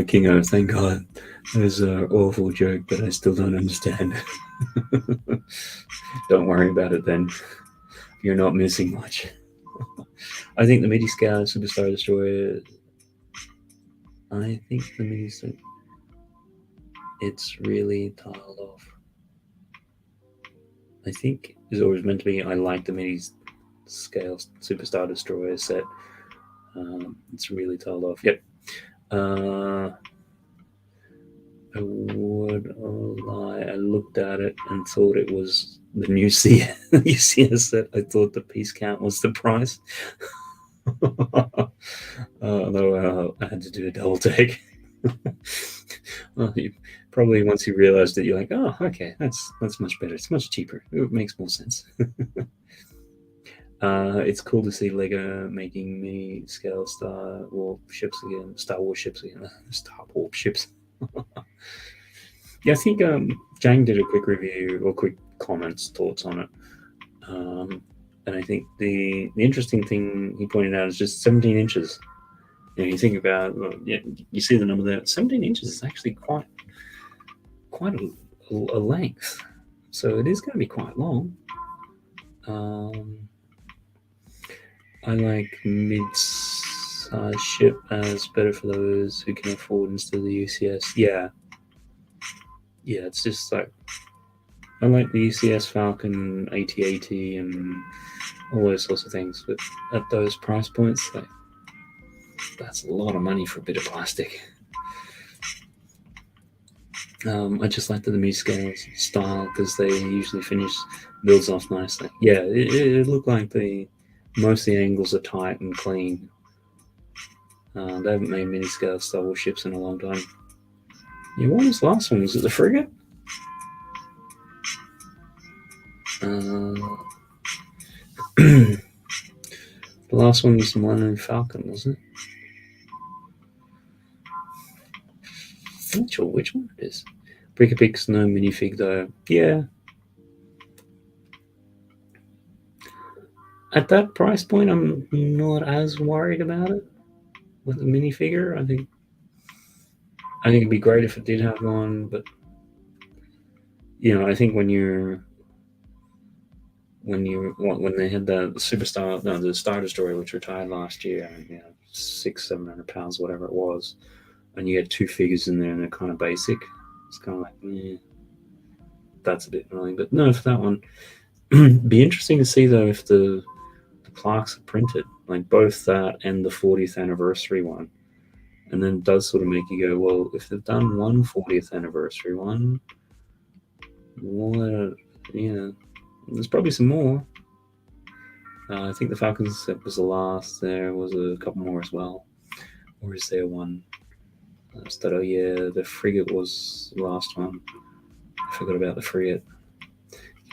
Kingo, thank God. That was an awful joke, but I still don't understand. Don't worry about it then. You're not missing much. I think the MIDI scale Superstar Destroyer. I think the MIDI, it's really tiled off. I think it's always meant to be. I like the MIDI scale Superstar Destroyer set. It's really tiled off. Yep. I would lie. I looked at it and thought it was the new UCS set. I thought the piece count was the price. Although I had to do a double take. Well, probably once you realized it, you're like, oh, okay, that's much better. It's much cheaper. It makes more sense. It's cool to see Lego making mini scale Star Wars ships again. Star Wars ships again. Star Wars ships. Yeah, I think Jang did a quick review or quick thoughts on it. And I think the interesting thing he pointed out is just 17 inches. You think about, you see the number there. 17 inches is actually quite a length, so it is going to be quite long. I like mid-size ship as better for those who can afford instead of the UCS. Yeah, it's just like I like the UCS Falcon AT-AT and all those sorts of things, but at those price points, that's a lot of money for a bit of plastic. I just like the mid-scale style because they usually finish builds off nicely. Yeah, it looked like most of the angles are tight and clean. They haven't made mini-scale Star Wars ships in a long time. Yeah, what was the last one? Was it the frigate? The last one was the Millennium Falcon, wasn't it? I'm not sure which one it is. Brickapix, no minifig though. Yeah. At that price point, I'm not as worried about it with the minifigure. I think it'd be great if it did have one, but I think when they had the Star Destroyer, which retired last year, £600-700, whatever it was, and you get two figures in there and they're kind of basic. It's kind of like, that's a bit annoying. But no, for that one, be interesting to see though if the plaques are printed, like both that and the 40th anniversary one, and then it does sort of make you go, well, if they've done one 40th anniversary one, what? There's probably some more. I think the Falcons set was the last. There was a couple more as well. Or is there one? The frigate was the last one. I forgot about the frigate.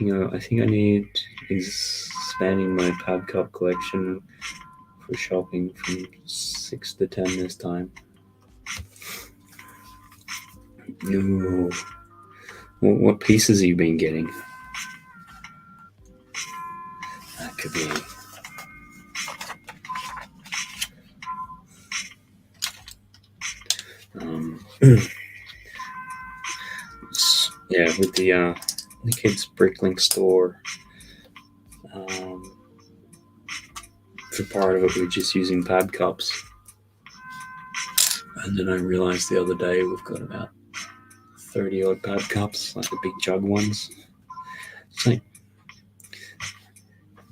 I think I need expanding my Pad Cup collection for shopping from 6 to 10 this time. No. What pieces have you been getting? That could be... yeah, with the kids' Bricklink store, for part of it we're just using pad cups, and then I realized the other day we've got about 30 odd pad cups, like the big jug ones. It's like,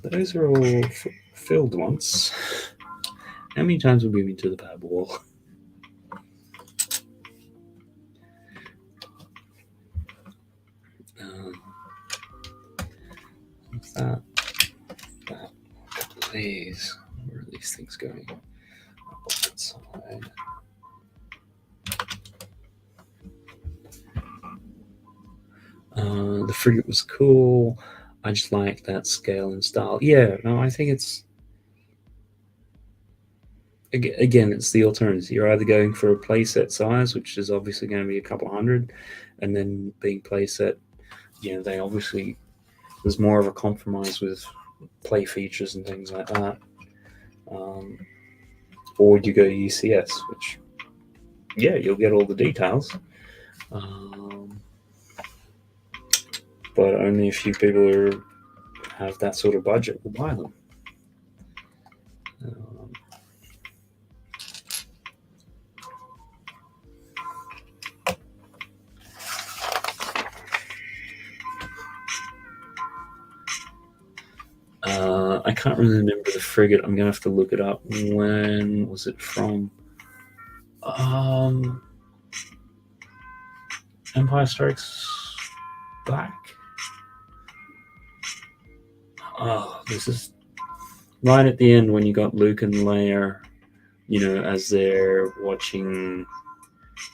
those are all filled once. How many times have we been to the pad wall? What's that? Please, where are these things going? Up that side. The frigate was cool. I just like that scale and style. Yeah, no, I think it's... Again, it's the alternative. You're either going for a playset size, which is obviously going to be a couple hundred, and then being playset, they obviously... There's more of a compromise with play features and things like that. Or would you go UCS, which, yeah, you'll get all the details. But only a few people who have that sort of budget will buy them. I can't really remember the frigate. I'm going to have to look it up. When was it from? Empire Strikes Back? Oh, this is right at the end when you got Luke and Leia, as they're watching,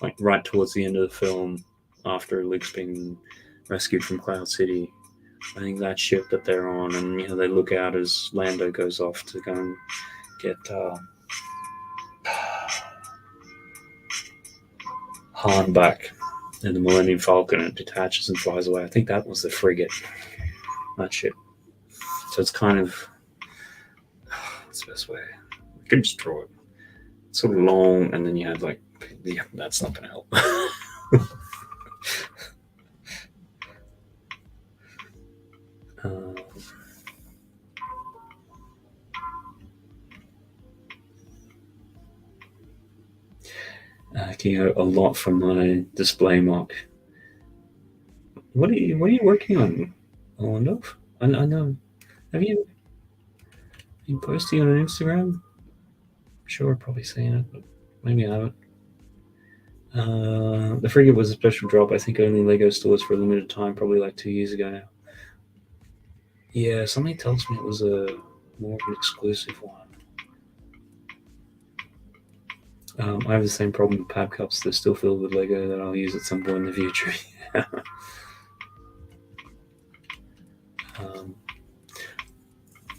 like right towards the end of the film, after Luke's been rescued from Cloud City. I think that ship that they're on, and they look out as Lando goes off to go and get Han back in the Millennium Falcon, and it detaches and flies away. I think that was the frigate, that ship. So it's kind of, what's the best way? You can just draw it. It's sort of long, and then you have like, yeah, that's not going to help. Can you a lot from my display mark? What are you working on, Orlando? I know. Have you been posting on Instagram? I'm sure I've probably seen it, but maybe I haven't. The frigate was a special drop. I think only Lego stores for a limited time, probably like 2 years ago now. Yeah, somebody tells me it was a more of an exclusive one. I have the same problem with pad cups. They're still filled with Lego that I'll use at some point in the future.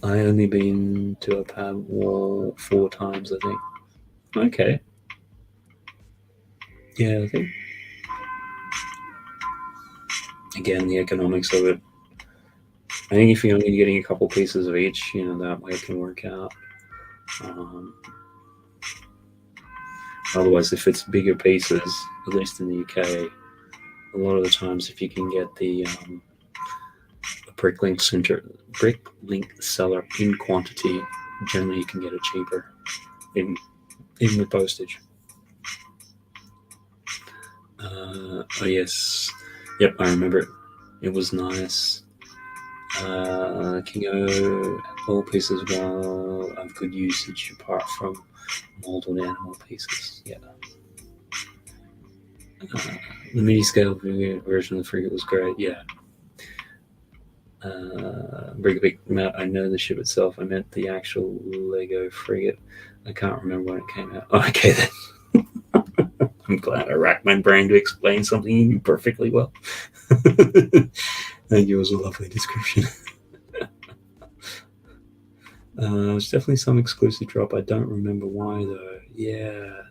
I only been to a pad wall 4 times, I think. Okay. Yeah, I think. Again, the economics of it. I think if you're only getting a couple pieces of each, that way it can work out. Otherwise, if it's bigger pieces, at least in the UK, a lot of the times if you can get the Bricklink seller in quantity, generally you can get it cheaper, even with postage. Oh yes, yep, I remember it. It was nice. Can go all pieces well of good usage apart from molded animal pieces. Yeah. The mini scale version of the frigate was great. Yeah. I know the ship itself. I meant the actual Lego frigate. I can't remember when it came out. Oh, okay then. I'm glad I racked my brain to explain something perfectly well. Thank you. It was a lovely description. There's definitely some exclusive drop. I don't remember why though. Yeah.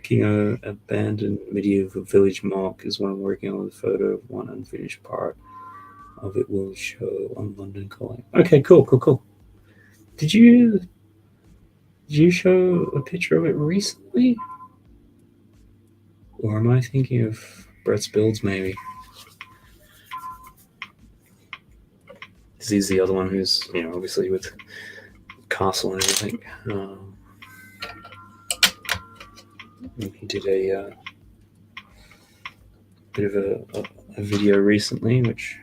King Abandoned Medieval Village Mock is what I'm working on with a photo of one unfinished part of it will show on London Calling. Okay, cool. Did you show a picture of it recently? Or am I thinking of Brett's Builds maybe? Because he's the other one who's, obviously with Castle and everything. He did a bit of a video recently, which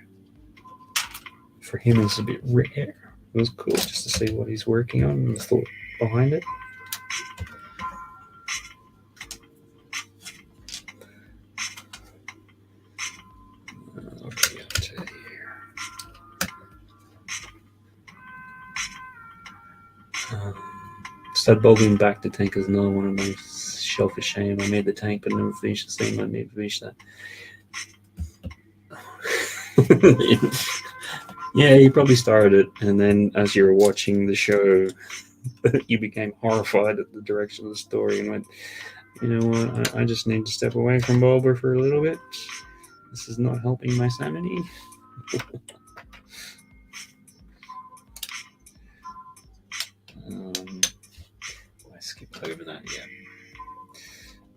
for him is a bit rare. It was cool just to see what he's working on and the thought behind it. Stud bulbing back to tank is another one of my shelf of shame. I made the tank but never finished the thing. I need to finish that. Yeah, you probably started it, and then as you were watching the show, you became horrified at the direction of the story and went, you know what, I just need to step away from Bulber for a little bit. This is not helping my sanity. I skipped over that, yeah.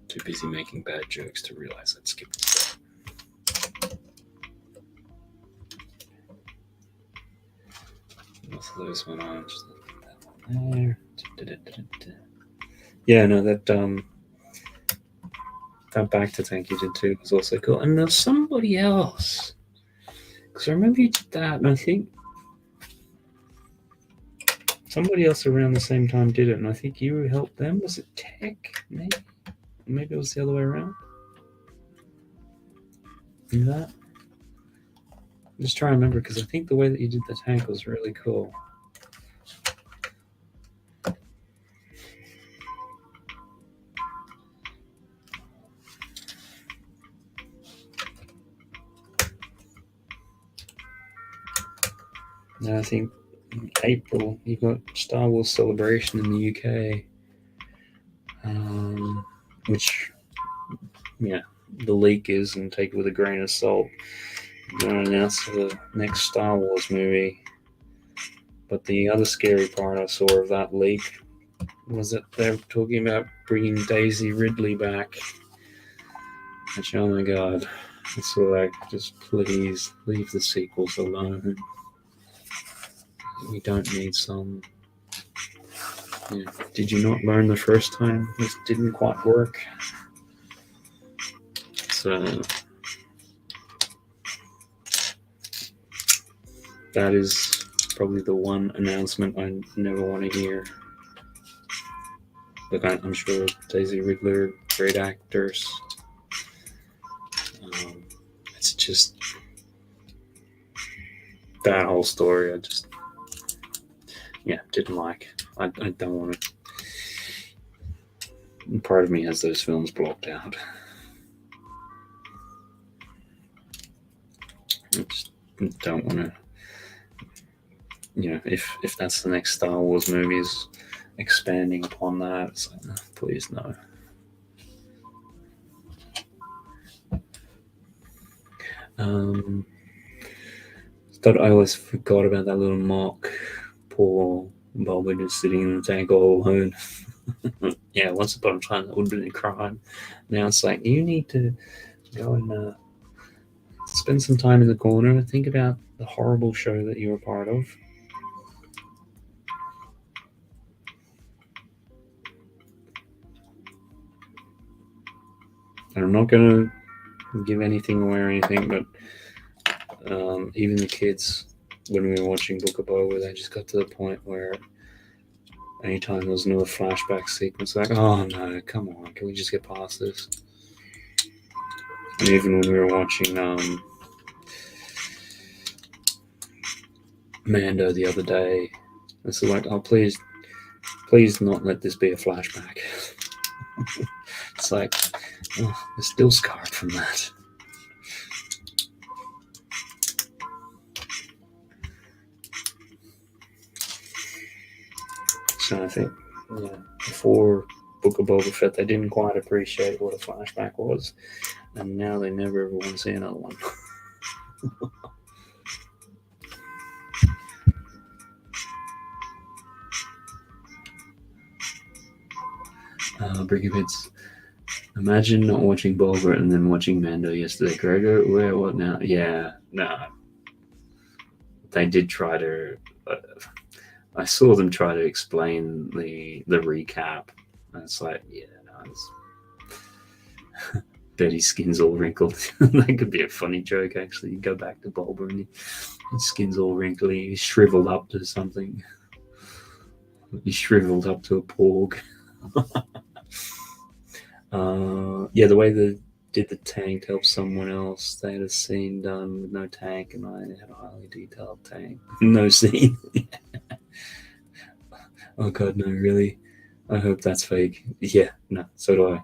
Too busy making bad jokes to realize I'd skipped it. Also, this one on, just that one there. Yeah, no, that back to tank you did too was also cool. And there's somebody else, because I remember you did that, and I think somebody else around the same time did it, and I think you helped them. Was it Tech? Maybe it was the other way around. You that? I'm just trying to remember, because I think the way that you did the tank was really cool. And I think in April you got Star Wars Celebration in the UK, which, yeah, the leak is, and take it with a grain of salt, going to announce the next Star Wars movie. But the other scary part I saw of that leak was that they're talking about bringing Daisy Ridley back. Which, oh my god, it's like, just please leave the sequels alone. We don't need some. Did you not learn the first time this didn't quite work? So that is probably the one announcement I never want to hear. Look, I'm sure Daisy Ridley, great actors. It's just that whole story. I just, didn't like. I don't want to. Part of me has those films blocked out. I just don't want to. If that's the next Star Wars movie, is expanding upon that, it's like, no, please no. Thought I always forgot about that little mock. Poor Bulber just sitting in the tank all alone. Yeah, once upon a time that would have been a crime. Now it's like, you need to go and spend some time in the corner and think about the horrible show that you were part of. And I'm not going to give anything away or anything, but even the kids, when we were watching Book of Boba, they just got to the point where anytime there was another flashback sequence, like, oh no, come on, can we just get past this? And even when we were watching Mando the other day, it's like, oh, please not let this be a flashback. It's like, oh, we're still scarred from that. So I think, before Book of Boba Fett, they didn't quite appreciate what a flashback was, and now they never ever want to see another one. Bricky Bits. Imagine not watching Boba and then watching Mando yesterday. Gregor, where, what now? Yeah, no. They did try to. I saw them try to explain the recap, and it's like, yeah, no, Betty's skin's all wrinkled. That could be a funny joke, actually. You go back to Bulba and his skin's all wrinkly. He's shriveled up to something. He's shriveled up to a porg. Yeah, the way they did the tank to help someone else. They had a scene done with no tank, and I had a highly detailed tank. No scene. Oh god, no, really? I hope that's fake. Yeah, no, so do I.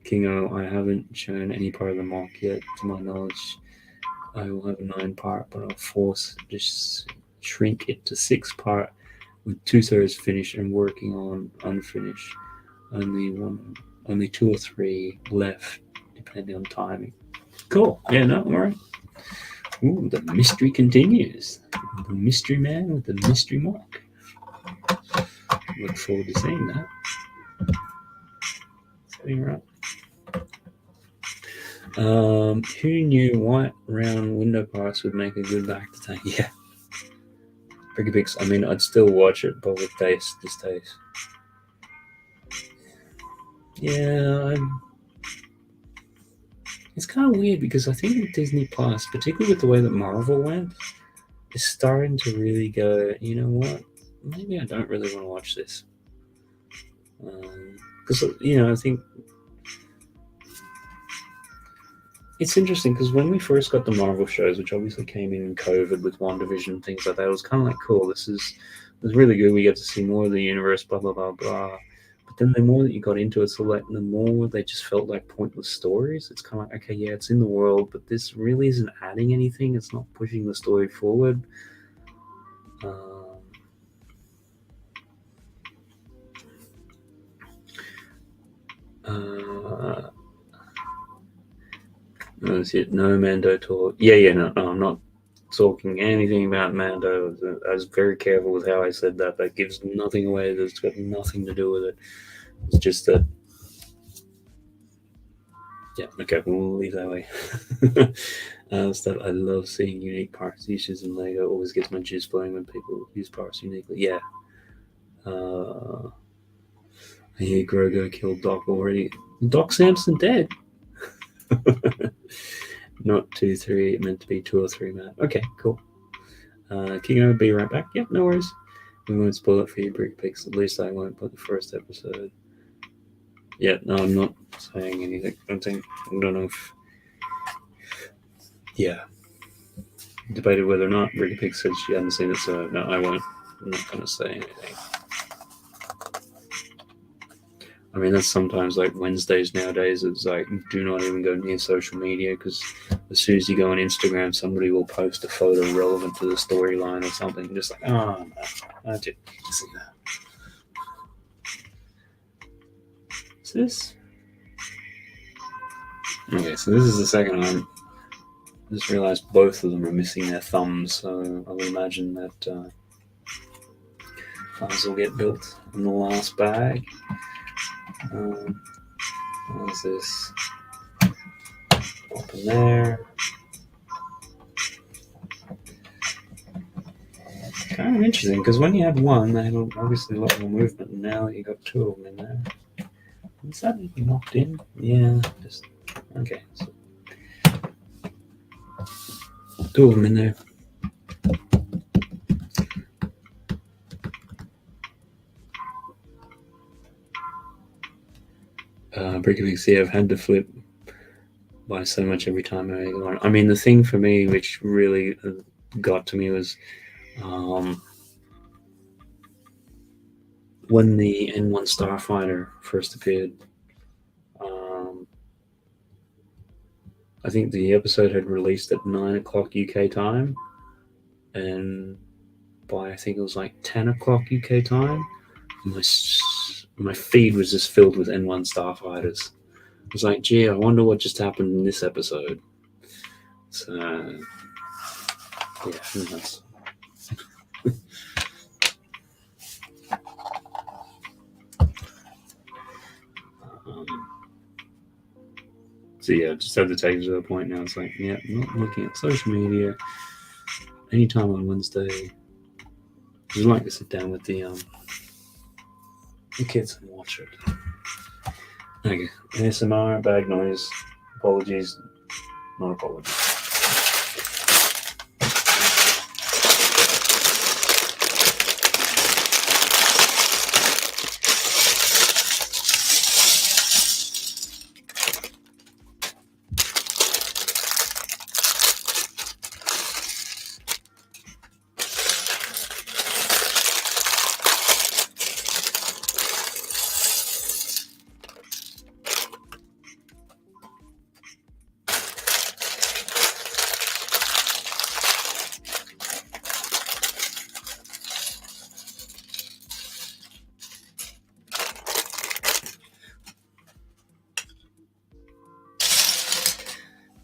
Kingo, I haven't shown any part of the mock yet, to my knowledge. I will have a 9-part, but I'll force just shrink it to 6-part with 2/3 finished and working on unfinished. Only 2 or 3 left, depending on timing. Cool. Yeah, no, all right. Ooh, the mystery continues. The mystery man with the mystery mark. Look forward to seeing that. Right. Who knew white round window parts would make a good back to tank? Yeah. Pretty big. I mean, I'd still watch it, but with distaste. Yeah, it's kind of weird because I think with Disney Plus, particularly with the way that Marvel went, is starting to really go, you know what? Maybe I don't really want to watch this. Because, I think it's interesting because when we first got the Marvel shows, which obviously came in COVID with WandaVision and things like that, it was kind of like, cool, this is really good. We get to see more of the universe, blah, blah, blah, blah. But then the more that you got into it, so like the more they just felt like pointless stories. It's kind of like, okay, yeah, it's in the world, but this really isn't adding anything. It's not pushing the story forward. That's it. No Mando talk. Yeah. No, I'm not talking anything about Mando. I was very careful with how I said that. That gives nothing away. That's got nothing to do with it. It's just that. Yeah, okay, we'll leave that way. Stuff I love seeing unique parts issues in Lego. Always gets my juice flowing when people use parts uniquely. Yeah. I hear Grogu killed Doc already. Doc Samson dead. Not 2, 3. It meant to be 2 or 3, man. Okay, cool. Kingo, be right back. Yep, no worries. We won't spoil it for you, Brick Picks. At least I won't put the first episode. Yeah, no, I'm not saying anything. I don't know if. Yeah. Debated whether or not. Brick Picks said she hadn't seen it, so no, I won't. I'm not going to say anything. I mean, that's sometimes like Wednesdays nowadays. It's like, do not even go near social media because as soon as you go on Instagram, somebody will post a photo relevant to the storyline or something. Just like, oh, no, I didn't need to see that. Is this? Okay, so this is the second one. I just realized both of them are missing their thumbs, so I would imagine that thumbs will get built in the last bag. What's this? Up in there. Kind of interesting because when you had one, they had obviously a lot more movement, and now you got 2 of them in there. Is that knocked in? Yeah, just okay. So 2 of them in there. Brickabix, I've had to flip by so much every time I go on. I mean, the thing for me which really got to me was when the N1 Starfighter first appeared. I think the episode had released at 9 o'clock UK time, and by, I think it was like 10 o'clock UK time. My feed was just filled with N1 starfighters. I was like, gee, I wonder what just happened in this episode. So, yeah, who knows? So yeah, just had to take it to the point now. It's like, yeah, I'm not looking at social media anytime on Wednesday. I just like to sit down with the kids and watch it. Okay, ASMR, bag noise, apologies, not apologies.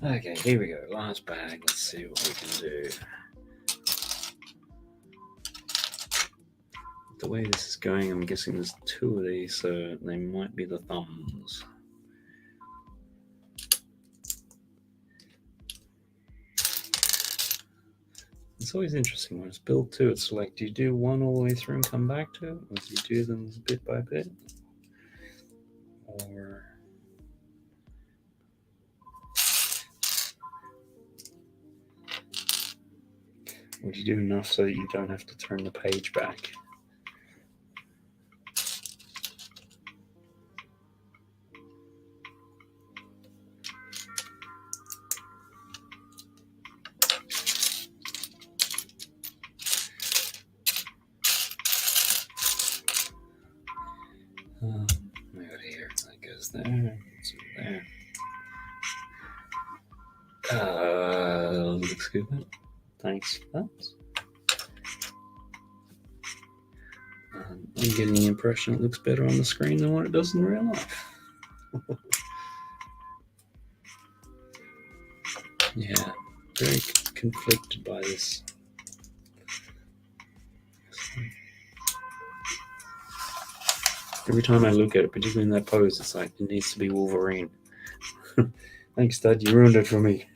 Okay, here we go. Last bag. Let's see what we can do. The way this is going, I'm guessing there's two of these, so they might be the thumbs. It's always interesting when it's built too. It's like, do you do one all the way through and come back to it? Or do you do them bit by bit? Or would you do enough so that you don't have to turn the page back? We got here. That goes there. That's there. Looks good. Thanks for that. I'm getting the impression it looks better on the screen than what it does in real life. Yeah, very conflicted by this. Every time I look at it, particularly in that pose, it's like it needs to be Wolverine. Thanks, Dad. You ruined it for me.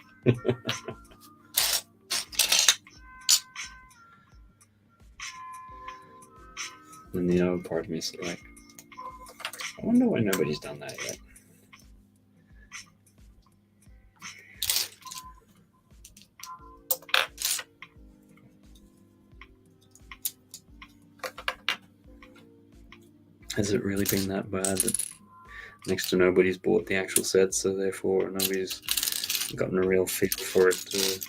And the other part of me is like, I wonder why nobody's done that yet. Has it really been that bad that next to nobody's bought the actual set, so therefore nobody's gotten a real feel for it to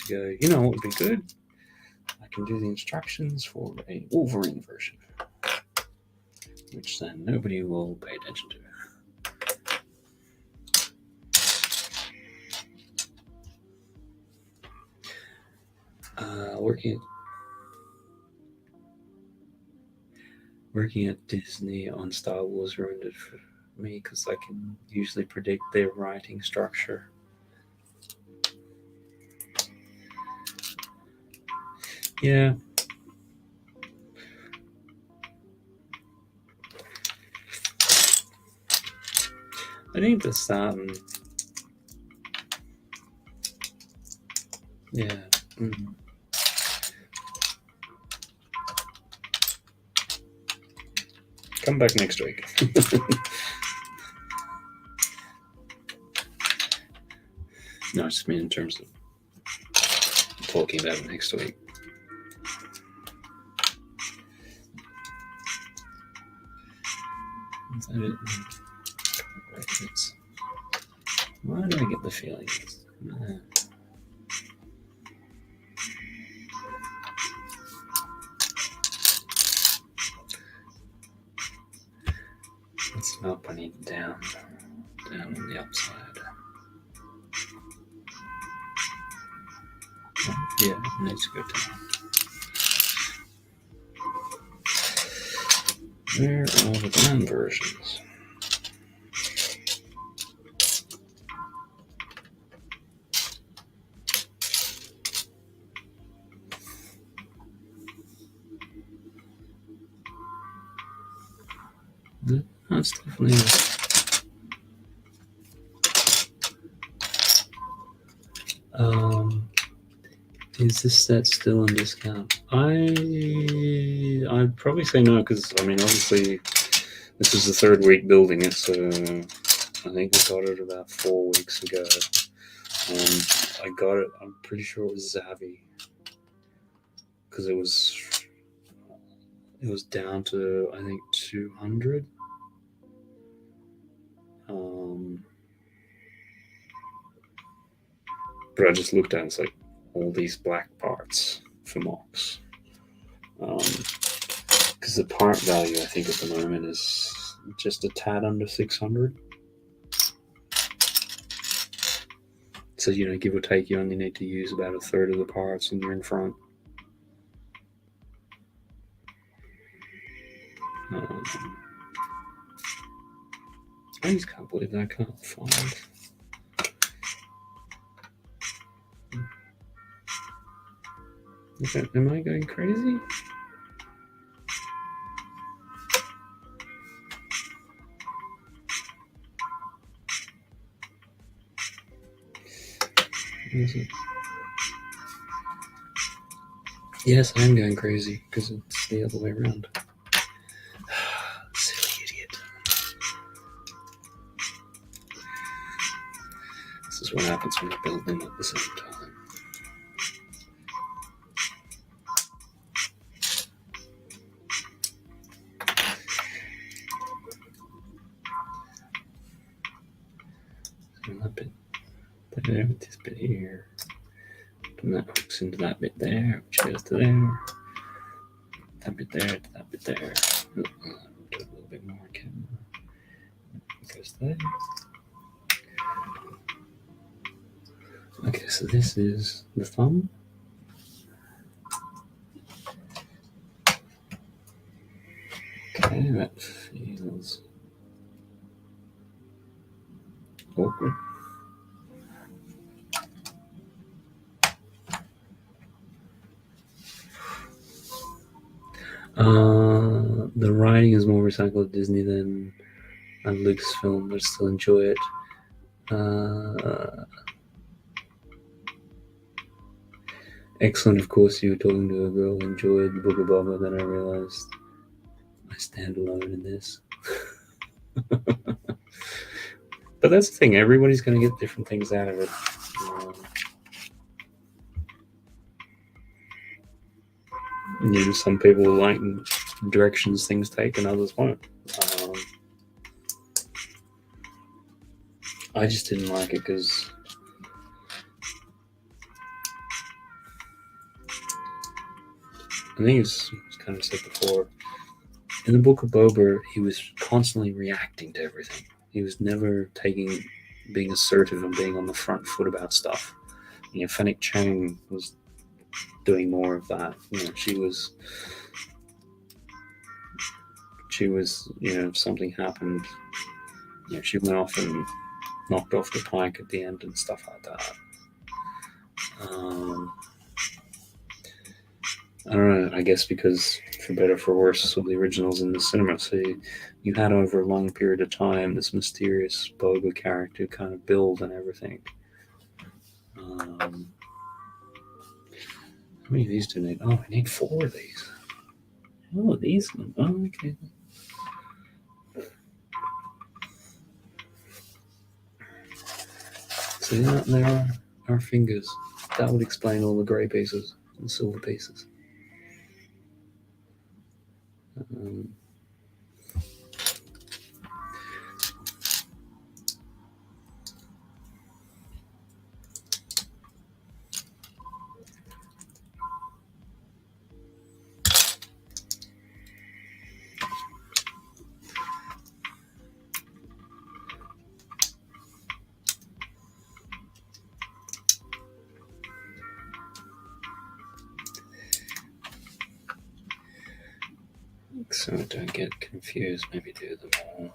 go, you know what would be good? I can do the instructions for a Wolverine version, which then nobody will pay attention to. Working at Disney on Star Wars ruined it for me because I can usually predict their writing structure. Yeah. I think this yeah. Come back next week. No, I just mean in terms of talking about it next week. Is that it? Why do I get the feeling? It's up, I need down on the upside. Yeah, it needs to go down. Where are the band versions? That's definitely. Is this set still on discount? I'd probably say no, because I mean, obviously, this is the third week building it, so I think I got it about 4 weeks ago. I got it. I'm pretty sure it was Zavi, because it was down to I think 200. But I just looked at it, it's like all these black parts for mocks. Because the part value I think at the moment is just a tad under 600. So, give or take, you only need to use about a third of the parts and you're in front. I just can't believe that I can't find. Am I going crazy? Yes, I am going crazy because it's the other way around. Silly idiot. This is what happens when you build them at the same time. That bit there with this bit here. And that hooks into that bit there, which goes to there. That bit there to that bit there. Do a little bit more camera. It goes there. Okay, so this is the thumb. Okay, that feels awkward. The writing is more recycled at Disney than Lucasfilm, but still enjoy it. Excellent, of course, you were talking to a girl who enjoyed the Book of Boba, then I realized I stand alone in this. But that's the thing, everybody's going to get different things out of it. Some people like directions things take and others won't. I just didn't like it because I think it's kind of said before, in the Book of Boba, he was constantly reacting to everything. He was never being assertive and being on the front foot about stuff. Fennec Chang was doing more of that. She was, if something happened, she went off and knocked off the pike at the end and stuff like that. I don't know, I guess because for better or for worse, so the originals in the cinema, so you had over a long period of time this mysterious Boba character kind of build and everything. How many of these do we need? Oh, we need 4 of these. Oh, these ones. Oh, okay. So there are our fingers. That would explain all the grey pieces and silver pieces. So I don't get confused. Maybe do them all.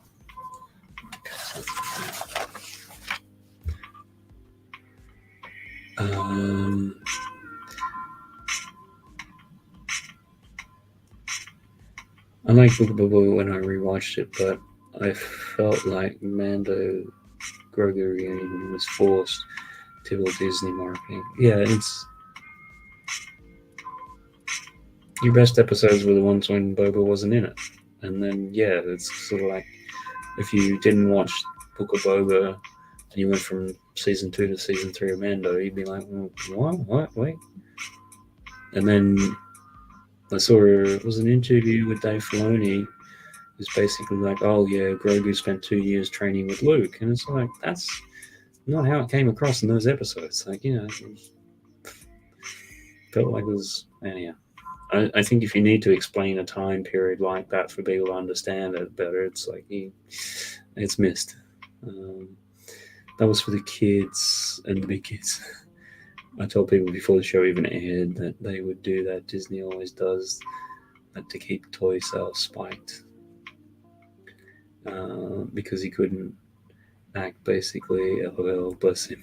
I like Booga Booga when I rewatched it, but I felt like Mando Grogu reunion was forced to Disney marketing. Yeah, it's your best episodes were the ones when Boba wasn't in it, and then yeah, it's sort of like if you didn't watch Book of Boba and you went from season 2 to season 3 of Mando, you'd be like, what, wait, and then I saw it was an interview with Dave Filoni. It's basically like, oh yeah, Grogu spent 2 years training with Luke, and it's like that's not how it came across in those episodes. Like, you know, it felt like it was anyhow. I think if you need to explain a time period like that for people to understand it better, it's like it's missed. That was for the kids and the big kids. I told people before the show even aired that they would do that. Disney always does that to keep toy sales spiked. Because he couldn't act basically. LOL, bless him.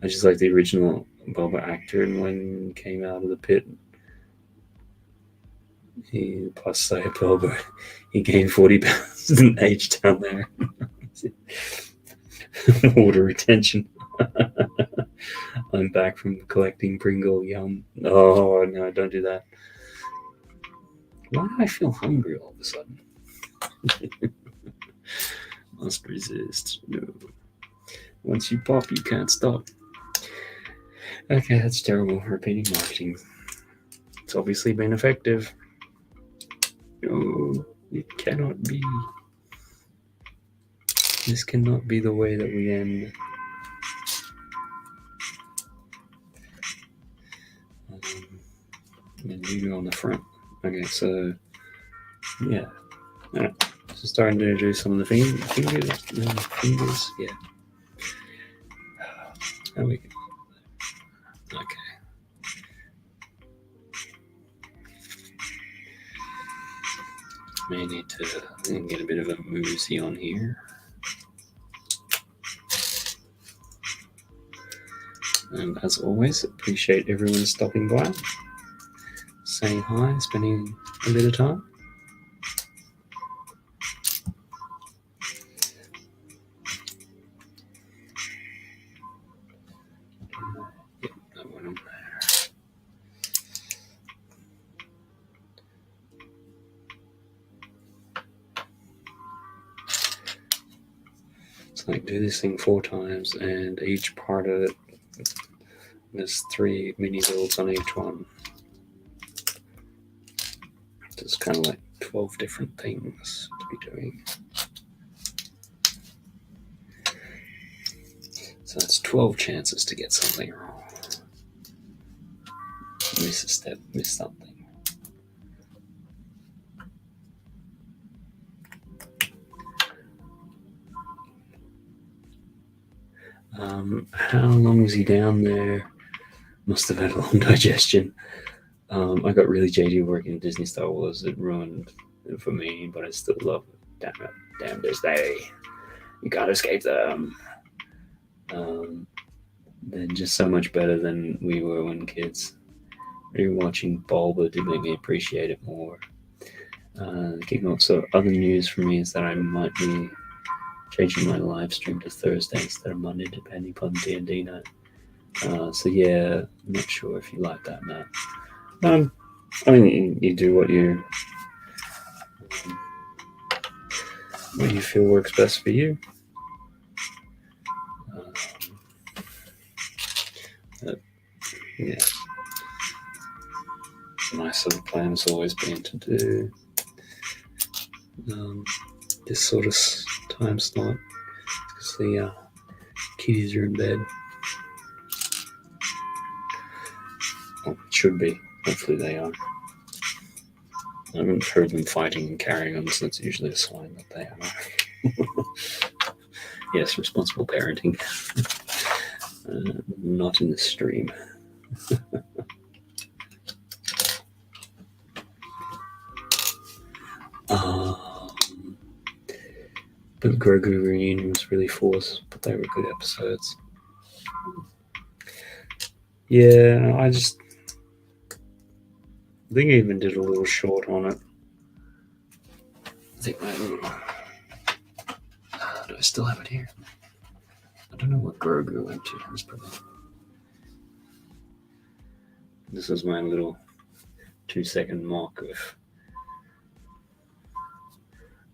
I just like the original Boba actor, and when he came out of the pit, he plus say Boba, he gained 40 pounds and aged down there. Water retention. I'm back from collecting Pringle yum. Oh no, don't do that. Why do I feel hungry all of a sudden? Must resist. No. Once you pop, you can't stop. Okay, that's terrible. Repeating marketing. It's obviously been effective. No, it cannot be. This cannot be the way that we end. And you on the front. Okay, so yeah. Alright. So starting to do some of the fingers. Yeah. There we go. Okay. May need to get a bit of a moosey on here. And as always, appreciate everyone stopping by, saying hi, spending a bit of time. Yep, that one on there. It's like do this thing 4 times, and each part of it, there's 3 mini builds on each one. It's kind of like 12 different things to be doing. So that's 12 chances to get something wrong. Miss a step, miss something. How long was he down there? Must have had a long digestion. I got really jaded working at Disney Star Wars. It ruined it for me, but I still love it. Damn it. Damn this day. You can't escape them. They're just so much better than we were when kids. Rewatching Bulba did make me appreciate it more. Kicking off, so other news for me is that I might be changing my live stream to Thursday instead of Monday, depending upon D&D night. So yeah, I'm not sure if you like that, Matt. I mean, you do what you feel works best for you. Yeah. My sort of plan has always been to do this sort of time slot because the kiddies are in bed. Well, it should be. Hopefully they are. I haven't heard them fighting and carrying on, so it's usually a sign that they are. Yes, responsible parenting. Not in the stream. But Grogu reunion was really forced, but they were good episodes. Yeah, I think I even did a little short on it. I think do I still have it here? I don't know what Grogu went to. This was my little 2-second mock of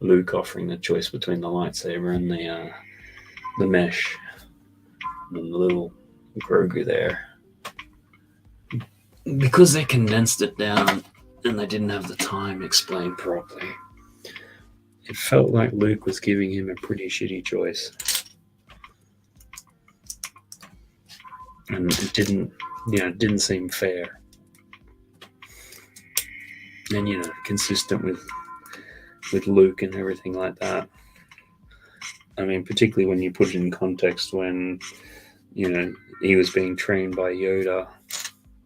Luke offering the choice between the lightsaber and the mesh, and the little Grogu there. Because they condensed it down and they didn't have the time explained properly, it felt like Luke was giving him a pretty shitty choice. And it didn't seem fair. And, consistent with Luke and everything like that. I mean, particularly when you put it in context when, he was being trained by Yoda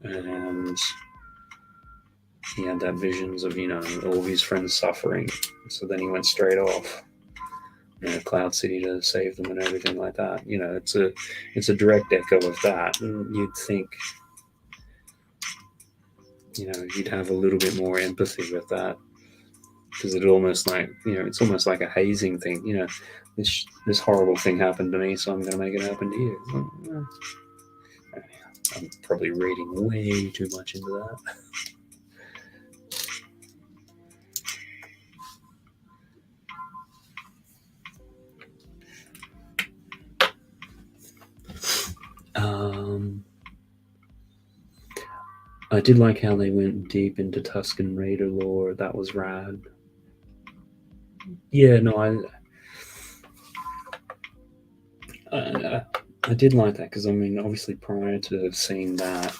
and he had that visions of, all of his friends suffering. So then he went straight off, Cloud City to save them and everything like that. It's a direct echo of that. And you'd think, you'd have a little bit more empathy with that. Because it's almost like a hazing thing. This horrible thing happened to me, so I'm going to make it happen to you. I'm probably reading way too much into that. I did like how they went deep into Tusken Raider lore. That was rad. Yeah, no, I did like that because, obviously prior to seeing that,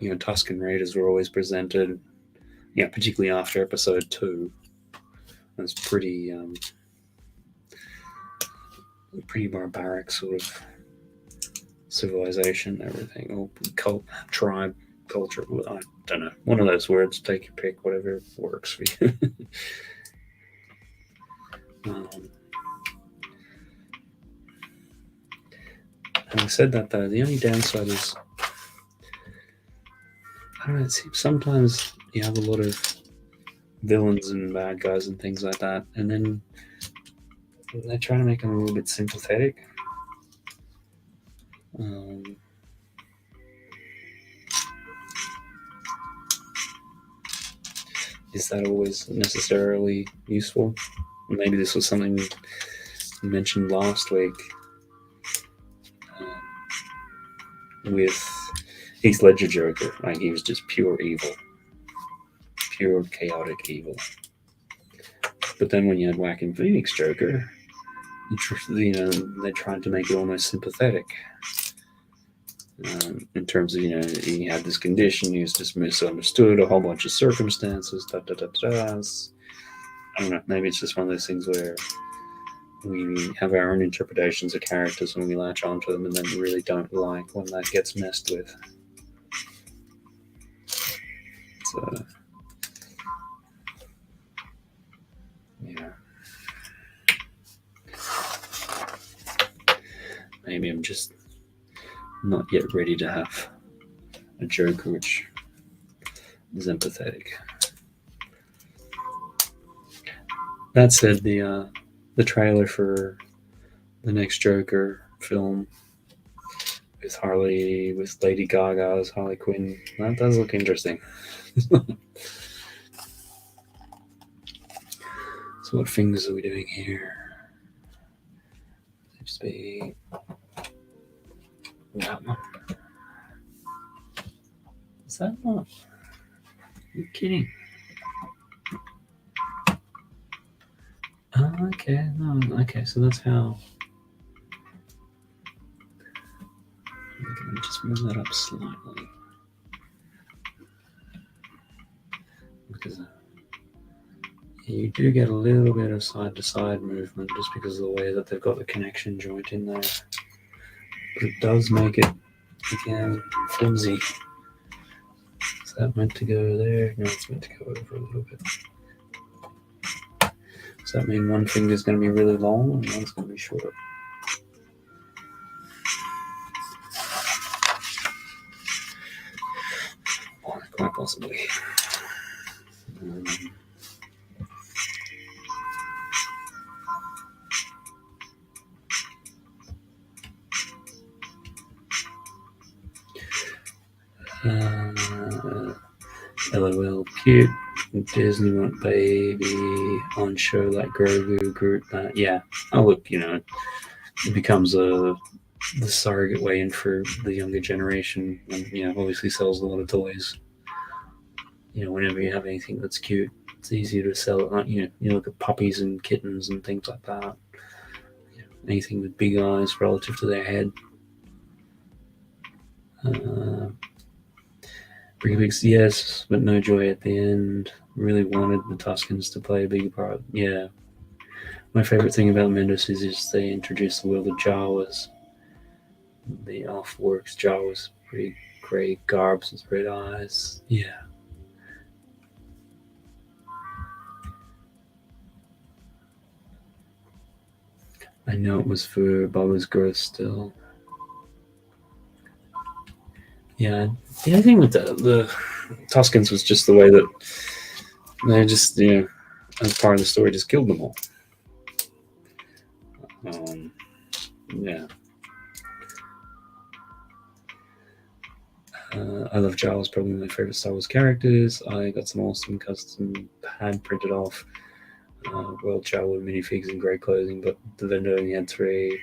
Tusken Raiders were always presented, particularly after Episode 2, as pretty barbaric sort of civilization and everything, or tribe culture. I don't know. One of those words, take your pick, whatever works for you. Having said that, though, the only downside is, I don't know, it seems sometimes you have a lot of villains and bad guys and things like that, and then they try to make them a little bit sympathetic. Is that always necessarily useful? Maybe this was something we mentioned last week with Heath Ledger Joker. Like, he was just pure evil, pure chaotic evil. But then when you had Joaquin Phoenix Joker, they tried to make it almost sympathetic. In terms of, he had this condition, he was just misunderstood, a whole bunch of circumstances, I don't know, maybe it's just one of those things where we have our own interpretations of characters and we latch onto them, and then we really don't like when that gets messed with. So, maybe I'm just not yet ready to have a Joker which is empathetic. That said, the trailer for the next Joker film with Lady Gaga as Harley Quinn, that does look interesting. So what fingers are we doing here? Just be that one. Is that one? You're kidding. Oh, okay. No, okay, so that's how. Let me just move that up slightly. Because you do get a little bit of side-to-side movement just because of the way that they've got the connection joint in there. But it does make it, again, flimsy. Is that meant to go there? No, it's meant to go over a little bit. Does that mean one finger is going to be really long and one's going to be short? Quite possibly. LOL, cute. Disney want baby on show like Grogu, Groot. Yeah. Oh, look, it becomes the surrogate way in for the younger generation, and obviously sells a lot of toys. Whenever you have anything that's cute, it's easier to sell it. Like, you look at puppies and kittens and things like that. Anything with big eyes relative to their head. Yes, but no joy at the end. Really wanted the Tuscans to play a bigger part. Yeah. My favorite thing about Mendes is just they introduced the world of Jawas. The off-works Jawas, pretty grey garbs with red eyes. Yeah. I know it was for Bubba's growth still. Yeah, the only thing with the Tuscans was just the way that they just, as part of the story, just killed them all. Yeah. I love Giles, probably my favorite Star Wars characters. I got some awesome custom hand printed off World Jawa minifigs in grey clothing, but the vendor only had 3.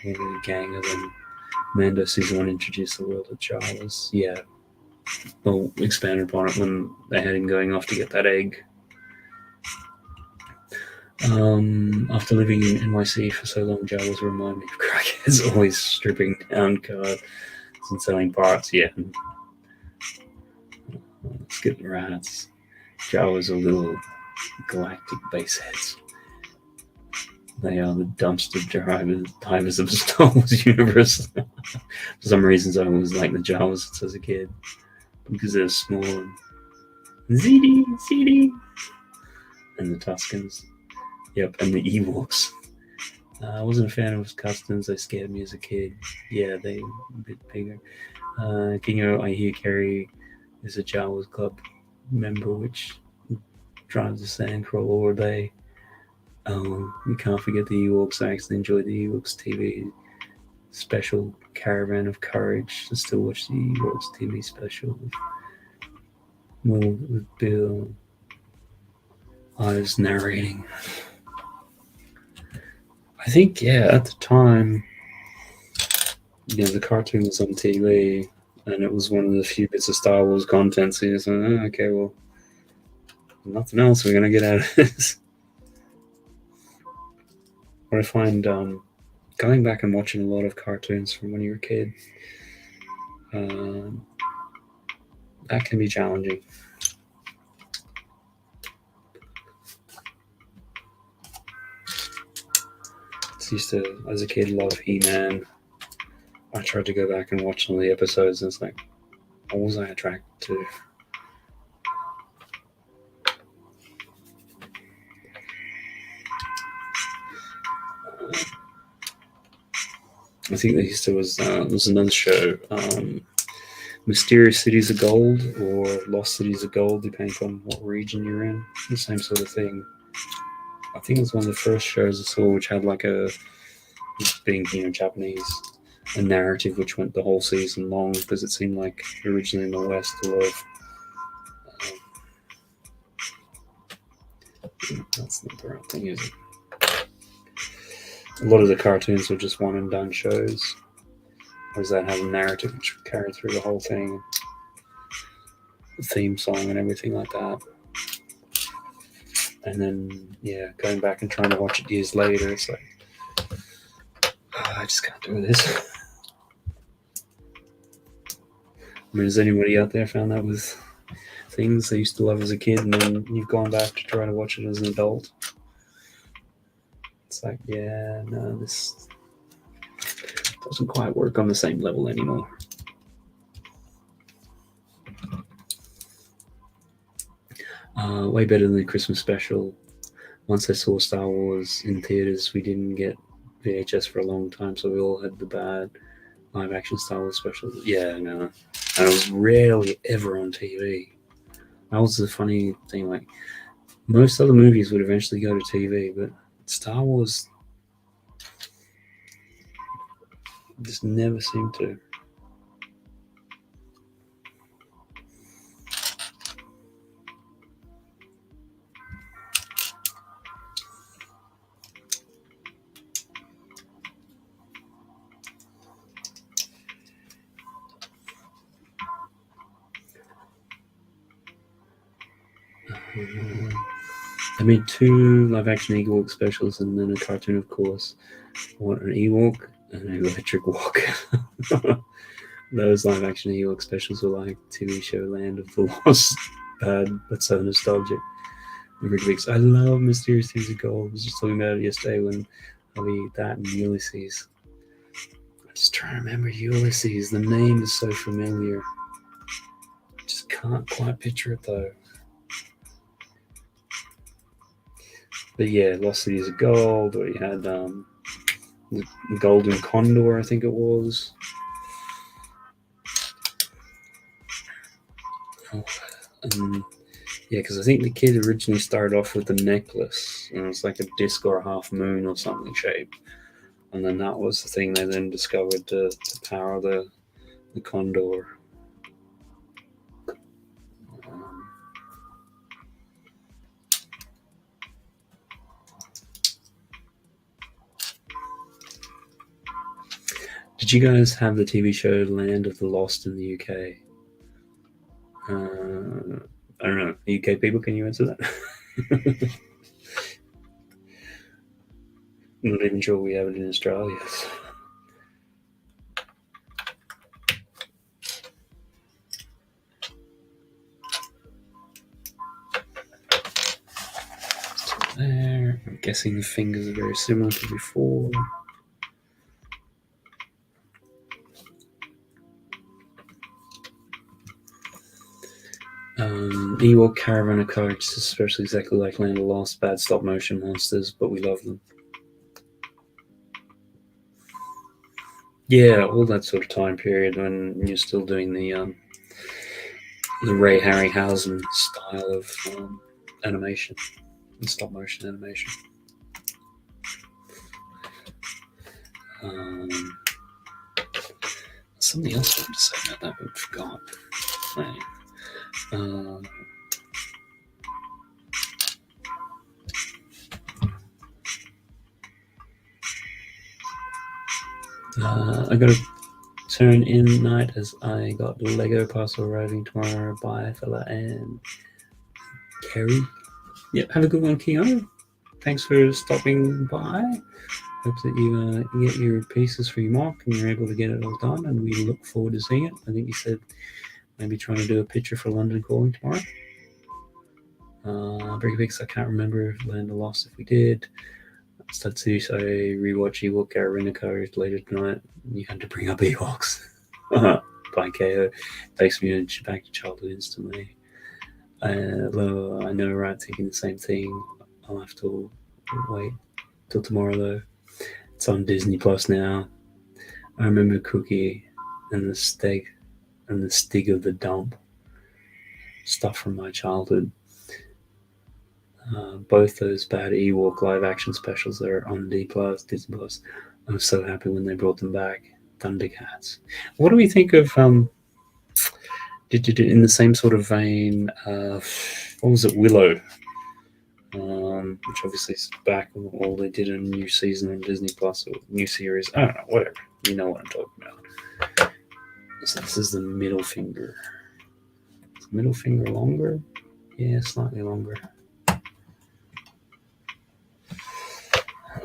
And a gang of them. Mando season 1 introduced the world of Jawas. Yeah. Well, expanded upon it when they had him going off to get that egg. After living in NYC for so long, Jawas remind me of crackheads always stripping down cars and selling parts. Yeah. Let's get the rats. Jawas are little galactic base heads. They are the dumpster drivers of the Star Wars universe. For some reasons, I always liked the Jawas as a kid because they're small and ZD, and the Tuscans. Yep, and the Ewoks. I wasn't a fan of customs. They scared me as a kid. Yeah, they were a bit bigger. Kingo, I hear Kerry is a Jawas Club member, which drives the Sandcrawler all day. You can't forget the Ewoks. I actually enjoyed the Ewoks TV special, Caravan of Courage. I still watch the Ewoks TV special with Bill Ives narrating. I think, at the time, the cartoon was on TV, and it was one of the few bits of Star Wars content, so you just went, okay, well, nothing else we're going to get out of this. What I find, going back and watching a lot of cartoons from when you were a kid, that can be challenging. Used to, as a kid, love He-Man. I tried to go back and watch some of the episodes, and it's like, what was I attracted to? I think there was another show, Mysterious Cities of Gold or Lost Cities of Gold, depending on what region you're in. The same sort of thing. I think it was one of the first shows I saw which had being Japanese, a narrative which went the whole season long, because it seemed like originally in the West a lot of that's not the right thing, is it? A lot of the cartoons were just one and done shows, whereas that had a narrative which carried through the whole thing, the theme song and everything like that. And then, going back and trying to watch it years later, it's like, I just can't do this. I mean, has anybody out there found that with things they used to love as a kid, and then you've gone back to try to watch it as an adult? It's like, no, this doesn't quite work on the same level anymore. Way better than the Christmas special. once I saw Star Wars in theaters, we didn't get VHS for a long time, so we all had the bad live action Star Wars specials. Yeah, no. And it was rarely ever on TV. That was the funny thing. Like, most other movies would eventually go to TV, but Star Wars just never seemed to. They made 2 live action Ewok specials and then a cartoon, of course. What, an Ewok and an electric walk. Those live action Ewok specials were like TV show Land of the Lost. Bad, but so nostalgic. I love Mysterious Things of Gold. I was just talking about it yesterday when I'll be that and Ulysses. I'm just trying to remember Ulysses. The name is so familiar. Just can't quite picture it though. But yeah, Lost Cities of Gold, or you had the Golden Condor, I think it was. Yeah, because I think the kid originally started off with the necklace, and it was like a disc or a half moon or something shape. And then that was the thing they then discovered to power the condor. Did you guys have the TV show Land of the Lost in the UK? I don't know. UK people, can you answer that? Not even sure we have it in Australia. There. I'm guessing the fingers are very similar to before. Ewok Caravan cards, especially exactly like Land of Lost, bad stop motion monsters, but we love them. Yeah, all that sort of time period when you're still doing the Ray Harryhausen style of animation and stop motion animation. Something else I wanted to say about that, but I forgot. I got to turn in night as I got the Lego parcel arriving tomorrow. Bye, fella, and Kerry. Yep, have a good one, Keanu. Thanks for stopping by. Hope that you get your pieces for your mock and you're able to get it all done, and we look forward to seeing it. I think you said maybe trying to do a picture for London Calling tomorrow. Very big, so I can't remember if Land of Lost if we did. Statsu, so rewatch Ewok Arena later tonight. You had to bring up Ewoks. By KO. Takes me back to childhood instantly. Although I know, right, thinking the same thing. I'll have to wait till tomorrow though. It's on Disney Plus now. I remember Cookie and the steak and the Stig of the Dump. Stuff from my childhood. Both those bad Ewok live action specials that are on Disney Plus. I was so happy when they brought them back. Thundercats. What do we think of in the same sort of vein? What was it, Willow? Which obviously is back. All they did a new season on Disney Plus or new series. I don't know, whatever. You know what I'm talking about. So this is the middle finger. Is the middle finger longer? Yeah, slightly longer.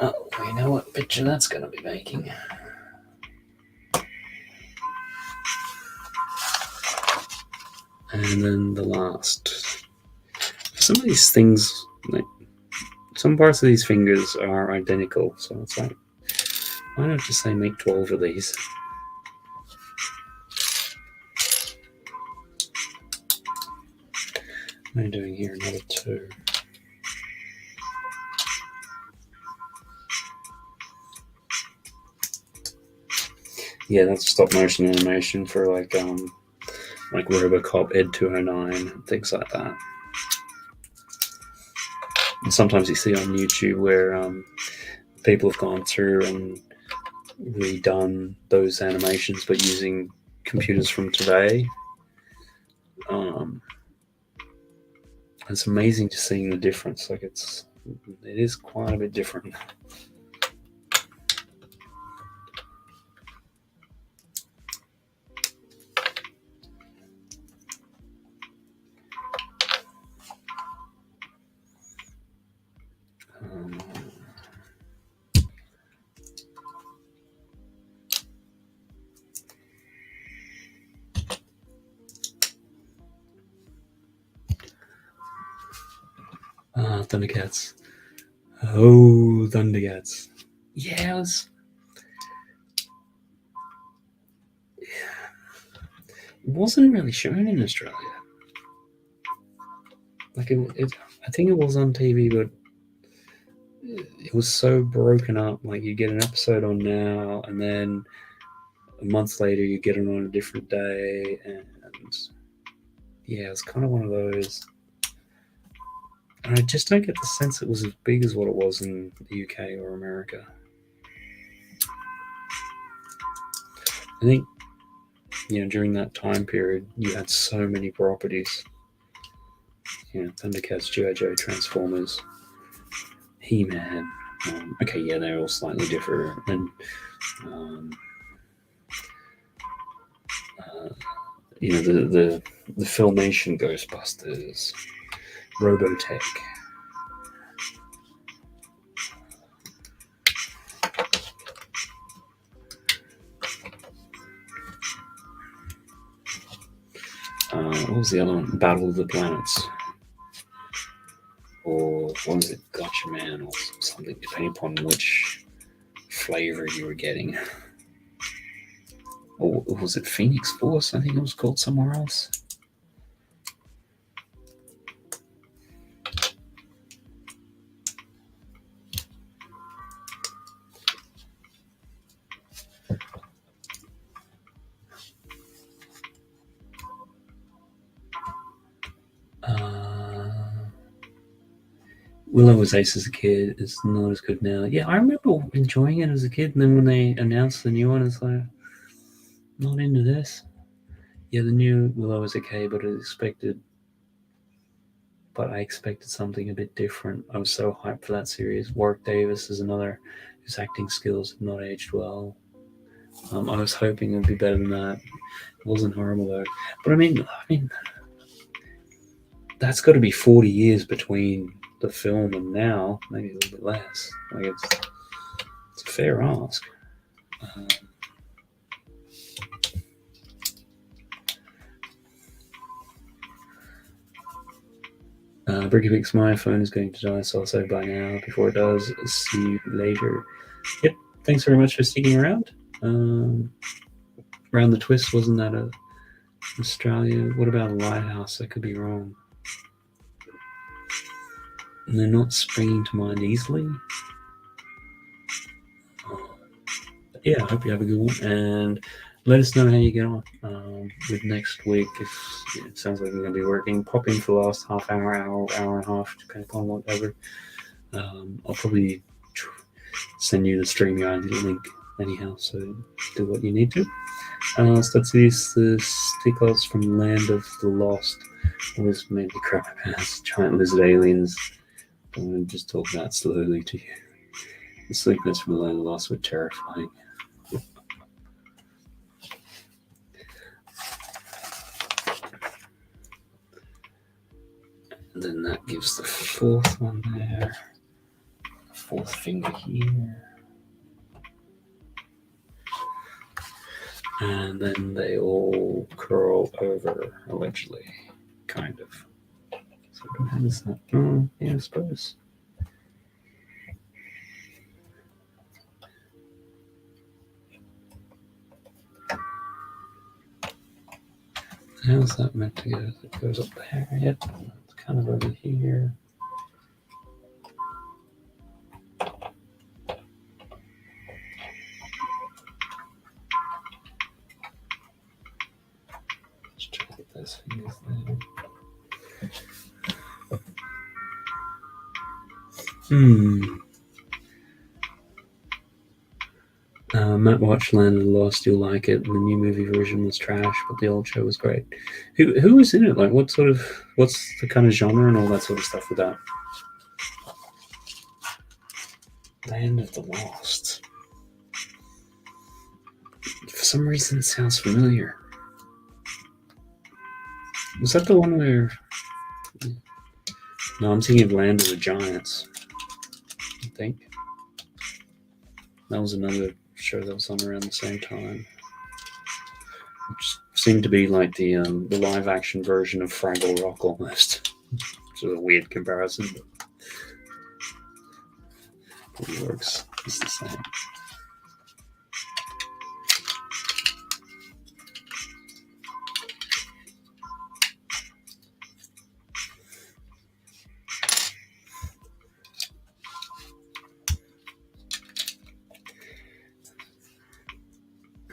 Oh, we know what picture that's going to be making. And then the last. Some of these things, like some parts of these fingers are identical, so it's like, why not just say make 12 of these? What am I doing here? Another 2. Yeah, that's stop motion animation for like RoboCop, Ed 209, things like that. And sometimes you see on YouTube where people have gone through and redone those animations, but using computers from today. It's amazing just seeing the difference. Like it is quite a bit different. Thundercats. Oh, Thundercats. Yeah, it wasn't really shown in Australia. Like I think it was on TV, but it was so broken up. Like you get an episode on now, and then a month later you get it on a different day, and yeah, it's kind of one of those. And I just don't get the sense it was as big as what it was in the UK or America. I think, during that time period, you had so many properties. Thundercats, G.I. Joe, Transformers, He-Man. Okay, yeah, they're all slightly different. And, the Filmation Ghostbusters, Robotech. What was the other one? Battle of the Planets. Or what was it? Gotcha Man or something, depending upon which flavor you were getting. Or was it Phoenix Force? I think it was called somewhere else. Willow was ace as a kid. It's not as good now. Yeah, I remember enjoying it as a kid, and then when they announced the new one, it's like, not into this. Yeah, the new Willow was okay, but I expected something a bit different. I was so hyped for that series. Warwick Davis is another whose acting skills have not aged well. I was hoping it would be better than that. It wasn't horrible though. But I mean, that's got to be 40 years between the film and now, maybe a little bit less. Like it's a fair ask. Bricky Picks, my phone is going to die, so I'll say bye now. Before it does, see you later. Yep, thanks very much for sticking around. Round the Twist, wasn't that Australia? What about a Lighthouse? I could be wrong. And they're not springing to mind easily. Yeah, I hope you have a good one, and let us know how you get on with next week. If it sounds like we're going to be working, pop in for the last half hour and a half, depending upon whatever. I'll probably send you the StreamYard link anyhow, so do what you need to. So that's the stickers from Land of the Lost. Always made me crap past giant lizard aliens. I'm going to just talk that slowly to you. The sleepiness from the Land of the Lost were terrifying. And then that gives the fourth one there. Fourth finger here. And then they all curl over, allegedly. Kind of. So how does that? Yeah, I suppose. How's that meant to go? It goes up there. Yep. It's kind of over here. Matt watched Land of the Lost. You'll like it. The new movie version was trash, but the old show was great. Who was in it? Like, what's the kind of genre and all that sort of stuff with that? Land of the Lost. For some reason, it sounds familiar. Was that the one where? No, I'm thinking of Land of the Giants. I think that was another show that was on around the same time, which seemed to be like the live action version of Fraggle Rock almost. Sort of a weird comparison, but it works. It's the same.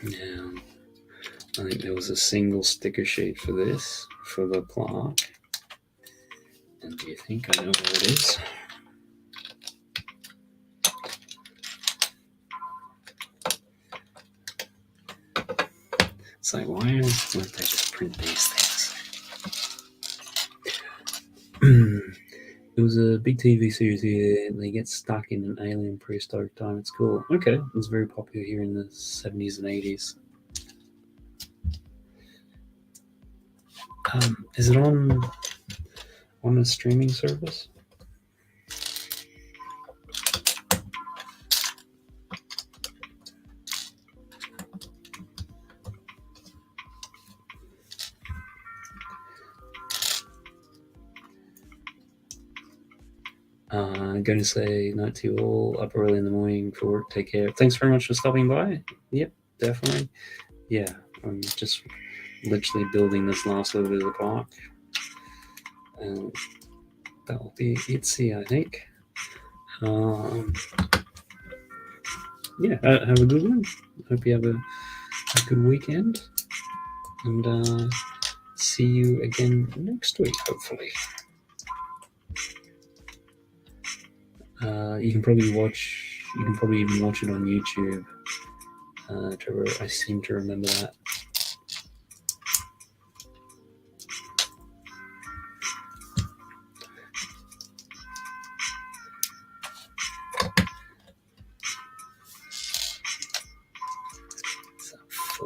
Now, I think there was a single sticker sheet for this, for the plaque. And do you think I know what it is? It's like, why don't they just print these things? It was a big TV series here. They get stuck in an alien prehistoric time at school. Okay, it was very popular here in the 70s and 80s. Is it on a streaming service? I'm going to say night to you all, up early in the morning for work. Take care. Thanks very much for stopping by. Yep, definitely. Yeah, I'm just literally building this last little bit of the park. And that'll be it, see, I think. Yeah, have a good one. Hope you have a good weekend. And see you again next week, hopefully. You can probably even watch it on YouTube. Trevor, I seem to remember that. It's a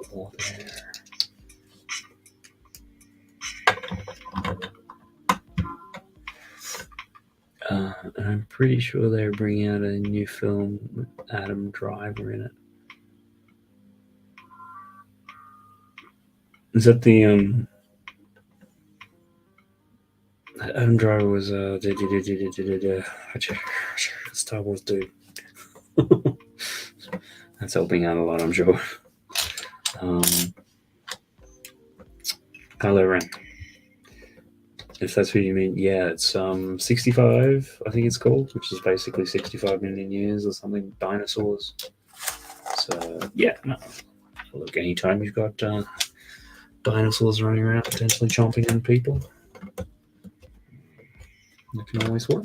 4 there. And I'm pretty sure they're bringing out a new film with Adam Driver in it. Is that the Adam Driver was Star Wars dude. That's helping out a lot, I'm sure. Kylo Ren. If that's what you mean, yeah, it's 65, I think it's called, which is basically 65 million years or something, dinosaurs. So, yeah, no. Look, anytime you've got dinosaurs running around potentially chomping on people, it can always work.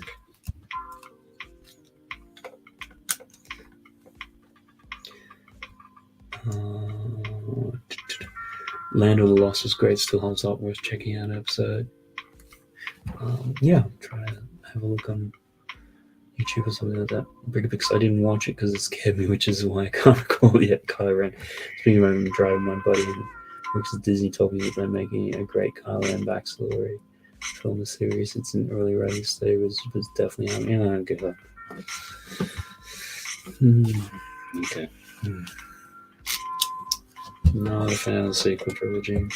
Land of the Lost is great, still holds up, worth checking out episode. Yeah, try to have a look on YouTube or something like that. Because I didn't watch it because it scared me, which is why I can't recall it yet. Kylo Ren. Speaking of him driving my buddy who works at Disney, told me that they're making a great Kylo Ren backstory film series. It's in early writing stage, was definitely on. Yeah, I don't give up. Okay. Not a fan of the sequel trilogy.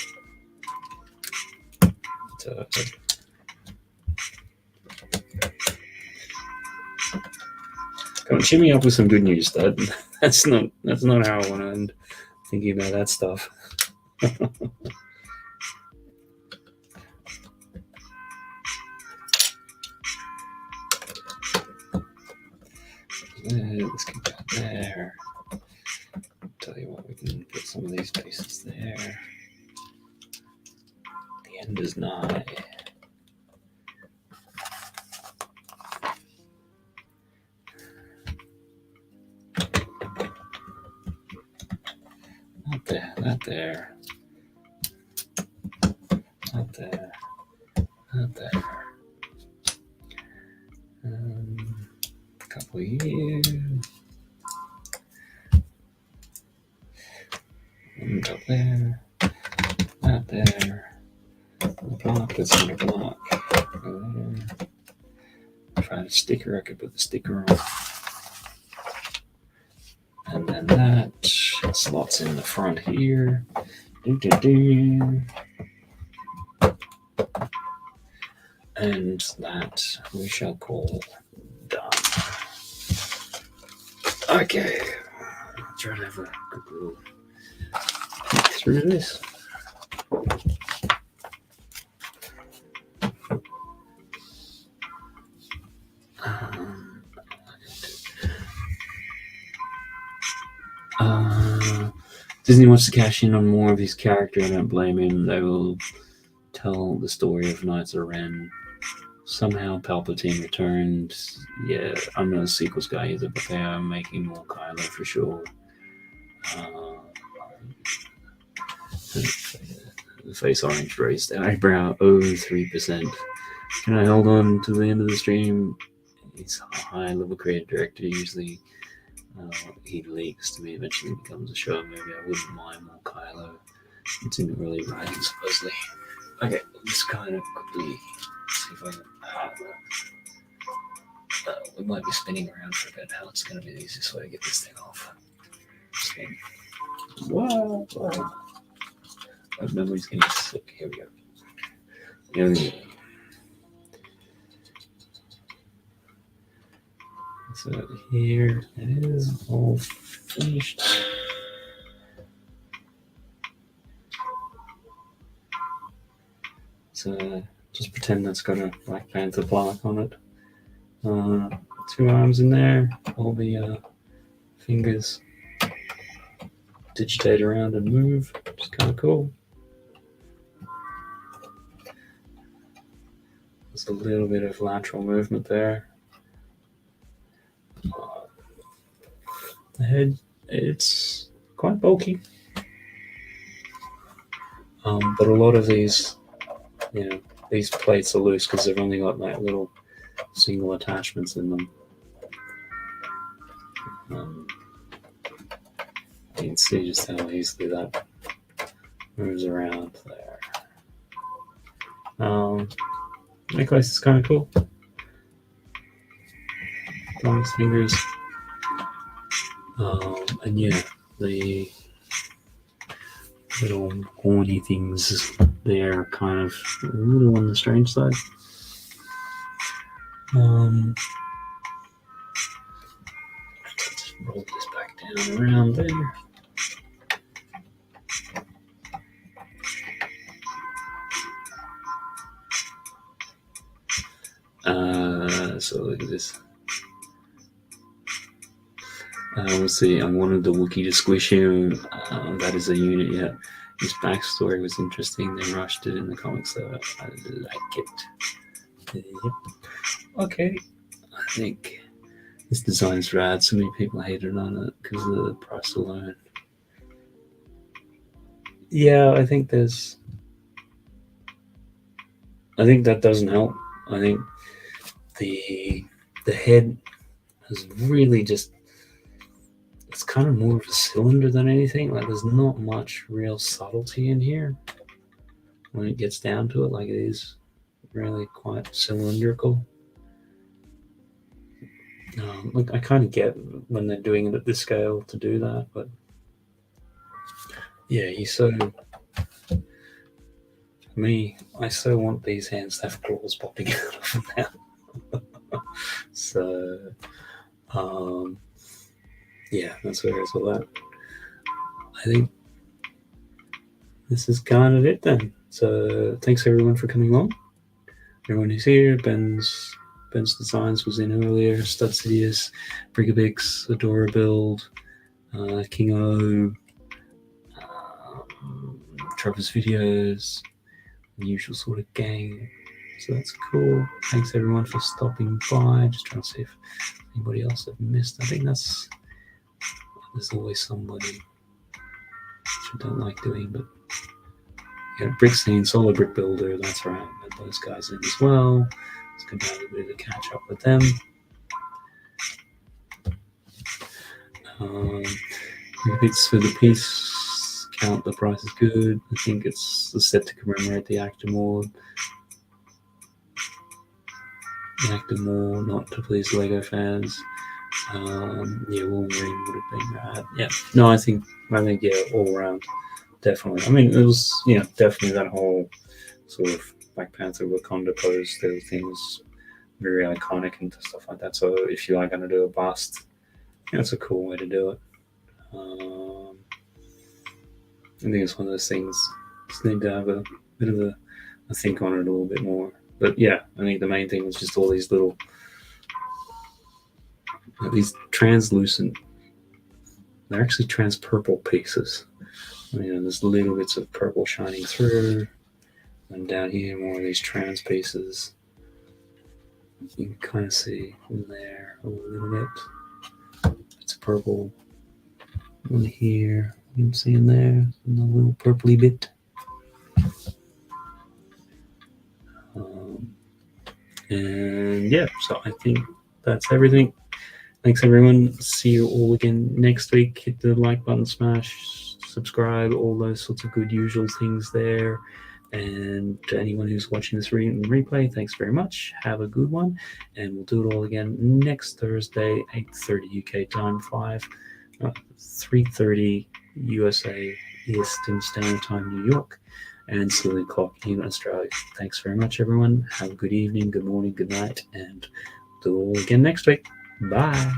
Come on, cheer me up with some good news, Dad. That's not how I want to end thinking about that stuff. Let's keep that there. Tell you what, we can put some of these pieces there. The end is nigh. Out there. Out there. Out there. A couple here. And up there. Out there. Block, that's not a block. Try to sticker, I could put the sticker on. And then that slots in the front here. And that we shall call done. Okay. Let's try to have a good little peek through this. Disney wants to cash in on more of his character. I don't blame him. They will tell the story of Knights of Ren. Somehow Palpatine returned. Yeah, I'm not a sequels guy either, but they are making more Kylo for sure. The face orange raised eyebrow 3%. Can I hold on to the end of the stream? He's a high level creative director. Usually he leaks to me, eventually becomes a show. Maybe I wouldn't mind more Kylo. It's in early writing, supposedly. Okay, let's kind of quickly see if I can. We might be spinning around for a bit. How it's going to be the easiest way to get this thing off. Spin. Wow. My memory's getting sick. Here we go. Here we go. So here it is, all finished. So just pretend that's got a Black Panther plaque on it. 2 arms in there, all the fingers digitate around and move, which is kind of cool. There's a little bit of lateral movement there. The head, it's quite bulky, but a lot of these, these plates are loose because they've only got like little single attachments in them. You can see just how easily that moves around there. Legoize is kind of cool. Thumbs, fingers. And yeah, the little horny things there are kind of a little on the strange side. Let's roll this back down around there. So look at this. We'll see. I wanted the Wookiee to squish him. That is a unit yet. His backstory was interesting. They rushed it in the comics, so I like it. Yep. Okay. I think this design's rad. So many people hated on it because of the price alone. Yeah, I think that doesn't help. I think the head is really just, it's kind of more of a cylinder than anything. Like there's not much real subtlety in here when it gets down to it. Like it is really quite cylindrical. Look, I kind of get when they're doing it at this scale to do that, but yeah, I so want these hands to have claws popping out of them now. So, yeah, that's where it's all at. I think this is kind of it then. So, thanks everyone for coming along. Everyone who's here, Ben's Designs was in earlier, Stud Sidious, Brigabix, Adora Build, King O, Trevor's videos, the usual sort of gang. So that's cool. Thanks everyone for stopping by. Just trying to see if anybody else I've missed. I think there's always somebody. which I don't like doing, but yeah, brick scene, solid brick builder, that's right. Let those guys in as well. Let's go down a bit of a catch up with them. Bits for the piece count, the price is good. I think it's set to commemorate the Act of War. The Act of War, not to please Lego fans. Yeah, Wolverine would have been rad. Yeah, no, I think yeah, all around, definitely. I mean, it was definitely that whole sort of Black Panther Wakanda pose. The thing was very iconic and stuff like that. So if you are going to do a bust, it's a cool way to do it. I think it's one of those things. Just need to have a bit of a think on it a little bit more. But yeah, I think the main thing was just all these little, these translucent, they're actually trans-purple pieces. There's little bits of purple shining through. And down here, more of these trans pieces. You can kind of see in there a little bit. It's purple. One here, you can see in there, a little purpley bit. And yeah, so I think that's everything. Thanks everyone. See you all again next week. Hit the like button, smash, subscribe, all those sorts of good usual things there. And to anyone who's watching this replay, thanks very much. Have a good one, and we'll do it all again next Thursday, 8:30 UK time, 3:30 USA Eastern Standard Time, New York, and silly clock in Australia. Thanks very much, everyone. Have a good evening, good morning, good night, and we'll do it all again next week. Bye.